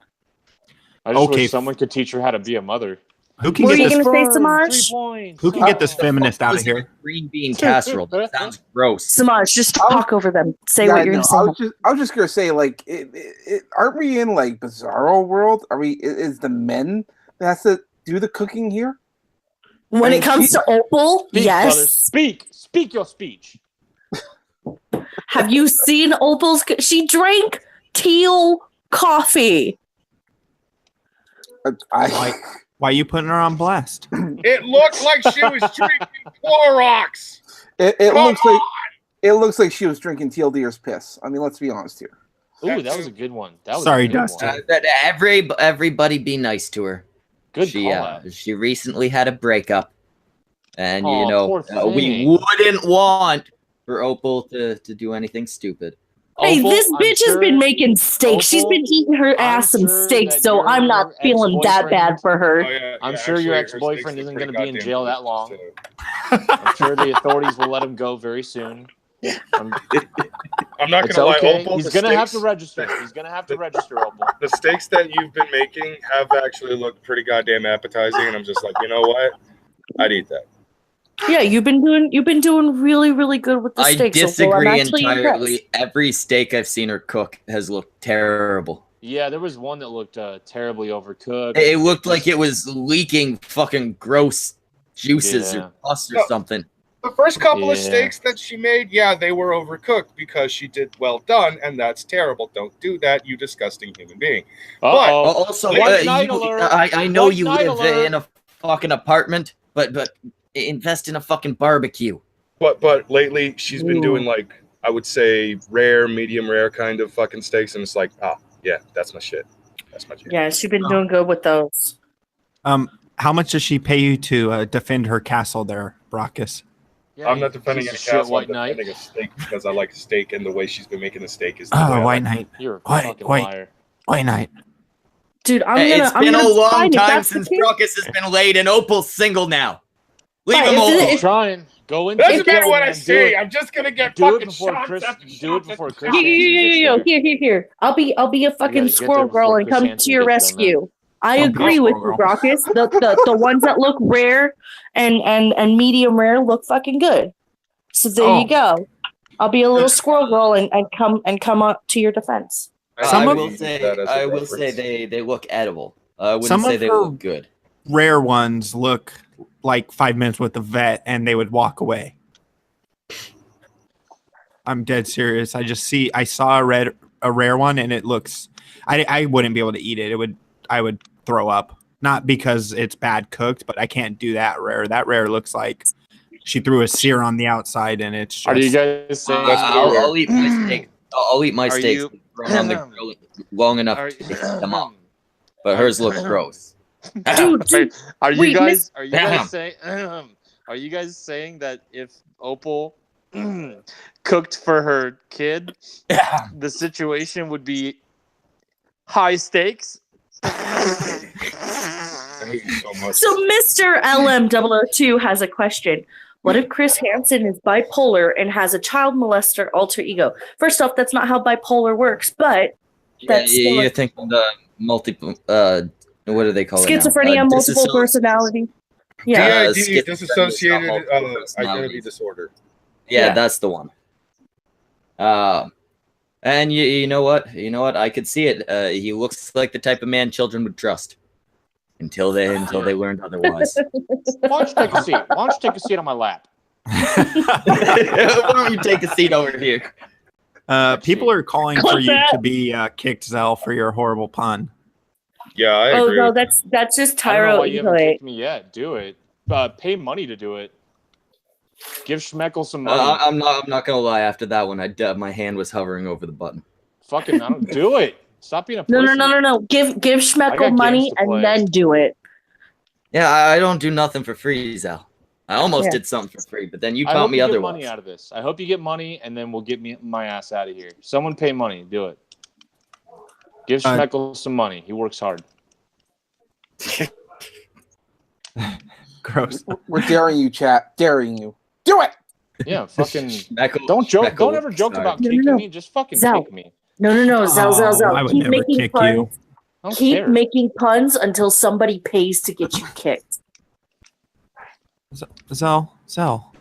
I just Okay. wish someone could teach her how to be a mother. Who can What are get you this? going to say, 3 Samaj? points. Who can get this feminist out of here? Green bean casserole. That sounds gross. Samaj, just talk over them. Say Yeah, what you're no, going to say. I was just gonna say, like, aren't we in like Bizarro world? Are we? Is the men that has to do the cooking here? When I mean, it comes to Opal, Speak, yes. brother. Speak your speech. Have you seen Opal's? She drank teal coffee. Why are you putting her on blast? It looked like she was drinking Clorox. It Come looks like she was drinking TLDR's piss. I mean, let's be honest here. Ooh, that was a good one. That was Sorry, a good Dustin. one. That everybody be nice to her. Good She call out. she recently had a breakup, and Aw, poor we thing. wouldn't want for Opal to do anything stupid. Hey, Opal, this I'm bitch has sure- been making steaks. She's Opal, been eating her ass some sure steaks, that so I'm not your feeling that ex-boyfriend- bad for her. Oh, yeah, I'm yeah, sure your actually, her ex-boyfriend steaks isn't look going to be in pretty jail that goddamn long. delicious, I'm sure the authorities will let him go very soon. I'm not It's gonna lie, okay. Opal. He's the going to have to steaks- register. He's going to have to register, Opal. The steaks that you've been making have actually looked pretty goddamn appetizing, and I'm just like, you know what? I'd eat that. Yeah, you've been doing really, really good with the I steaks. Opal. I'm disagree actually entirely. impressed. Every steak I've seen her cook has looked terrible. Yeah, there was one that looked terribly overcooked. It looked like it was leaking fucking gross juices Yeah. or pus or No. something. The first couple of Yeah. steaks that she made, yeah, they were overcooked because she did well done, and that's terrible. Don't do that, you disgusting human being. Uh-oh. Also, White knight alert. I know White you knight live alert. in a fucking apartment, but invest in a fucking barbecue. But lately she's been Ooh. doing like, I would say rare, medium rare kind of fucking steaks, and it's like, yeah, that's my shit. That's my shit. Yeah, she's been doing good with those. How much does she pay you to defend her castle there, Brockus? Yeah, I'm you not defending piece a of shit, castle. White I'm Knight. defending a steak because I like steak, and the way she's been making the steak is the way I Oh, White like Knight. You're a White- fucking white- liar. White Knight. Dude, I'm Hey, gonna. it's I'm been a gonna long fine if time that's the since case. Brockus has been laid, and Opal's single now. Leave Right, him if alone. it- Good trying. Go in. Doesn't matter what I man. say. I'm just gonna get Do it fucking before shots Chris. after Do it shots before after Chris. shots. Here. I'll be a gotta fucking get squirrel there girl before and Chris come Hansen to your gets there, man. rescue. I Don't be agree a with squirrel you, girl. Brockus. The ones that look rare and medium rare look fucking good. So there you go. I'll be a little squirrel girl and come up to your defense. I will say they look edible. I wouldn't Some say of they her look good. Rare ones look like 5 minutes with the vet and they would walk away. I'm dead serious. I saw a rare one and it looks, I wouldn't be able to eat it. I would throw up. Not because it's bad cooked, but I can't do that rare. That rare looks like she threw a sear on the outside and it's just. Are you guys saying I'll eat my steak. I'll eat my Are steaks you- on the grill long enough to take them off. But hers look gross. Dude, Are you wait, guys saying are you guys saying that if Opal cooked for her kid, the situation would be high stakes? I hate you so much. So Mr. LM002 has a question. What if Chris Hansen is bipolar and has a child molester alter ego? First off, that's not how bipolar works, but that's still you're thinking the multiple. What do they call it? schizophrenia, multiple personality. Yeah. DID, dissociated identity disorder. Yeah, that's the one. And you know what? I could see it. He looks like the type of man children would trust until they learned otherwise. Why don't you take a seat? Why don't you take a seat on my lap? Why don't you take a seat over here? People are calling for you to be kicked, Zell, for your horrible pun. Yeah, I Oh agree. no, that's just I don't know Tyro why you haven't Egoy. kicked me yet. Do it. Pay money to do it. Give Schmeckle some money. I'm not gonna lie. After that one, my hand was hovering over the button. Fucking, I don't do it. Stop being a pussy. No. Give I got Schmeckle games money to and play. then do it. Yeah, I don't do nothing for free, Zal. I almost Yeah. did something for free, but then you I taught hope me you get otherwise. money out of this. I hope you get money, and then we'll get my ass out of here. Someone pay money. Do it. Give Schmeckle some money. He works hard. Gross. We're daring you, chat. Daring you. Do it. Yeah, fucking. Schmeckle- Don't joke. Schmeckle Don't ever joke sorry. about No, kicking no. me. Just fucking Zal. kick me. No. Zell. I would Keep never making kick puns. you. I don't Keep care. making puns until somebody pays to get you kicked. Zell.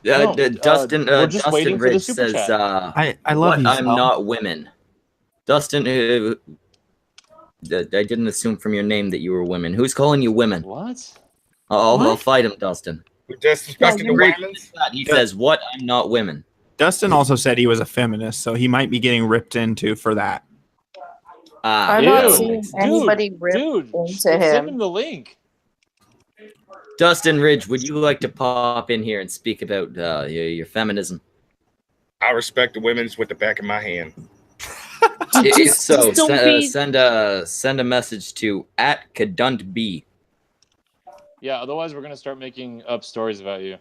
No, Dustin. we're just Dustin waiting for the Ridge super says, chat. I love "What? you, I'm Zell. not women." Dustin, I didn't assume from your name that you were women. Who's calling you women? What? I'll fight him, Dustin. We're disrespecting the women's. He says, "What? I'm not women." Dustin also said he was a feminist, so he might be getting ripped into for that. I'm Ew. not seeing Dude, anybody rip Dude, into send him. him the link. Dustin Ridge, would you like to pop in here and speak about your feminism? I respect the women's with the back of my hand. Just don't be- send a message to @KaduntB. Yeah, otherwise we're gonna start making up stories about you.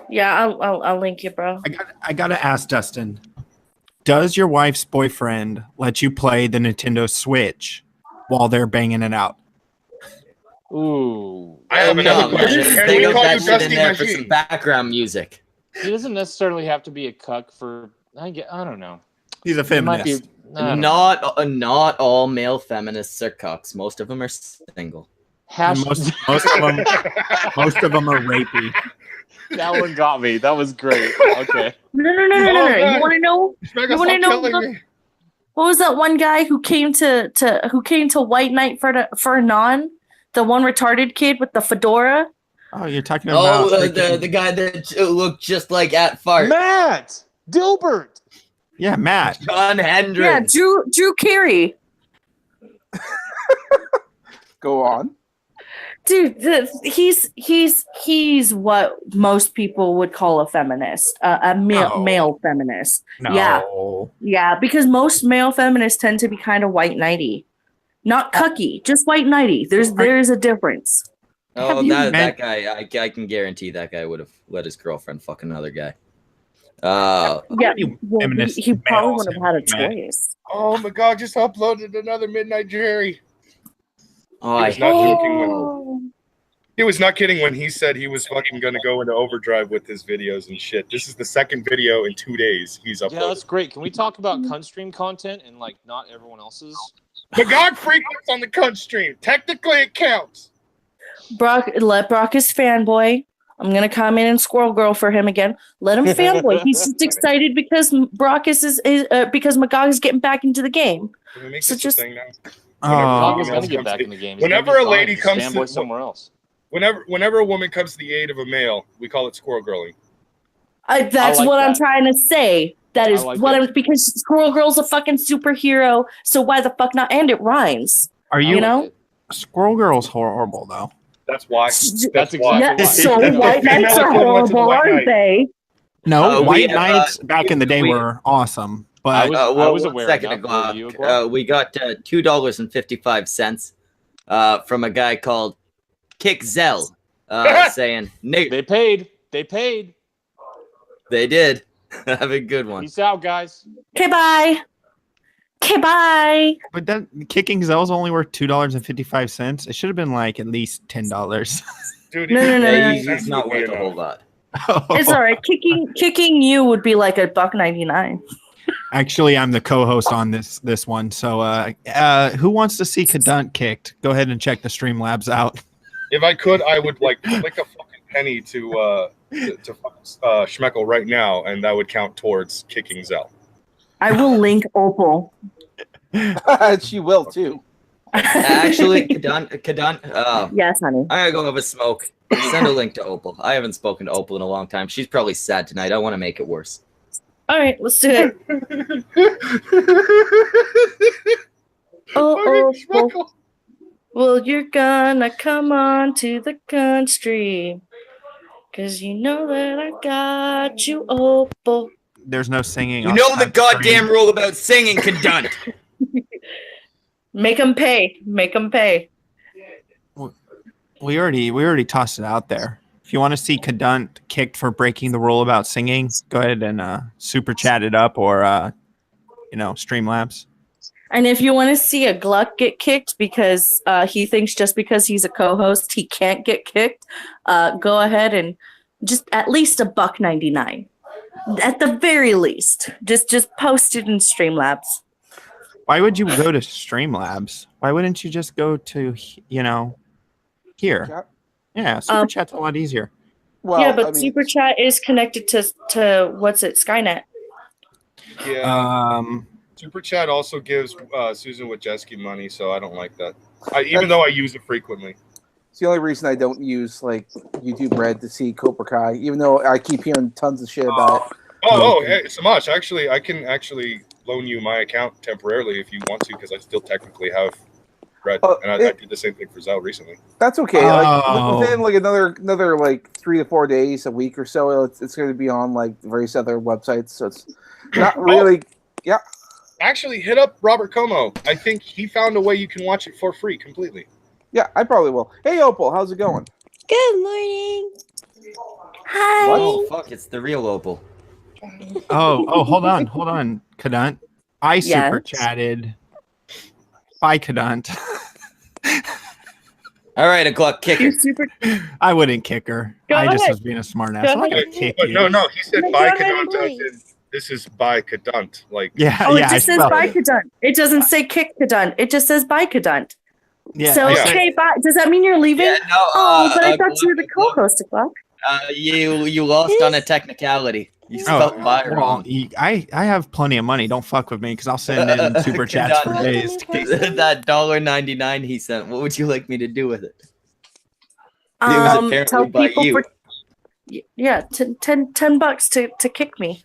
Yeah, I'll link you, bro. I gotta ask Dustin, does your wife's boyfriend let you play the Nintendo Switch while they're banging it out? Ooh. I have another question. Can They we got call that you shit in Dusty there for some Machine? background music. He doesn't necessarily have to be a cuck for. I don't know. He's a He might be- feminist. I don't know. Not all male feminists are cucks. Most of them are single. And most of them are rapey. That one got me. That was great. Okay. No. Oh, You want to know? Schmeckle, You want to stop know? killing me. What was that one guy who came to White Night for a non? The one retarded kid with the fedora. Oh, you're talking about the guy that looked just like Fart. Matt Dilbert. Yeah, Matt. John Hendricks. Yeah, Drew Carey. Go on. Dude, he's what most people would call a feminist, a male feminist. No. Yeah, because most male feminists tend to be kind of white knighty, not cucky, just white knighty. There's a difference. Oh, that guy! I can guarantee that guy would have let his girlfriend fuck another guy. Yeah, well, feminist he probably males would have had a have met. choice. Oh my God! Just uploaded another Midnight Jerry. Oh, He was not joking when He was not kidding when he said he was fucking gonna go into overdrive with his videos and shit. This is the second video in 2 days he's uploaded. Yeah, that's great. Can we talk about cunt stream content and like not everyone else's? Magog frequents on the cunt stream. Technically, it counts. Let Brockus fanboy. I'm gonna comment in Squirrel Girl for him again. Let him fanboy. He's just excited because Brockus is because Magog is getting back into the game. Can we make So this just a thing now? Magog is gonna get back in the game. He's Whenever gonna a be lady fine. comes Fanboy to somewhere else. Whenever a woman comes to the aid of a male, we call it squirrel girling. That's like what I'm that. trying to say. That is I like what it. I'm because Squirrel Girl's a fucking superhero. So why the fuck not? And it rhymes. Are You know? Squirrel Girl's horrible though. That's why. That's exactly Yeah. why. So That's the White Knights female are equivalent to the horrible, White aren't Knight. they? No, we White have, Knights back in the day we- were awesome, but I was one aware second enough. ago, Were you, Agua? we got $2.55 from a guy called Kick Zell saying, Nate, They paid. They paid. they did. Have a good one. Peace out, guys. Okay, bye. Okay, bye. but that kicking Zell's only worth $2.55. It should have been like at least $10. Dude, No, no, no, Yeah, no. he's not worth a whole lot. It's all right. Kicking you would be like $1.99. Actually, I'm the co-host on this one. So, who wants to see Kadunt kicked? Go ahead and check the Streamlabs out. If I could, I would like flick a fucking penny to Schmeckle right now, and that would count towards kicking Zell. I will link Opal. She will too. Actually, Kadant, Yes, honey. I'm gonna go have a smoke. Send a link to Opal. I haven't spoken to Opal in a long time. She's probably sad tonight. I want to make it worse. All right, let's do it. Oh, Opal. Well, you're gonna come on to the country. Cause you know that I got you, Opal. There's no singing. You know the goddamn rule about singing, Kadant. Make them pay. Make them pay. We already tossed it out there. If you want to see Kadunt kicked for breaking the rule about singing, go ahead and super chat it up or Streamlabs. And if you want to see a Gluck get kicked because he thinks just because he's a co-host he can't get kicked, go ahead and just at least $1.99. At the very least, just post it in Streamlabs. Why would you go to Streamlabs? Why wouldn't you just go to here? Chat? Yeah, super chat's a lot easier. Well, yeah, but I mean, Super Chat is connected to what's it, Skynet. Yeah. Super Chat also gives Susan Wojcicki money, so I don't like that. Even though I use it frequently. it's the only reason I don't use like YouTube Red to see Cobra Kai, even though I keep hearing tons of shit about it. Hey, Samaj, actually, I can actually loan you my account temporarily if you want to, because I still technically have Red, and I did the same thing for Zell recently. That's okay. Like within like another like 3 to 4 days, a week or so, it's going to be on like various other websites. So it's not really. Yeah. Actually, hit up Robert Como. I think he found a way you can watch it for free completely. Yeah, I probably will. Hey, Opal, how's it going? Good morning. Hi. Oh fuck! It's the real Opal. Oh, hold on, Kadunt. I super chatted. Bye, Kadunt. All right, a Gluck kick her. I wouldn't kick her. Go I just ahead. was being a smart ass. Go I'm not gonna ahead. kick But you. no, he said Go by ahead, Kadunt. please. This is by Kadunt. Like, Yeah, Oh, yeah. it just says bye Kadunt. It doesn't say kick Kadunt. It just says bye Kadunt. Yeah, So yeah. okay, bye. Does that mean you're leaving? Yeah, no, Oh, but I thought you were the Gluck, co-host, Gluck. you lost on a technicality. You spelled by wrong. I have plenty of money. Don't fuck with me because I'll send in super chats for Kadunt. days. That $1.99 he sent. What would you like me to do with it? It was apparently Tell by people you. for $10 to kick me.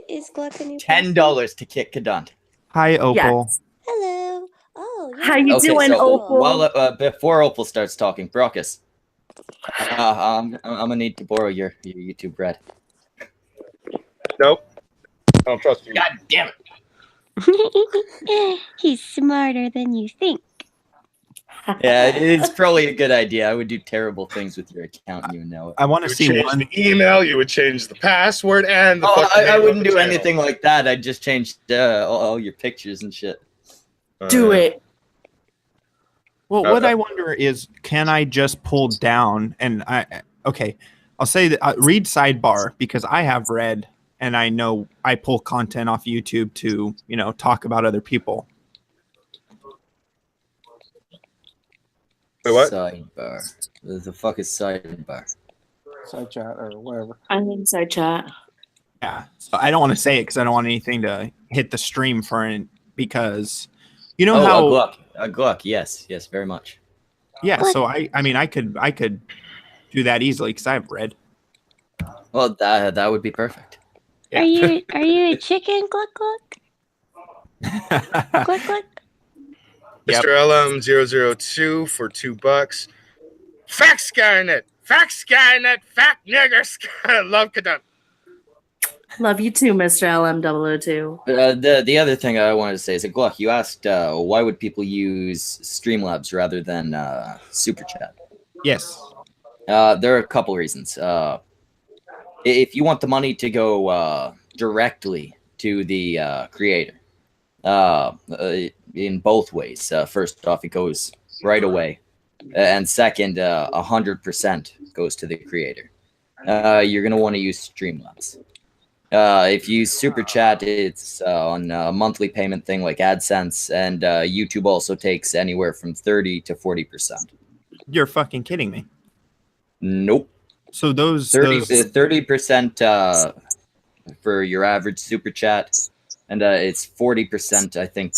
Is Gluck a new $10 to kick Kadunt. Hi, Opal. person? Hello. Oh, yeah. How you doing, Opal? Well, before Opal starts talking, Brockus, I'm gonna need to borrow your YouTube Red. Nope. I don't trust you. God damn it! He's smarter than you think. Yeah, it's probably a good idea. I would do terrible things with your account, and you know it. I want to You would see change one. the email. You would change the password and the. Oh, fucking I name of wouldn't the do channel. anything like that. I'd just change all your pictures and shit. Do it. Well, what I wonder is, can I just pull down and I'll say that read sidebar because I have read and I know I pull content off YouTube to, talk about other people. Wait, what? Sidebar. The fuck is sidebar? Side chat or whatever. I think side chat. Yeah. So I don't want to say it because I don't want anything to hit the stream for it because you know how a Gluck, yes, very much. Yeah, so I mean I could do that easily because I have read. Well, that would be perfect. Yeah. Are you a chicken, Gluck Gluck? Gluck Gluck? Mr. LM002 for $2. Fact Skynet, fact nigger Skynet. Love Kadun. Love you too, Mr. LM002. The other thing I wanted to say is, Gluck, you asked why would people use Streamlabs rather than Super Chat? Yes. There are a couple reasons. If you want the money to go directly to the creator, in both ways. First off, it goes right away, and second, 100% goes to the creator. You're gonna want to use Streamlabs. If you Super Chat, it's on a monthly payment thing like AdSense, and YouTube also takes anywhere from 30 to 40%. You're fucking kidding me. Nope. So those 30% for your average Super Chat, and it's 40%. I think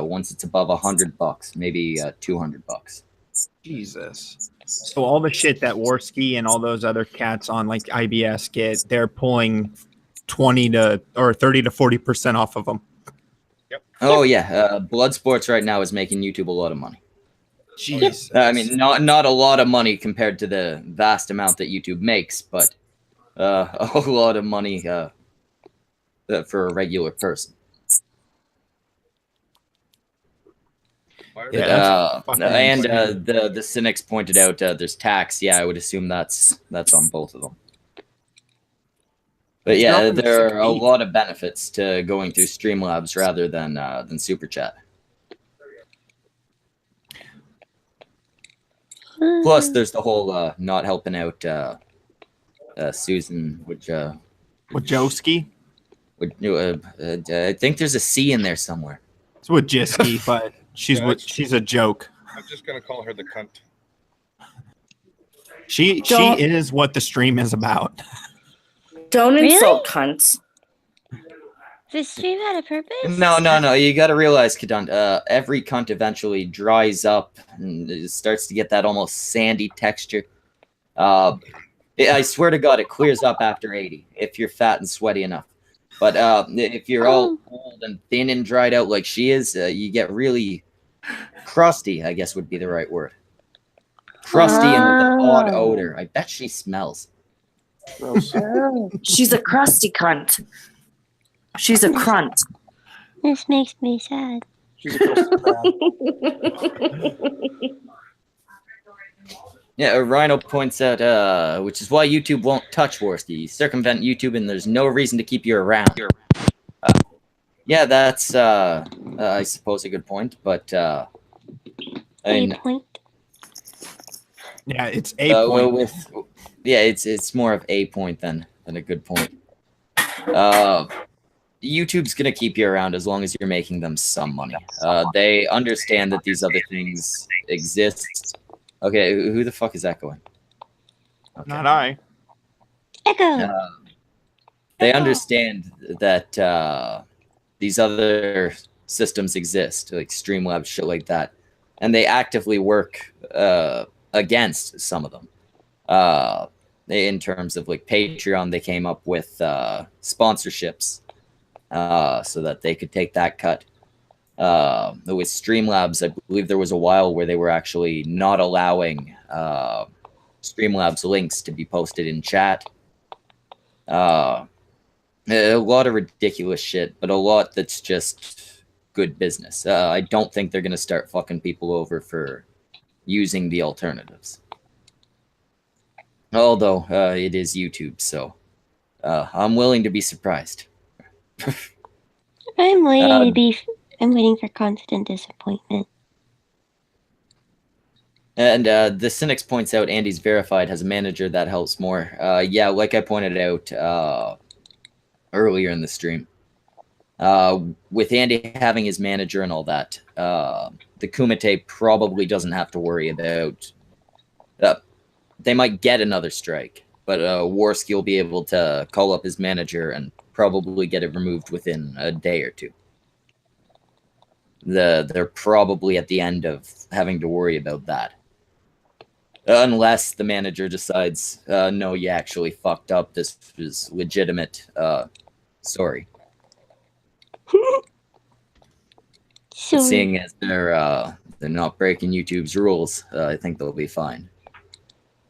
once it's above $100, maybe $200. Jesus. So all the shit that Warski and all those other cats on like IBS get, they're pulling 30 to 40% off of them. Yep. Oh yeah, Blood Sports right now is making YouTube a lot of money. Jeez. I mean, not a lot of money compared to the vast amount that YouTube makes, but a lot of money for a regular person. Yeah, and the cynics pointed out there's tax. Yeah, I would assume that's on both of them. But yeah, there are a lot of benefits to going through Streamlabs rather than Super Chat. Plus, there's the whole not helping out Susan Wojcicki. I think there's a C in there somewhere. It's Wojcicki, but she's a joke. I'm just gonna call her the cunt. She is what the stream is about. Don't insult cunts. The stream had a purpose? No. You got to realize, Kadun, every cunt eventually dries up and it starts to get that almost sandy texture. I swear to God, it clears up after 80 if you're fat and sweaty enough. But if you're all old and thin and dried out like she is, you get really crusty, I guess would be the right word. Crusty and with an odd odor. I bet she smells. She's a crusty cunt. She's a crunt. This makes me sad. Yeah, Rhino points out, which is why YouTube won't touch Warski. Circumvent YouTube, and there's no reason to keep you around. Yeah, that's, I suppose, a good point, but, I mean, point. Yeah, it's a point. It's more of a point than a good point. YouTube's gonna keep you around as long as you're making them some money. They understand that these other things exist. Okay, who the fuck is echoing? Okay. Not I. Echo. They understand that these other systems exist, like Streamlabs, shit like that, and they actively work against some of them. In terms of like Patreon, they came up with sponsorships so that they could take that cut. With Streamlabs, I believe there was a while where they were actually not allowing Streamlabs links to be posted in chat. A lot of ridiculous shit, but a lot that's just good business. I don't think they're going to start fucking people over for using the alternatives. Although it is YouTube, so I'm willing to be surprised. I'm waiting for constant disappointment. And the Cynics points out Andy's verified has a manager that helps more. Yeah, like I pointed out earlier in the stream. With Andy having his manager and all that, the Kumite probably doesn't have to worry about... they might get another strike, but Warski will be able to call up his manager and probably get it removed within a day or two. They're probably at the end of having to worry about that. Unless the manager decides, no, you actually fucked up, this was legitimate, sorry. Sorry. Seeing as they're not breaking YouTube's rules, I think they'll be fine.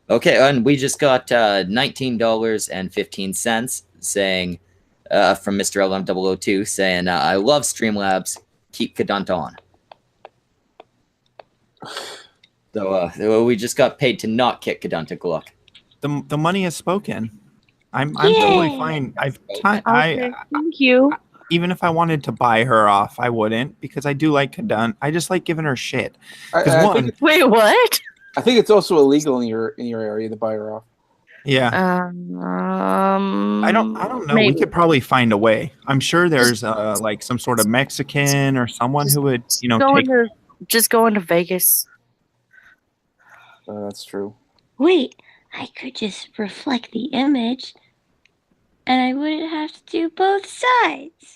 Okay, and we just got $19.15 saying from Mr. LM002 saying, I love Streamlabs, keep Kadant on. So we just got paid to not kick Kadant Gluck. The money has spoken. I'm totally fine. Okay, thank you. Even if I wanted to buy her off, I wouldn't, because I do like Kadant. I just like giving her shit. Wait, what? I think it's also illegal in your area to buy her off. Yeah. I don't know. Maybe. We could probably find a way. I'm sure there's like some sort of Mexican or someone who would, Just go into Vegas. That's true. Wait, I could just reflect the image, and I wouldn't have to do both sides.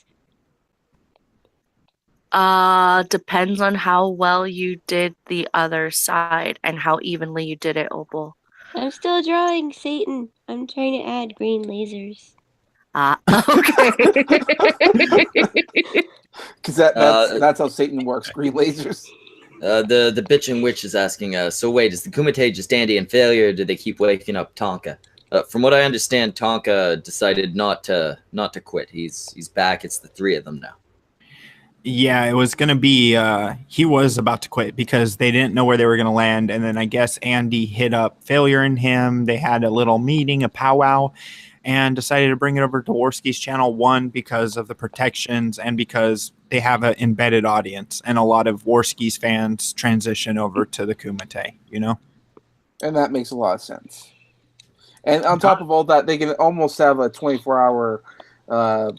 Depends on how well you did the other side and how evenly you did it, Opal. I'm still drawing Satan. I'm trying to add green lasers. Okay. Because that's how Satan works. Green lasers. The bitchin' witch is asking, so wait, is the Kumite just Andy in failure, or did they keep waking up Tonka? From what I understand, Tonka decided not to quit. He's back. It's the three of them now. Yeah, it was going to be, he was about to quit because they didn't know where they were going to land. And then I guess Andy hit up Failure in him. They had a little meeting, a powwow, and decided to bring it over to Warski's channel, one, because of the protections and because they have an embedded audience. And a lot of Warski's fans transition over to the Kumite, And that makes a lot of sense. And on top of all that, they can almost have a 24-hour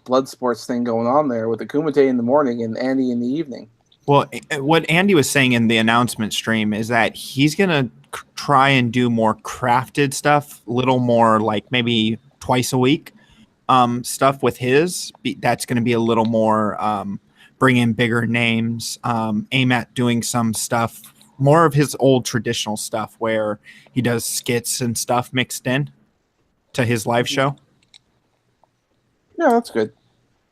blood sports thing going on there with the Kumite in the morning and Andy in the evening. Well, what Andy was saying in the announcement stream is that he's going to try and do more crafted stuff, a little more like maybe twice a week stuff with his. That's going to be a little more bring in bigger names, aim at doing some stuff, more of his old traditional stuff where he does skits and stuff mixed in to his live show. Yeah, that's good.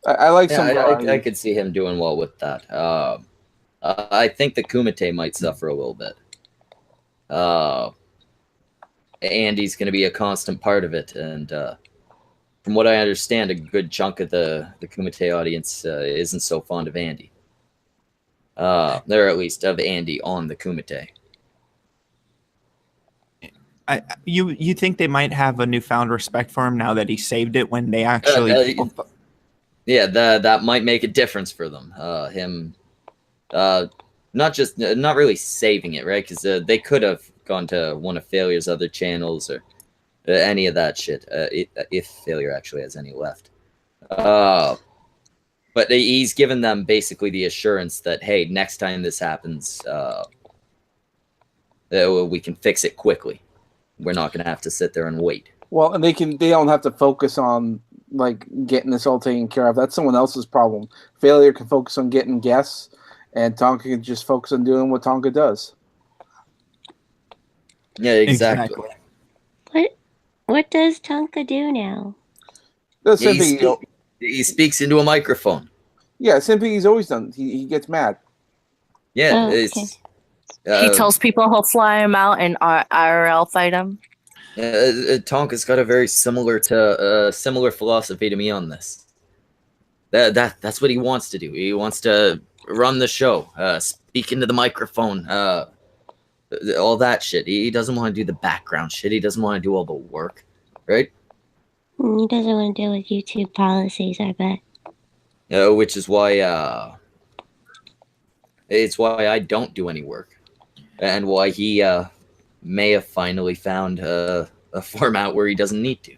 I like some. I could see him doing well with that. I think the Kumite might suffer a little bit. Andy's going to be a constant part of it, and from what I understand, a good chunk of the Kumite audience isn't so fond of Andy. They're at least of Andy on the Kumite. You think they might have a newfound respect for him now that he saved it when they actually... Yeah, that might make a difference for them. Not really saving it, right? Because they could have gone to one of Failure's other channels or any of that shit, if Failure actually has any left. But he's given them basically the assurance that, hey, next time this happens, we can fix it quickly. We're not going to have to sit there and wait. Well, and they don't have to focus on like getting this all taken care of. That's someone else's problem. Failure can focus on getting guests, and Tonka can just focus on doing what Tonka does. Yeah, exactly. What does Tonka do now? He speaks into a microphone. Yeah, simply he's always done. He gets mad. Yeah, okay. He tells people he'll fly him out and IRL fight him. Tonka's got a very similar philosophy to me on this. That's what he wants to do. He wants to run the show, speak into the microphone, all that shit. He doesn't want to do the background shit. He doesn't want to do all the work, right? He doesn't want to deal with YouTube policies, I bet. Which is why it's why I don't do any work. and why he may have finally found a format where he doesn't need to.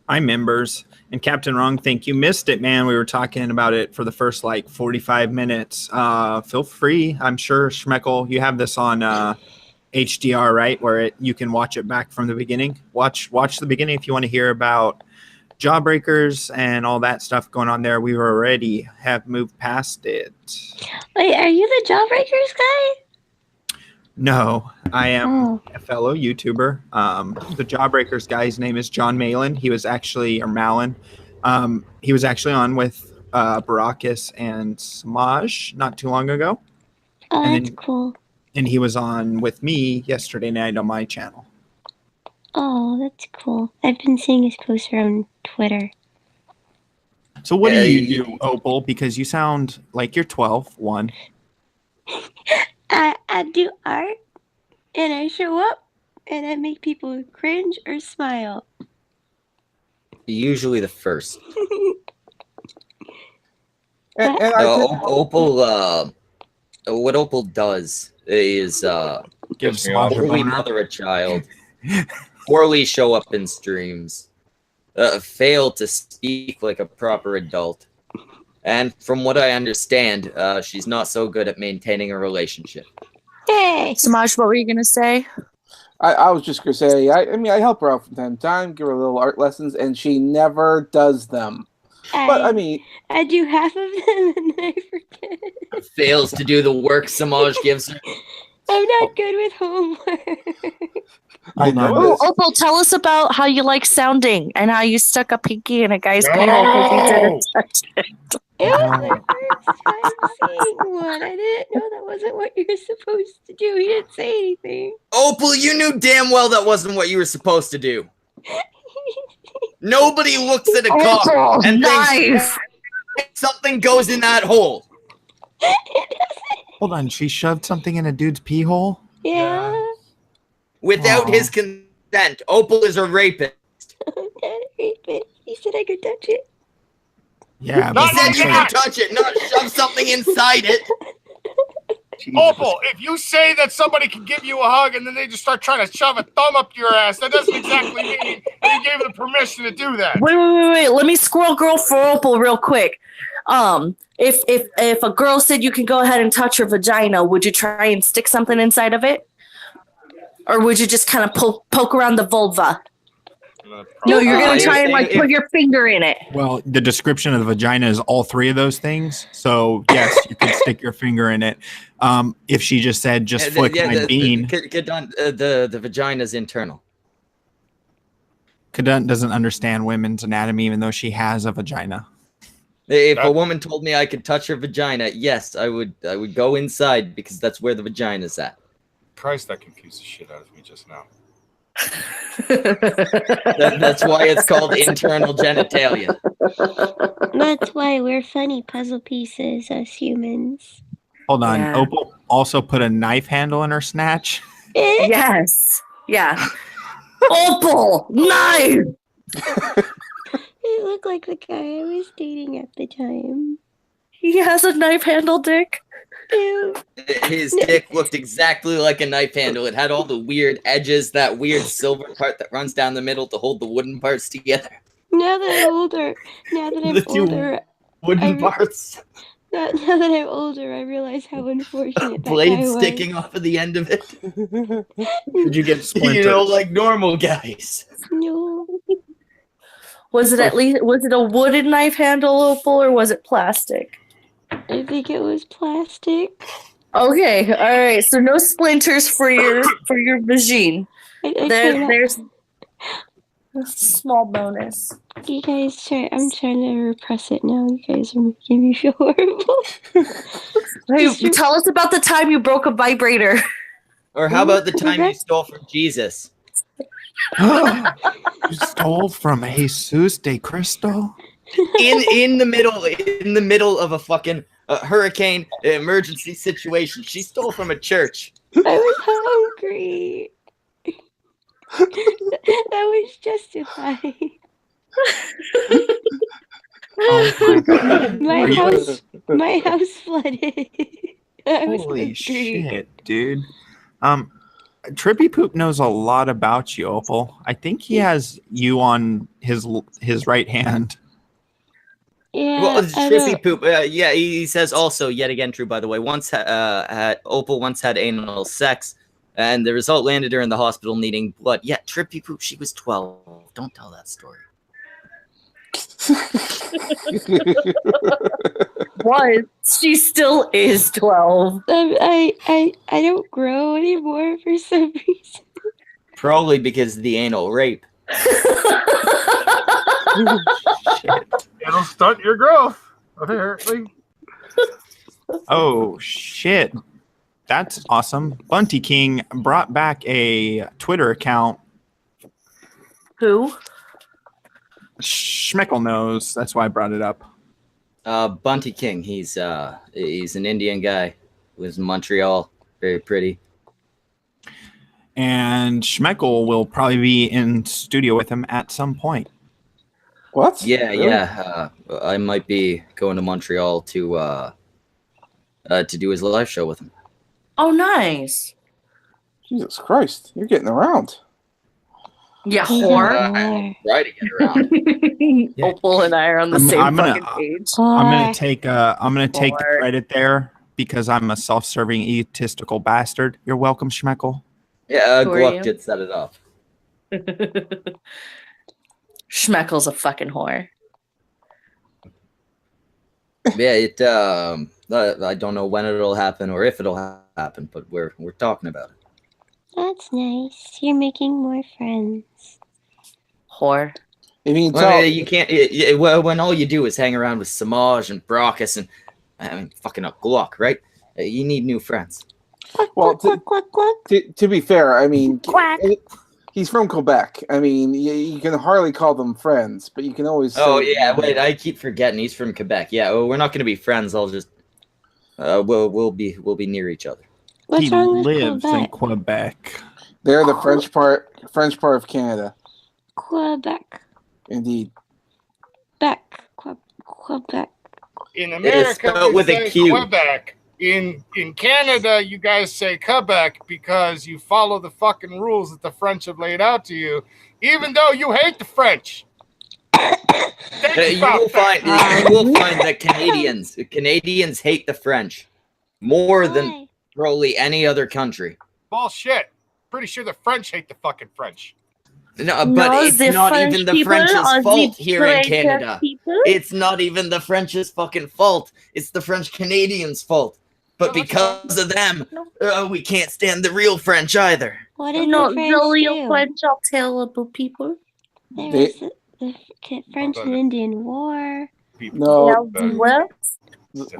Hi, members. And Captain Wrong, think you missed it, man. We were talking about it for the first 45 minutes. Feel free. I'm sure, Schmeckle, you have this on HDR, right? Where you can watch it back from the beginning. Watch the beginning if you want to hear about Jawbreakers and all that stuff going on there. We already have moved past it. Wait, are you the Jawbreakers guy? No, I am a fellow YouTuber. The Jawbreakers guy's name is John Malin. He was actually, or Malin, he was actually on with Baracus and Samaj not too long ago. Oh, and that's cool. And he was on with me yesterday night on my channel. Oh, that's cool. I've been seeing his posts on Twitter. So what do you do, Opal? Because you sound like you're 12, one. I do art, and I show up, and I make people cringe or smile. Usually the first. Opal, what Opal does is gives poorly mother a child, poorly show up in streams, fail to speak like a proper adult, and from what I understand, she's not so good at maintaining a relationship. Hey, Samaj, what were you gonna say? I was just gonna say, I mean, I help her out from time to time, give her little art lessons, and she never does them. But I mean, I do half of them and then I forget. Fails to do the work Samaj gives her. I'm not good with homework. I know. Oh, Opal, tell us about how you like sounding and how you stuck a pinky in a guy's panel because he didn't touch it. It was my first time seeing one. I didn't know that wasn't what you were supposed to do. He didn't say anything. Opal, you knew damn well that wasn't what you were supposed to do. Nobody looks at a cock and thinks something goes in that hole. Hold on, she shoved something in a dude's pee hole? Yeah. Without his consent, Opal is a rapist. I'm not a rapist. He said I could touch it. Yeah, he said you could touch it, not shove something inside it. Opal, if you say that somebody can give you a hug and then they just start trying to shove a thumb up your ass, that doesn't exactly mean that you gave them permission to do that. Wait. Let me squirrel girl for Opal real quick. If a girl said you can go ahead and touch her vagina, would you try and stick something inside of it? Or would you just kind of poke around the vulva? No, you're going to try and put your finger in it. Well, the description of the vagina is all three of those things. So, yes, you can stick your finger in it. If she just said, just flick my bean. The vagina's internal. Kadun doesn't understand women's anatomy, even though she has a vagina. If a woman told me I could touch her vagina, yes, I would go inside because that's where the vagina's at. Christ, that confused the shit out of me just now. That's why it's called internal genitalia. That's why we're funny puzzle pieces, us humans. Hold on. Yeah. Opal also put a knife handle in her snatch. Yes. Yeah. Opal, knife! It looked like the guy I was dating at the time. He has a knife handle dick. Ew. His dick looked exactly like a knife handle. It had all the weird edges, that weird silver part that runs down the middle to hold the wooden parts together. Now that I'm older, wooden parts. Now that I'm older, I realize how unfortunate that blade guy was. sticking off of the end of it. Did you get splinters? You know, like normal guys. No. Was it a wooden knife handle, Opal, or was it plastic? I think it was plastic. Okay, all right. So no splinters for your vagine. There's a small bonus. You guys I'm trying to repress it now. You guys are making me feel horrible. Hey, tell us about the time you broke a vibrator. Or how about the time you stole from Jesus? You stole from Jesus de Cristo? In the middle of a fucking hurricane emergency situation. She stole from a church. I was hungry. That was justified. Oh my God. My house flooded. I was Holy agree. shit, dude. Trippy Poop knows a lot about you, Opal. I think he has you on his right hand. Yeah, Well, I Trippy don't. Poop. Yeah, he says also, yet again true, by the way. Opal once had anal sex, and the result landed her in the hospital needing blood. Yeah, Trippy Poop, she was 12. Don't tell that story. What? She still is 12. I don't grow anymore for some reason. Probably because of the anal rape. It'll stunt your growth, apparently. Oh shit. That's awesome. Bunty King brought back a Twitter account. Who? Schmeckle knows. That's why I brought it up. Bunty King. He's an Indian guy. Lives in Montreal. Very pretty. And Schmeckle will probably be in studio with him at some point. What? Yeah, Really? yeah. I might be going to Montreal to do his live show with him. Oh, nice. Jesus Christ, you're getting around. Yeah, He's a whore. whore. Try to get around. Opal and I are on the I'm same gonna- fucking page. I'm gonna Whore. take the Or- credit there because I'm a self-serving egotistical bastard. You're welcome, Schmeckle. Yeah, Who are Gluck you? did set it up. Schmeckle's a fucking whore. Yeah, I don't know when it'll happen or if it'll happen, but we're talking about it. That's nice. You're making more friends. Whore. If you can Well, tell, you can't. Well, when all you do is hang around with Samaj and Brockus and fucking up Gluck, right? You need new friends. well, Quack, quack, quack. to be fair, I mean, Quack. he's from Quebec. I mean, you can hardly call them friends, but you can always. Oh say- yeah, wait, I keep forgetting he's from Quebec. Yeah, well, we're not going to be friends. I'll just we'll be near each other. What's He wrong with lives in Quebec? Quebec. They're the French part of Canada. Quebec. Indeed. Quebec. In It is America, spelled we with a say Q. Quebec. In Canada, you guys say Quebec because you follow the fucking rules that the French have laid out to you, even though you hate the French. You will find that Canadians hate the French more than Why? probably any other country. Bullshit. Pretty sure the French hate the fucking French. No, No, but it's the not French even the people French's are the fault here in greatest Canada. people. It's not even the French's fucking fault. It's the French Canadians' fault. But because of them, we can't stand the real French either. What did No, the the French real do? French are terrible people. There They- was the French and Indian War, No, Well,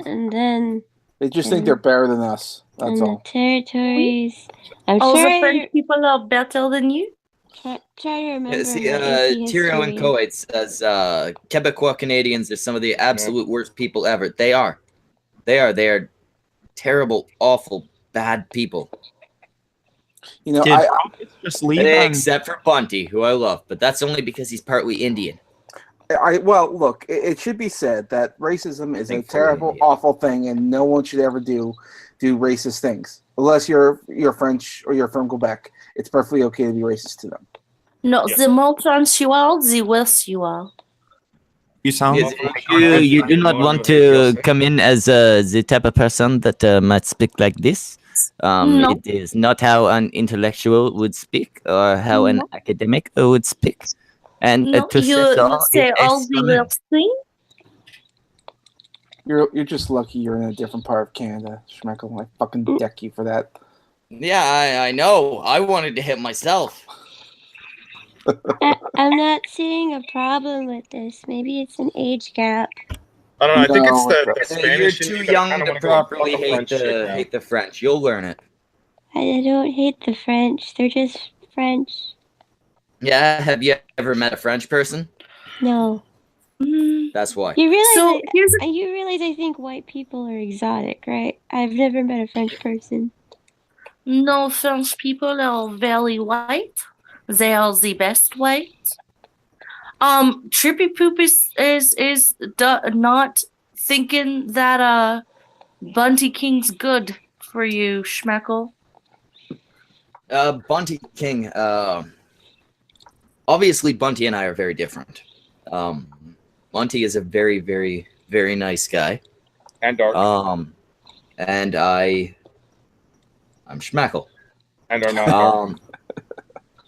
and then they just think they're better than us. That's and the all. territories. I'm all the trying French people are better than you. to remember See, my AP Tyrio and history. Coit says Quebecois Canadians are some of the absolute worst people ever. They are. They are terrible, awful, bad people. You know, Did I Rockets just leave on- Except for Bunty, who I love, but that's only because he's partly Indian. well, look, it should be said that racism is a Thankfully, terrible, yeah. awful thing, and no one should ever do racist things unless you're French or you're from Quebec. It's perfectly okay to be racist to them. No, the more trans you are, the worse you are. You sound Yes, like you do not want to come in as the type of person that might speak like this. No. It is not how an intellectual would speak or how an No. academic would speak. And No, to you say so, say it all is the common. worst things. You're just lucky you're in a different part of Canada, Schmeckle. I fucking deck you for that. Yeah, I know. I wanted to hit myself. I'm not seeing a problem with this. Maybe it's an age gap. I don't know. I think it's No, the Spanish. You're in too me, but I young kinda to wanna go properly fuck a hate French chick now. hate the French. You'll learn it. I don't hate the French. They're just French. Yeah, have you ever met a French person? No. That's why. You realize So here's you realize I think white people are exotic, right? I've never met a French person. no, French people are very white. They are the best white. Trippy Poop is not thinking that Bunty King's good for you, Schmeckle? Bunty King. Obviously, Bunty and I are very different. Bunty is a very, very, very nice guy. And dark. And I'm Schmeckle. And are not dark.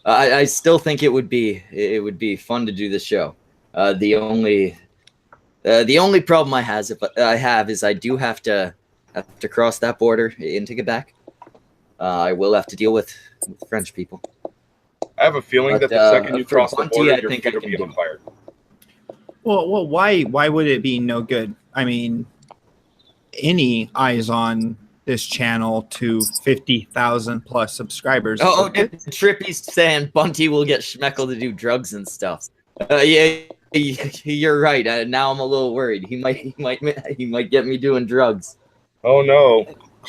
I still think it would be fun to do the show. The only problem I have is I do have to cross that border into Quebec. I will have to deal with French people. I have a feeling that the second you cross the Bunty, border, I your think feet I will can be do on fire. Well, why would it be no good? I mean, any eyes on this channel to 50,000 plus subscribers. Oh, Trippy's saying Bunty will get Schmeckle to do drugs and stuff. Yeah, you're right. Now I'm a little worried. He might get me doing drugs. Oh no,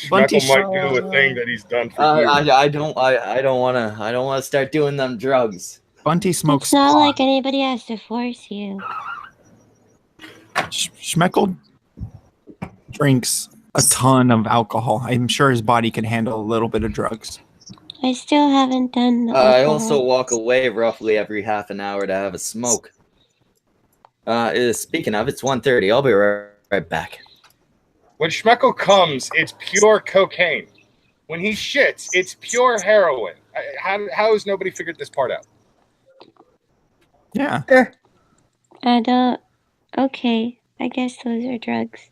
Bunty Schmeckle might do a thing that he's done for years. I don't wanna start doing them drugs. Bunty smokes. It's not like anybody has to force you. Schmeckle drinks a ton of alcohol. I'm sure his body can handle a little bit of drugs. I still haven't done the I alcohol. also walk away roughly every half an hour to have a smoke. Speaking of, it's 1:30. I'll be right back. When Schmeckle comes, it's pure cocaine. When he shits, it's pure heroin. How has nobody figured this part out? Yeah. I don't. Okay, I guess those are drugs.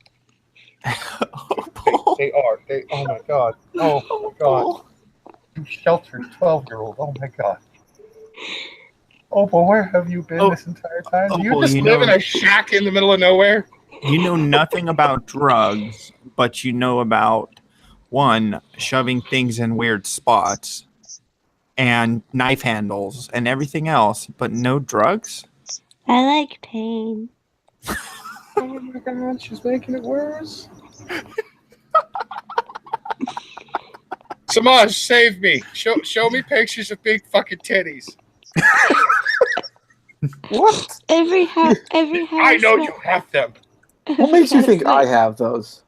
They are. Oh my god. Oh my god. You sheltered 12-year-old. Oh my god. Oh, but where have you been this entire time? Do you just live in a shack in the middle of nowhere? You know nothing about drugs, but you know about, one, shoving things in weird spots and knife handles and everything else, but no drugs? I like pain. Oh my god, she's making it worse. Samaj, save me. Show me pictures of big fucking titties. What? Every house. I know you have them. What makes you think I have those?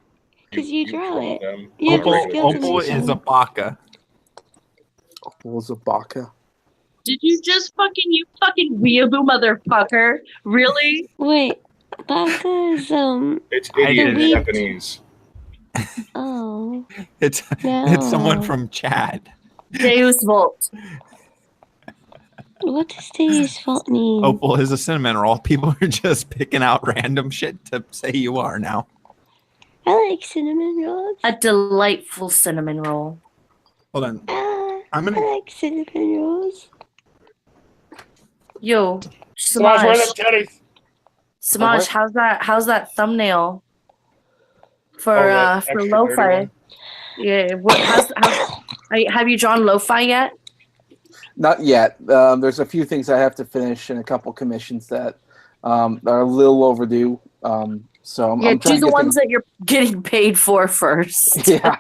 Because you draw it. Them. You have the skill to Opal make is a them. baka. Opal is a baka. Did you just you fucking weeaboo motherfucker? Really? Wait, baka is It's I idiot did it. Japanese. Oh. It's someone from Chad. Deus Volt. What does Deus Volt mean? Opal is a cinnamon roll. People are just picking out random shit to say you are now. I like cinnamon rolls. A delightful cinnamon roll. Hold on. I gonna. like cinnamon rolls. Yo, Samaj, where are them Samaj. titties? Samaj, how's that thumbnail for that for extra dirty lo-fi? one? Yeah, have you drawn lo-fi yet? Not yet. There's a few things I have to finish and a couple commissions that are a little overdue. So I'm trying do to the get ones that you're getting paid for first. Yeah.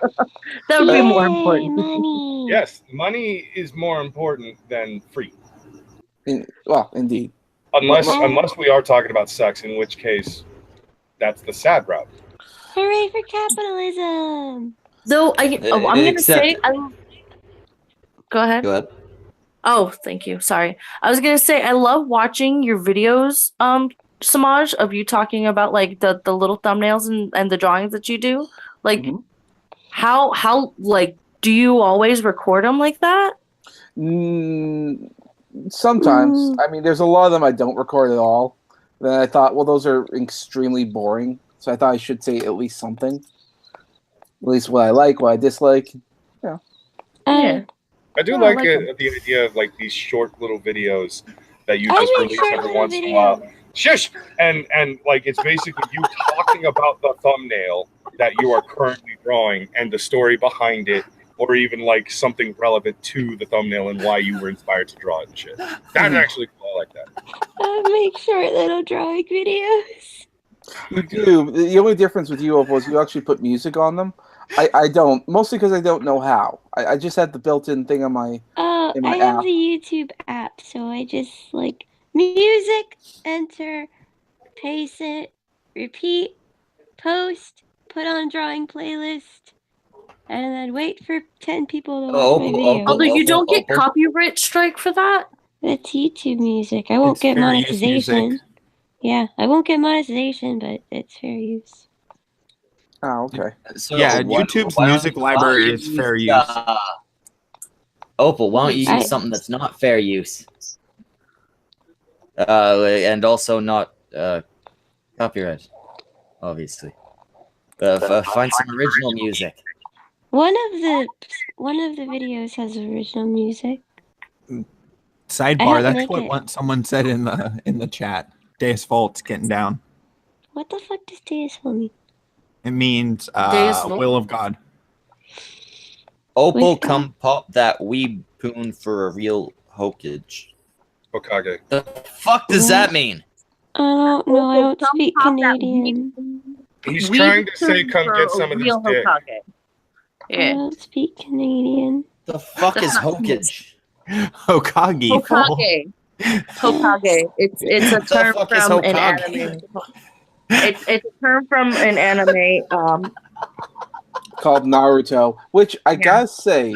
That would be more Yay, important. money. Yes, money is more important than free. Well, indeed. Unless we are talking about sex, in which case that's the sad route. Hooray for capitalism! Though I'm gonna say, go ahead. Go ahead. Oh, thank you. Sorry, I was gonna say I love watching your videos, Samaj, of you talking about like the little thumbnails and the drawings that you do. Like, how like do you always record them like that? Sometimes. I mean, there's a lot of them I don't record at all. Then I thought, well, those are extremely boring. So I thought I should say at least something. At least what I like, what I dislike. Yeah. Yeah. I do like the idea of like these short little videos that you just release every once in a while. Shush! And like it's basically you talking about the thumbnail that you are currently drawing and the story behind it, or even like something relevant to the thumbnail and why you were inspired to draw it and shit. That's actually cool. I like that. I make short little drawing videos. You do. The only difference with you, Opal, is you actually put music on them. I don't. Mostly because I don't know how. I just had the built-in thing on my in my I have app. the YouTube app, so I just like music, enter, paste it, repeat, post, put on a drawing playlist, and I'd wait for 10 people to watch my video. Although you don't get copyright strike for that. That's YouTube music. I won't It's get fair use monetization. music. Yeah, I won't get monetization, but it's fair use. Oh, okay. So Yeah, why- YouTube's why don't- music why don't library you is fair use. Opal, why don't you use something that's not fair use? And also not copyright, obviously. Find some original music. One of the videos has original music. I Sidebar, have to that's make what it. someone said in the chat. Deus Volt's getting down. What the fuck does Deus mean? It means Deus Volt? will of God. Opal, come pop that weeb poon for a real hokage. Hokage. The fuck does that mean? I don't know. I don't speak Canadian. He's trying to say, come get some of this dick. I don't speak Canadian. The fuck is hokage? Hokage. Hokage. Hokage. It's a term fuck is from an Hokage? anime. It's a term from an anime. Called Naruto, which I gotta say,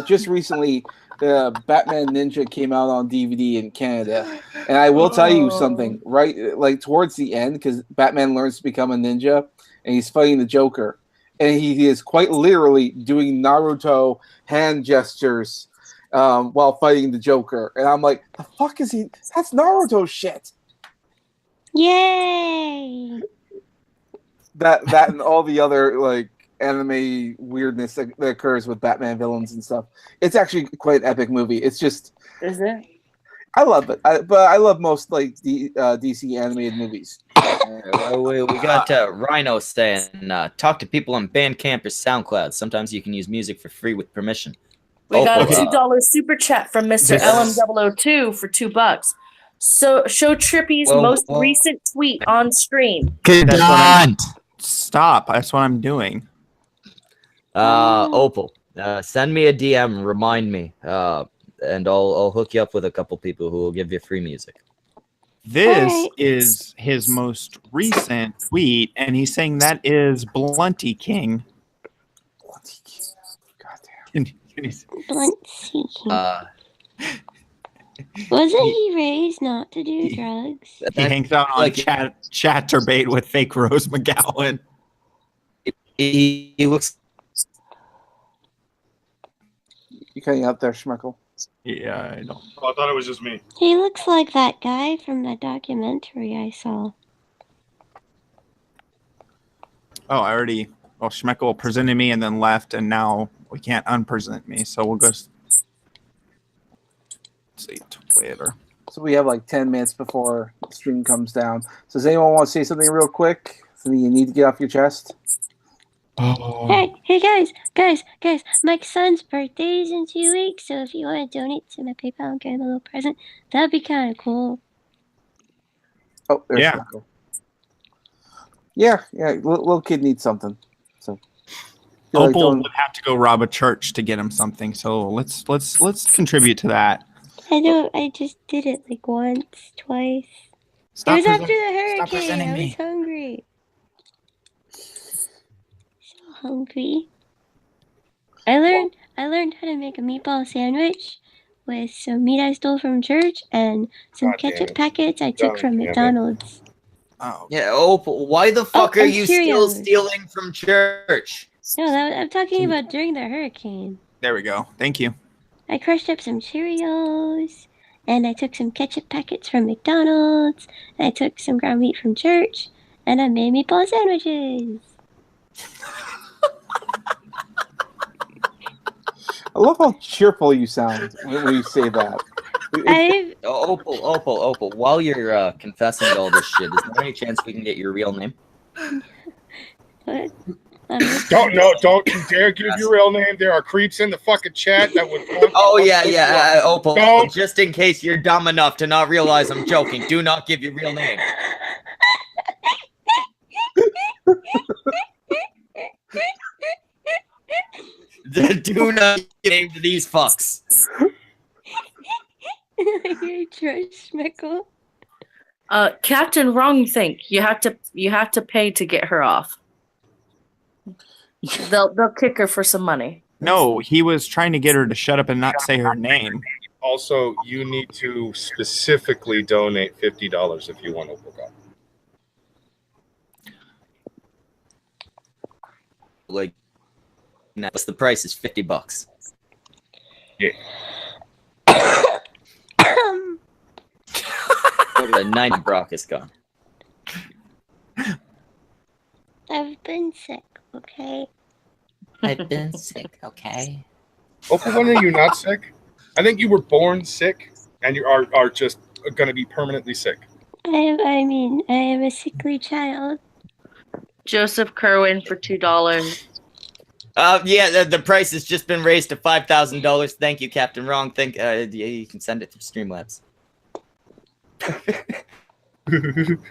just recently, Batman Ninja came out on DVD in Canada, and I will tell you something. Right, like towards the end, because Batman learns to become a ninja, and he's fighting the Joker, and he is quite literally doing Naruto hand gestures while fighting the Joker, and I'm like, the fuck is he? That's Naruto shit. Yay! That and all the other like anime weirdness that occurs with Batman villains and stuff. It's actually quite an epic movie. It's just, Is it? I love it. But I love most like the DC animated movies. We got Rhino saying, talk to people on Bandcamp or SoundCloud. Sometimes you can use music for free with permission. We got a Opal, $2 super chat from Mr. This- LM002 for $2. So show Trippy's most recent tweet on stream. Stop. That's what I'm doing. Opal, send me a DM, remind me, and I'll hook you up with a couple people who will give you free music. This is his most recent tweet, and he's saying that is Blunty King. Blunty King. Goddamn. Blunty King. Wasn't he raised not to do drugs? He hangs out on Chatterbait with fake Rose McGowan. He looks. You cutting out there, Schmeckle? Yeah, I don't. Oh, I thought it was just me. He looks like that guy from the documentary I saw. Oh, I already. Well, Schmeckle presented me and then left, and now we can't unpresent me. So we'll go. Let's see, Twitter. So we have like 10 minutes before the stream comes down. So does anyone want to say something real quick? Something you need to get off your chest? Hey guys, my son's birthday is in 2 weeks, so if you want to donate to my PayPal and get him a little present, that'd be kind of cool. Oh, there's Yeah. Schmeckle. Yeah, little kid needs something. So feel like Opal doing- would have to go rob a church to get him something. So let's contribute to that. I just did it like once, twice. Stop it was after present- the stop hurricane. presenting I was me. hungry. So hungry. I learned how to make a meatball sandwich with some meat I stole from church and some God damn ketchup it. packets I took God from damn it. McDonald's. Oh. Yeah, Opal, why the fuck are and you still Cheerios. stealing from church? No, I'm talking about during the hurricane. There we go. Thank you. I crushed up some Cheerios, and I took some ketchup packets from McDonald's, and I took some ground meat from church, and I made meatball sandwiches. I love how cheerful you sound when you say that. Opal, while you're confessing to all this shit, is there any chance we can get your real name? What? Don't you dare give your real name. There are creeps in the fucking chat that would. Oh yeah, Opal. Don't. Just in case you're dumb enough to not realize I'm joking, do not give your real name. Do not give name to these fucks. You're trash, Schmeckle. Captain Wrong think you have to pay to get her off. They'll kick her for some money. No, he was trying to get her to shut up and not say her name. Also, you need to specifically donate $50 if you want Opal gone. Like, now the price is $50. Yeah. The 90 Brock is gone. I've been sick, okay? I've been sick, okay? Opal, when are you not sick? I think you were born sick, and you are just going to be permanently sick. I am a sickly child. Joseph Kerwin for $2. Yeah, the price has just been raised to $5,000. Thank you, Captain Wrong. You can send it through Streamlabs.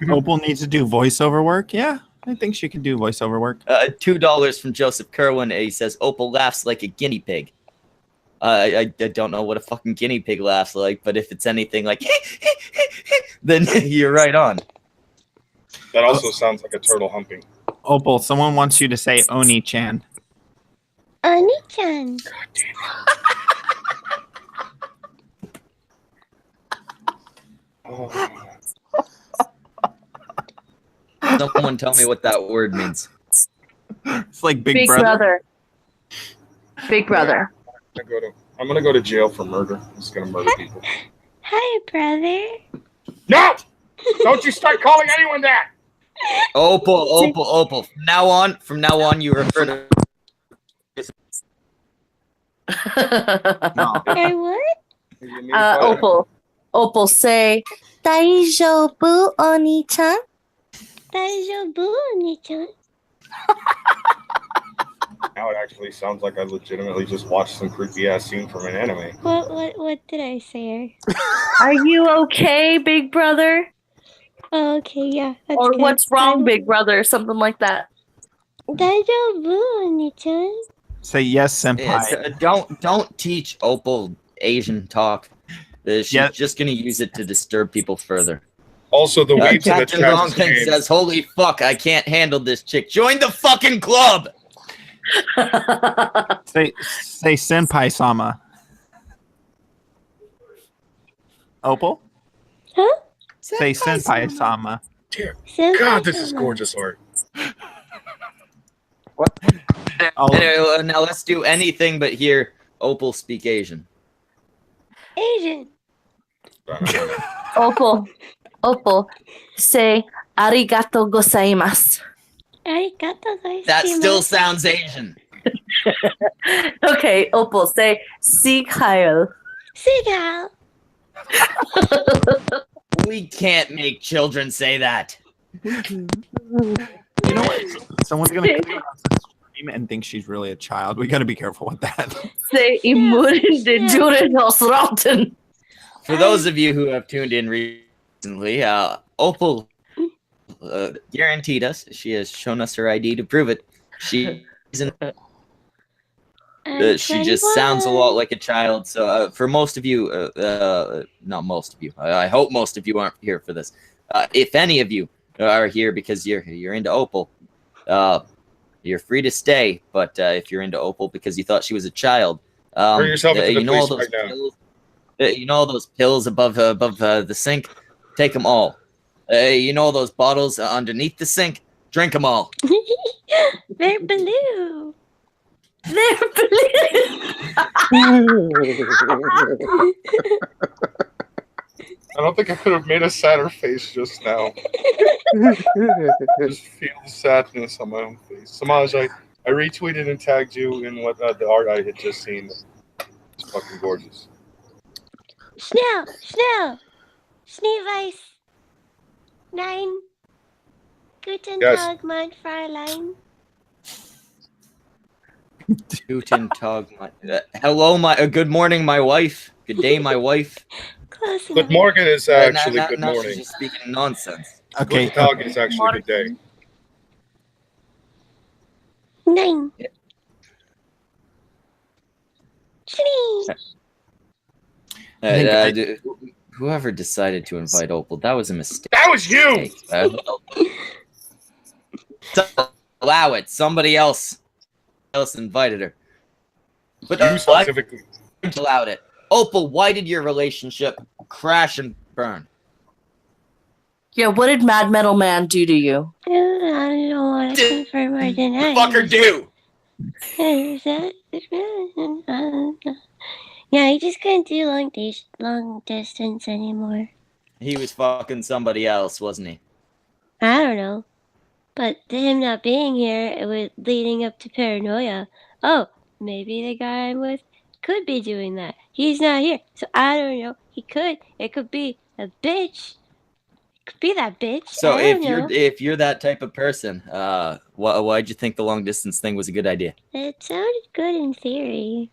Opal needs to do voiceover work. Yeah, I think she can do voiceover work. $2 from Joseph Kerwin. He says Opal laughs like a guinea pig. I don't know what a fucking guinea pig laughs like, but if it's anything like, then you're right on. That also sounds like a turtle humping. Opal, someone wants you to say Oni-chan. Oni-chan. Oh. Someone tell me what that word means. It's like Big brother. Big brother. I'm gonna go to jail for murder. I'm just gonna murder people. Hi, brother. No! Don't you start calling anyone that! Opal. From now on, you refer to. Hey, what? Opal, say Daijoubu, Oni-chan. Daijoubu, Oni-chan. Now it actually sounds like I legitimately just watched some creepy ass scene from an anime. What did I say? Are you okay, big brother? Oh, okay, yeah. That's Or good. what's wrong, big brother? Something like that. Daijoubu, Oni-chan. Say yes, senpai. Don't teach Opal Asian talk. She's just gonna use it to disturb people further. Also, the weeds in the Captain Wrong chat Thing game. says, "Holy fuck, I can't handle this chick. Join the fucking club." Say senpai-sama. Opal? Huh? Say senpai-sama. Dear God, this is gorgeous art. Anyway, now let's do anything but hear Opal speak Asian. Asian. Opal, say arigato gozaimasu. Arigato gozaimasu. That still sounds Asian. Okay, Opal, say Sikhayal. Sikhayal. We can't make children say that. You know what? Someone's gonna come on the stream and think she's really a child. We gotta be careful with that. Say imurin de jure nosrauten. For those of you who have tuned in recently, Opal guaranteed us. She has shown us her ID to prove it. She just sounds a lot like a child. So for most of you, not most of you, I hope most of you aren't here for this. If any of you are here because you're into Opal, you're free to stay. But if you're into Opal because you thought she was a child, Bring yourself into the you know all police those right now. pills. You know all those pills above the sink? Take them all. You know all those bottles underneath the sink? Drink them all. They're blue. They're blue. I don't think I could have made a sadder face just now. Just feel the sadness on my own face. Samaj, I retweeted and tagged you in what the art I had just seen. It's fucking gorgeous. Schnell. Schneeweiß. Nein. Guten Yes. Tag, mein Fräulein. Guten Tag, hello, good morning, my wife. Good day, my wife. Close Good morning is actually now, good now morning. she's just speaking nonsense. Okay. Good dog is actually good day. Nein. Schnee. Whoever decided to invite Opal, that was a mistake. That was you! Allow it. Somebody else else invited her. But You specifically. I allowed it. Opal, why did your relationship crash and burn? Yeah, what did Mad Metal Man do to you? I don't want to confirm or deny. Fucker do. Yeah, he just couldn't do long distance anymore. He was fucking somebody else, wasn't he? I don't know. But him not being here, it was leading up to paranoia. Oh, maybe the guy I'm with could be doing that. He's not here, so I don't know. He could. It could be a bitch. It could be that bitch. So I don't know. if you're that type of person, why'd you think the long distance thing was a good idea? It sounded good in theory.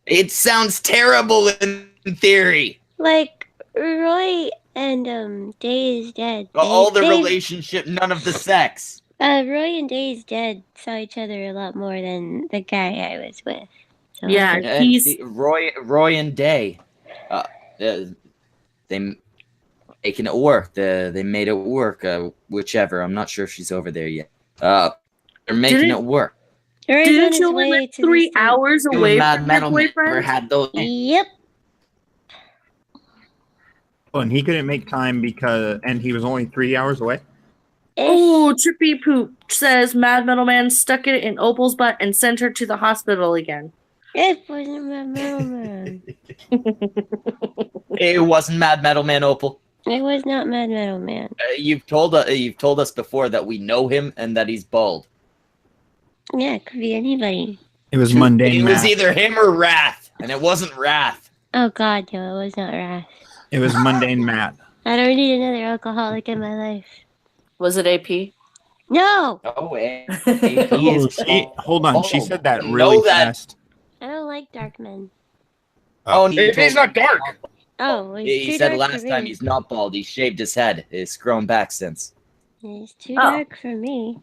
It sounds terrible in theory. Like Roy and Day is Dead. All the They- relationship, none of the sex. Roy and Day is Dead saw each other a lot more than the guy I was with. So Yeah, And he's see, Roy and Day, they making it work. They made it work. Whichever. I'm not sure if she's over there yet. They're making Didn't- it work. Roy's on didn't his you way live to 3 the States. hours You away Mad from your Metal Man never boyfriend? had those. Yep. Oh, and he couldn't make time and he was only 3 hours away. Oh, Trippy Poop says Mad Metal Man stuck it in Opal's butt and sent her to the hospital again. It wasn't my man. It wasn't Mad Metal Man, Opal. It was not Mad Metal Man. You've told us before that we know him and that he's bald. Yeah, it could be anybody. It was Mundane It was Matt. either him or Wrath, and it wasn't Wrath. Oh God, no, it was not Wrath. It was Mundane Matt. I don't need another alcoholic in my life. Was it AP? No, Oh, he Oh, is. hold on. She said that know really that- fast. I don't like dark men. Oh, He's not dark. Oh, he's He too said dark last for time me. he's not bald. He shaved his head. It's grown back since. He's too Oh. dark for me.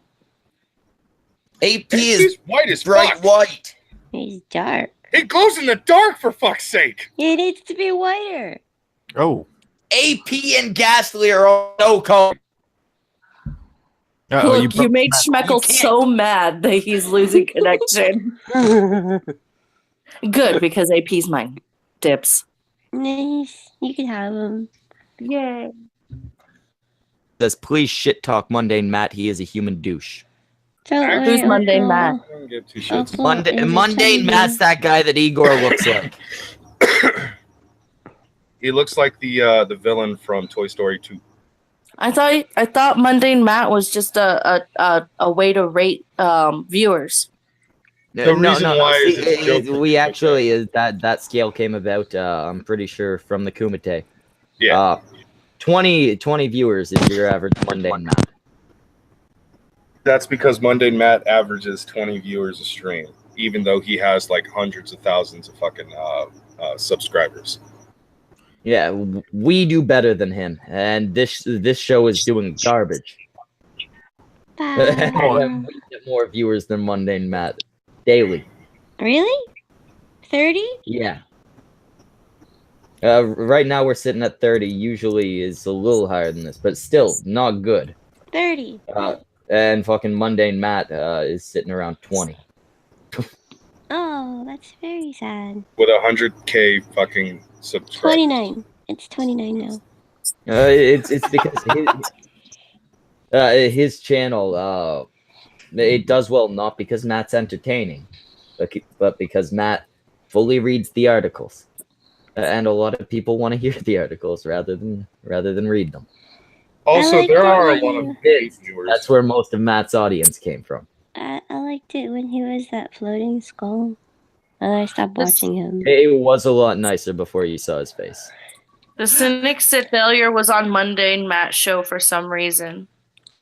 AP He's is white as bright fuck. white. He's dark. It glows in the dark, for fuck's sake. He needs to be whiter. Oh. AP and Ghastly are all no color. Uh-oh, Look, you made Schmeckle so mad that he's losing connection. Good, because AP's mine. Dips. Nice. You can have him. Yay. Says, please shit talk Mundane Matt. He is a human douche. Don't Who's worry, Mundane Opal. Matt? I don't give two shits. Opal Mundane, is a Mundane tiny Matt's that guy that Igor looks like. He looks like the villain from Toy Story 2. I thought Mundane Matt was just a way to rate viewers. The reason why is it's a joke. we actually that scale came about. I'm pretty sure from the Kumite. Yeah. 20 viewers is your average Mundane Matt. That's because Mundane Matt averages 20 viewers a stream, even though he has like hundreds of thousands of fucking subscribers. Yeah, we do better than him, and this show is doing garbage. We get more viewers than Mundane Matt daily. Really? 30? Yeah. Right now we're sitting at 30. Usually is a little higher than this, but still not good. 30. And fucking Mundane Matt is sitting around 20. Oh, that's very sad. With 100K fucking subscribers. 29. It's 29 now. It's because his channel it does well not because Matt's entertaining, but because Matt fully reads the articles, and a lot of people want to hear the articles rather than read them. Also, I like there that are a when lot you- of paid viewers. That's where most of Matt's audience came from. I liked it when he was that floating skull. And I stopped watching him. It was a lot nicer before you saw his face. The Cynic Sit Failure was on Mundane Matt's show for some reason.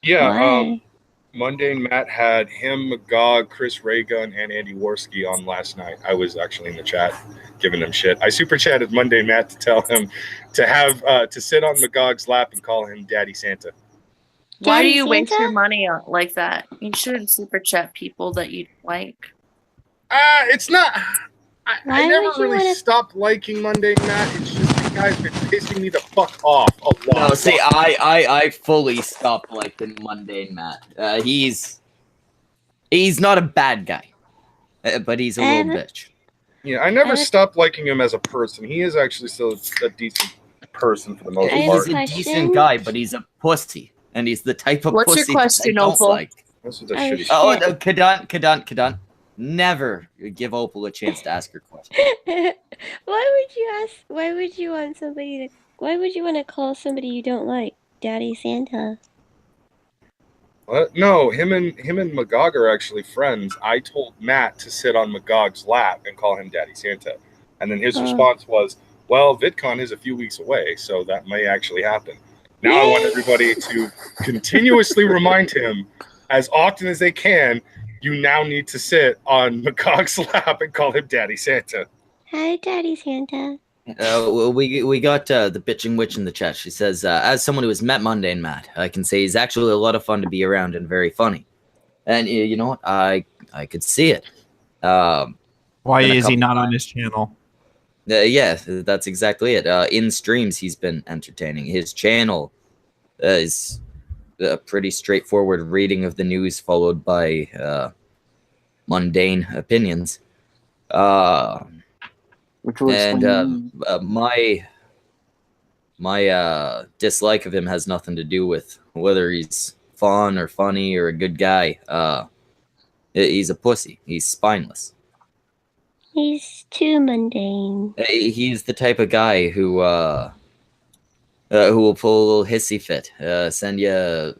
Yeah, Why? Mundane Matt had him, Magog, Chris Raygun, and Andy Worski on last night. I was actually in the chat giving him shit. I super chatted Mundane Matt to tell him to have to sit on Magog's lap and call him Daddy Santa. Why do Daddy you waste Santa? your money on like that? You shouldn't super chat people that you like. It's not. Why I never would you really wanna- stopped liking Mundane Matt. It's just the guy's been pissing me the fuck off a lot. No, see, I fully stopped liking Mundane Matt. He's not a bad guy. but he's a little Um, bitch. Yeah, I never stopped liking him as a person. He is actually still a decent person for the most He's part. a decent guy, but he's a pussy, and he's the type of What's your pussy that I question, don't Opal? like. That's what that Oh, shitty shit. Oh, no, Kadan. Never give Opal a chance to ask her question. Why would you ask? Why would you want somebody to? Why would you want to call somebody you don't like Daddy Santa? What? No, him and Magog are actually friends. I told Matt to sit on Magog's lap and call him Daddy Santa, and then his Oh. response was, "Well, VidCon is a few weeks away, so that may actually happen." Now I want everybody to continuously remind him, as often as they can, you now need to sit on Magog's lap and call him Daddy Santa. Hi, Daddy Santa. Well, we got the bitching witch in the chat. She says, as someone who has met Mundane Matt, I can say he's actually a lot of fun to be around and very funny. And you know what? I could see it. Why is he not on his channel? Yeah, that's exactly it. In streams, he's been entertaining. His channel is a pretty straightforward reading of the news, followed by mundane opinions. Which will and my dislike of him has nothing to do with whether he's fun or funny or a good guy. He's a pussy. He's spineless. He's too mundane. He's the type of guy who will pull a little hissy fit, send you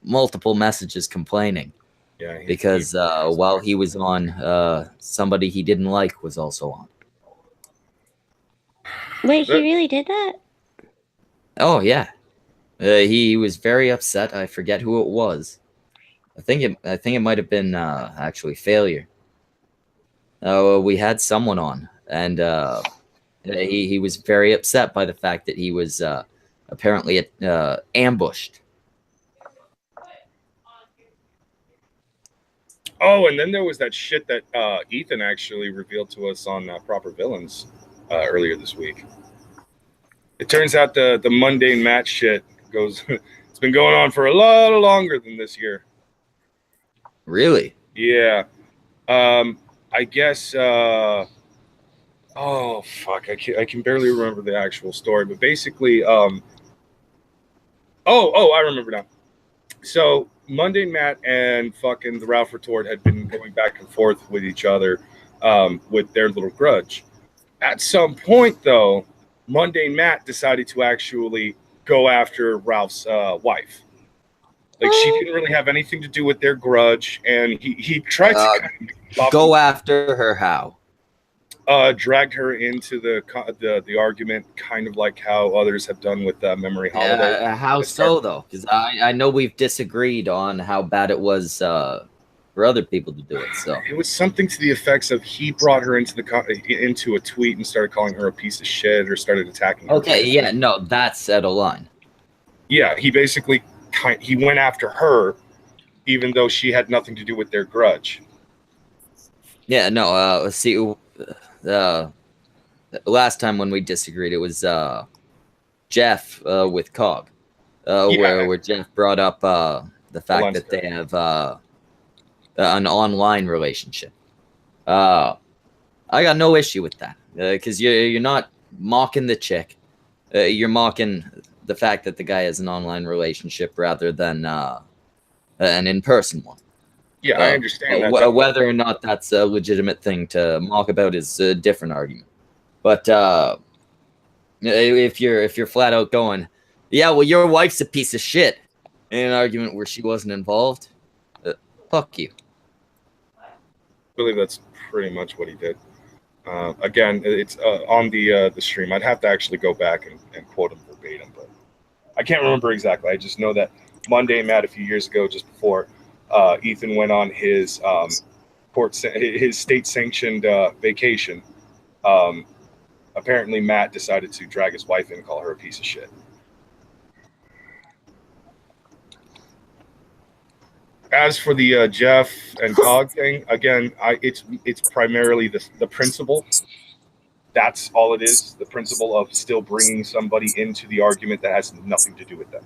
multiple messages complaining. Yeah, because while he was on, somebody he didn't like was also on. Wait, he really did that? Oh yeah, he was very upset. I forget who it was. I think it might have been actually Failure. We had someone on, and he was very upset by the fact that he was apparently ambushed. Oh, and then there was that shit that Ethan actually revealed to us on Proper Villains earlier this week. It turns out the mundane match shit goes. It's been going on for a lot longer than this year. Really? Yeah. I guess. Oh fuck! I can barely remember the actual story, but basically, I remember now. So Mundane Matt and fucking the Ralph Retort had been going back and forth with each other, with their little grudge. At some point, though, Mundane Matt decided to actually go after Ralph's wife. Like, she didn't really have anything to do with their grudge, and he tried to kind of go after her. How? Dragged her into the argument, kind of like how others have done with Memory Holiday. How so, though? Because I know we've disagreed on how bad it was for other people to do it. So it was something to the effects of he brought her into a tweet and started calling her a piece of shit, or started attacking her. Okay, yeah, no, that's out of line. Yeah, he basically he went after her, even though she had nothing to do with their grudge. Yeah, no. See, last time when we disagreed, it was Jeff with Cog, where Jeff brought up the fact that they have an online relationship. I got no issue with that, because you're not mocking the chick, you're mocking the fact that the guy has an online relationship rather than an in-person one. Yeah, I understand that. Whether or not that's a legitimate thing to mock about is a different argument. But if you're flat out going, yeah, well, your wife's a piece of shit, in an argument where she wasn't involved, fuck you. I believe that's pretty much what he did. Again, it's on the stream. I'd have to actually go back and quote him verbatim, but I can't remember exactly. I just know that Monday Matt a few years ago, just before Ethan went on his his state-sanctioned vacation, apparently Matt decided to drag his wife in and call her a piece of shit. As for the Jeff and Cog thing, again, it's primarily the principle. That's all it is. The principle of still bringing somebody into the argument that has nothing to do with them.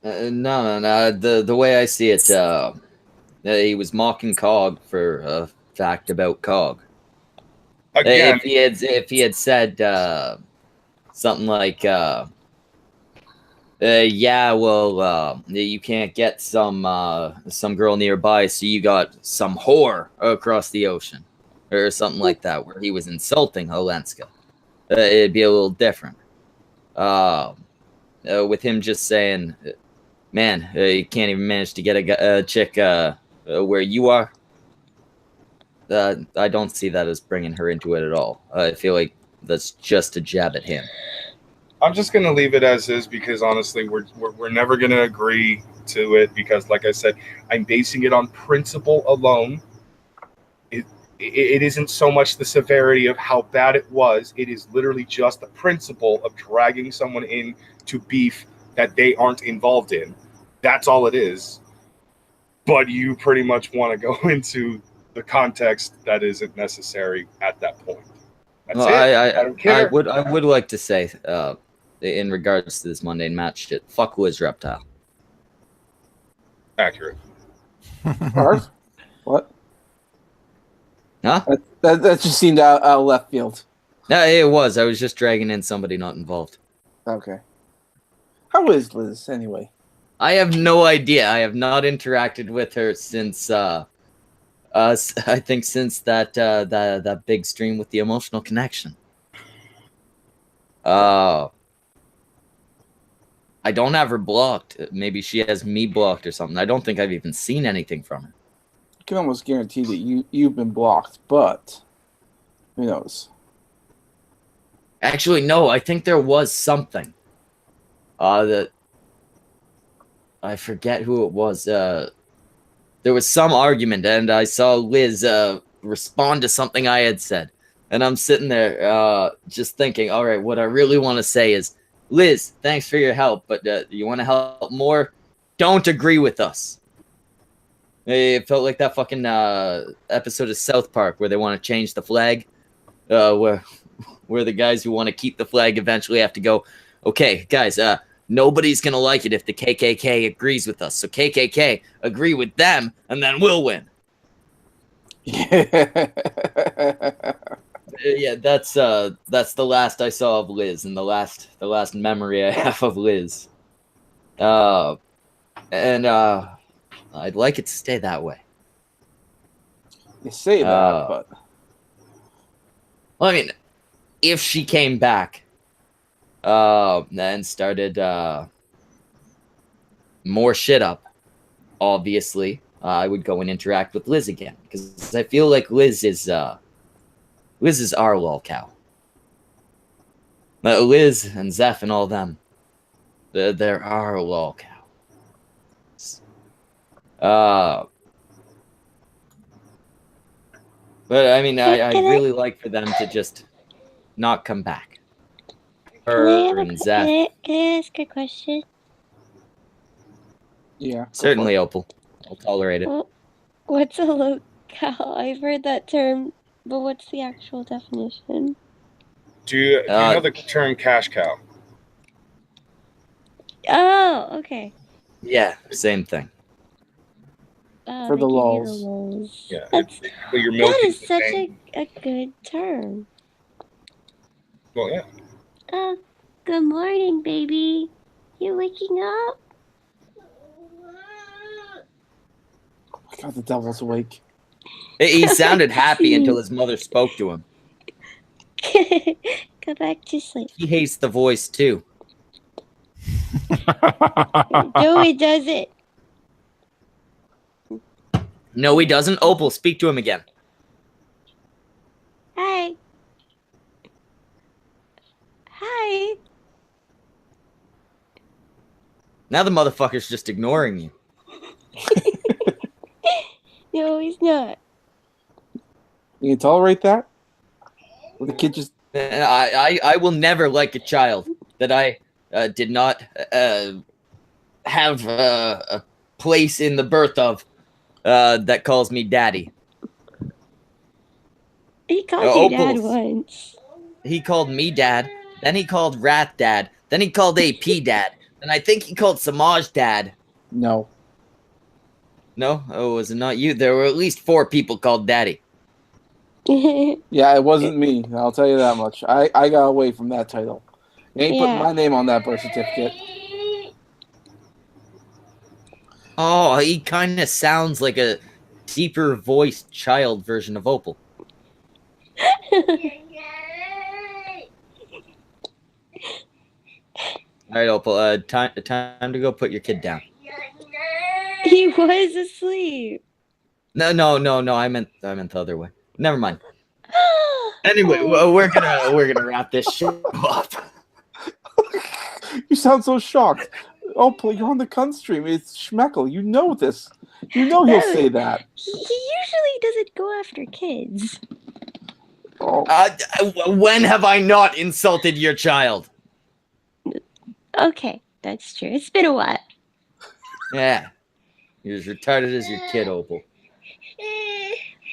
No. The way I see it, He was mocking Cog for a fact about Cog. Again, If he had said something like, yeah, well, you can't get some girl nearby, so you got some whore across the ocean, or something like that, where he was insulting Olenska, it'd be a little different. With him just saying, man, you can't even manage to get a chick where you are. I don't see that as bringing her into it at all. I feel like that's just a jab at him. I'm just gonna leave it as is because honestly, we're never gonna agree to it because, like I said, I'm basing it on principle alone. It isn't so much the severity of how bad it was. It is literally just the principle of dragging someone into beef that they aren't involved in. That's all it is. But you pretty much want to go into the context that isn't necessary at that point. That's Well, it. I don't care. I would like to say, in regards to this mundane match shit, fuck Liz Reptile. Accurate. Ours? What? Huh? That just seemed out left field. No, it was. I was just dragging in somebody not involved. Okay. How is Liz anyway? I have no idea. I have not interacted with her since I think since that big stream with the emotional connection. I don't have her blocked. Maybe she has me blocked or something. I don't think I've even seen anything from her. I can almost guarantee that you've been blocked, but who knows? Actually, no. I think there was something. That I forget who it was. There was some argument, and I saw Liz respond to something I had said, and I'm sitting there just thinking, all right, what I really want to say is, Liz, thanks for your help, but you want to help more? Don't agree with us. It felt like that fucking episode of South Park where they want to change the flag, where the guys who want to keep the flag eventually have to go, okay, guys, nobody's going to like it if the KKK agrees with us. So KKK, agree with them, and then we'll win. Yeah, that's the last I saw of Liz, and the last memory I have of Liz. And I'd like it to stay that way. You say that, but well, I mean, if she came back and started more shit up, obviously, I would go and interact with Liz again because I feel like Liz is our lolcow. Liz and Zeph and all them, they're our lolcow. But I mean, I really like for them to just not come back. Her and Zeph. Can I ask a question? Yeah. Certainly, Opal. I'll tolerate it. Well, what's a lolcow? I've heard that term, but what's the actual definition? Do you know the term cash cow? Oh, okay. Yeah, same thing. Oh, For they the give you lols. lols. Yeah, That's, you're that milking is the such thing. a good term. Well, yeah. Good morning, baby. You waking up? God, the devil's awake. He sounded happy until his mother spoke to him. Go back to sleep. He hates the voice too. Joey does it. No, he doesn't. Opal, speak to him again. Hi. Hi. Now the motherfucker's just ignoring you. No, he's not. You can tolerate that? Or the kid just... I will never like a child that I did not have a place in the birth of that calls me daddy. He called you dad Opal's. once. He called me dad, then he called Rat dad, then he called AP dad, and I think he called Samaj dad. No. No, oh, was it not you? There were at least 4 people called Daddy. Yeah, it wasn't me. I'll tell you that much. I got away from that title. You ain't putting Yeah. my name on that birth certificate. Oh, he kind of sounds like a deeper voiced child version of Opal. All right, Opal. Time to go put your kid down. He was asleep. No. I meant the other way. Never mind. Anyway, we're gonna wrap this shit up. You sound so shocked. Oh, you're on the cunt stream. It's Schmeckle. You know this. You know he'll say that. He usually doesn't go after kids. Oh. When have I not insulted your child? Okay, that's true. It's been a while. Yeah, you're as retarded as your kid, Opal.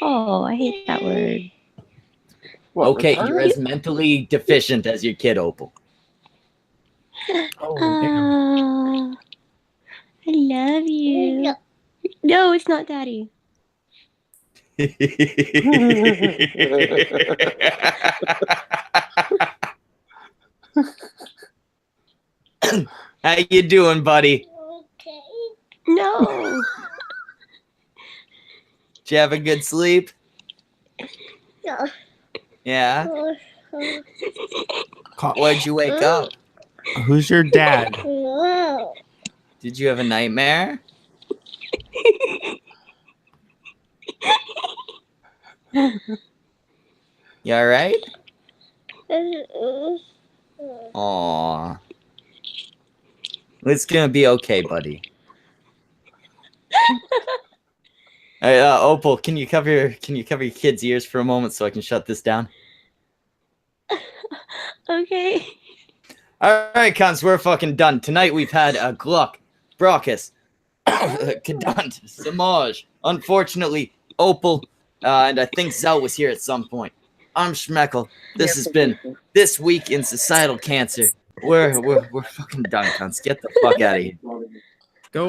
Oh, I hate that word. What, okay, retarded? you're as mentally deficient as your kid, Opal. I love you. No, it's not Daddy. How you doing, buddy? No. Did you have a good sleep? Yeah. Yeah? Why'd you wake up? Who's your dad? Did you have a nightmare? You alright? Aww. It's gonna be okay, buddy. All right, Opal, can you cover your kid's ears for a moment so I can shut this down? Okay. All right, cons, we're fucking done. Tonight we've had Gluck, Brockus, Kadant, Samaj. Unfortunately, Opal, and I think Zell was here at some point. I'm Schmeckle. This has been This Week in Societal Cancer. We're fucking done, cons. Get the fuck out of here. Go.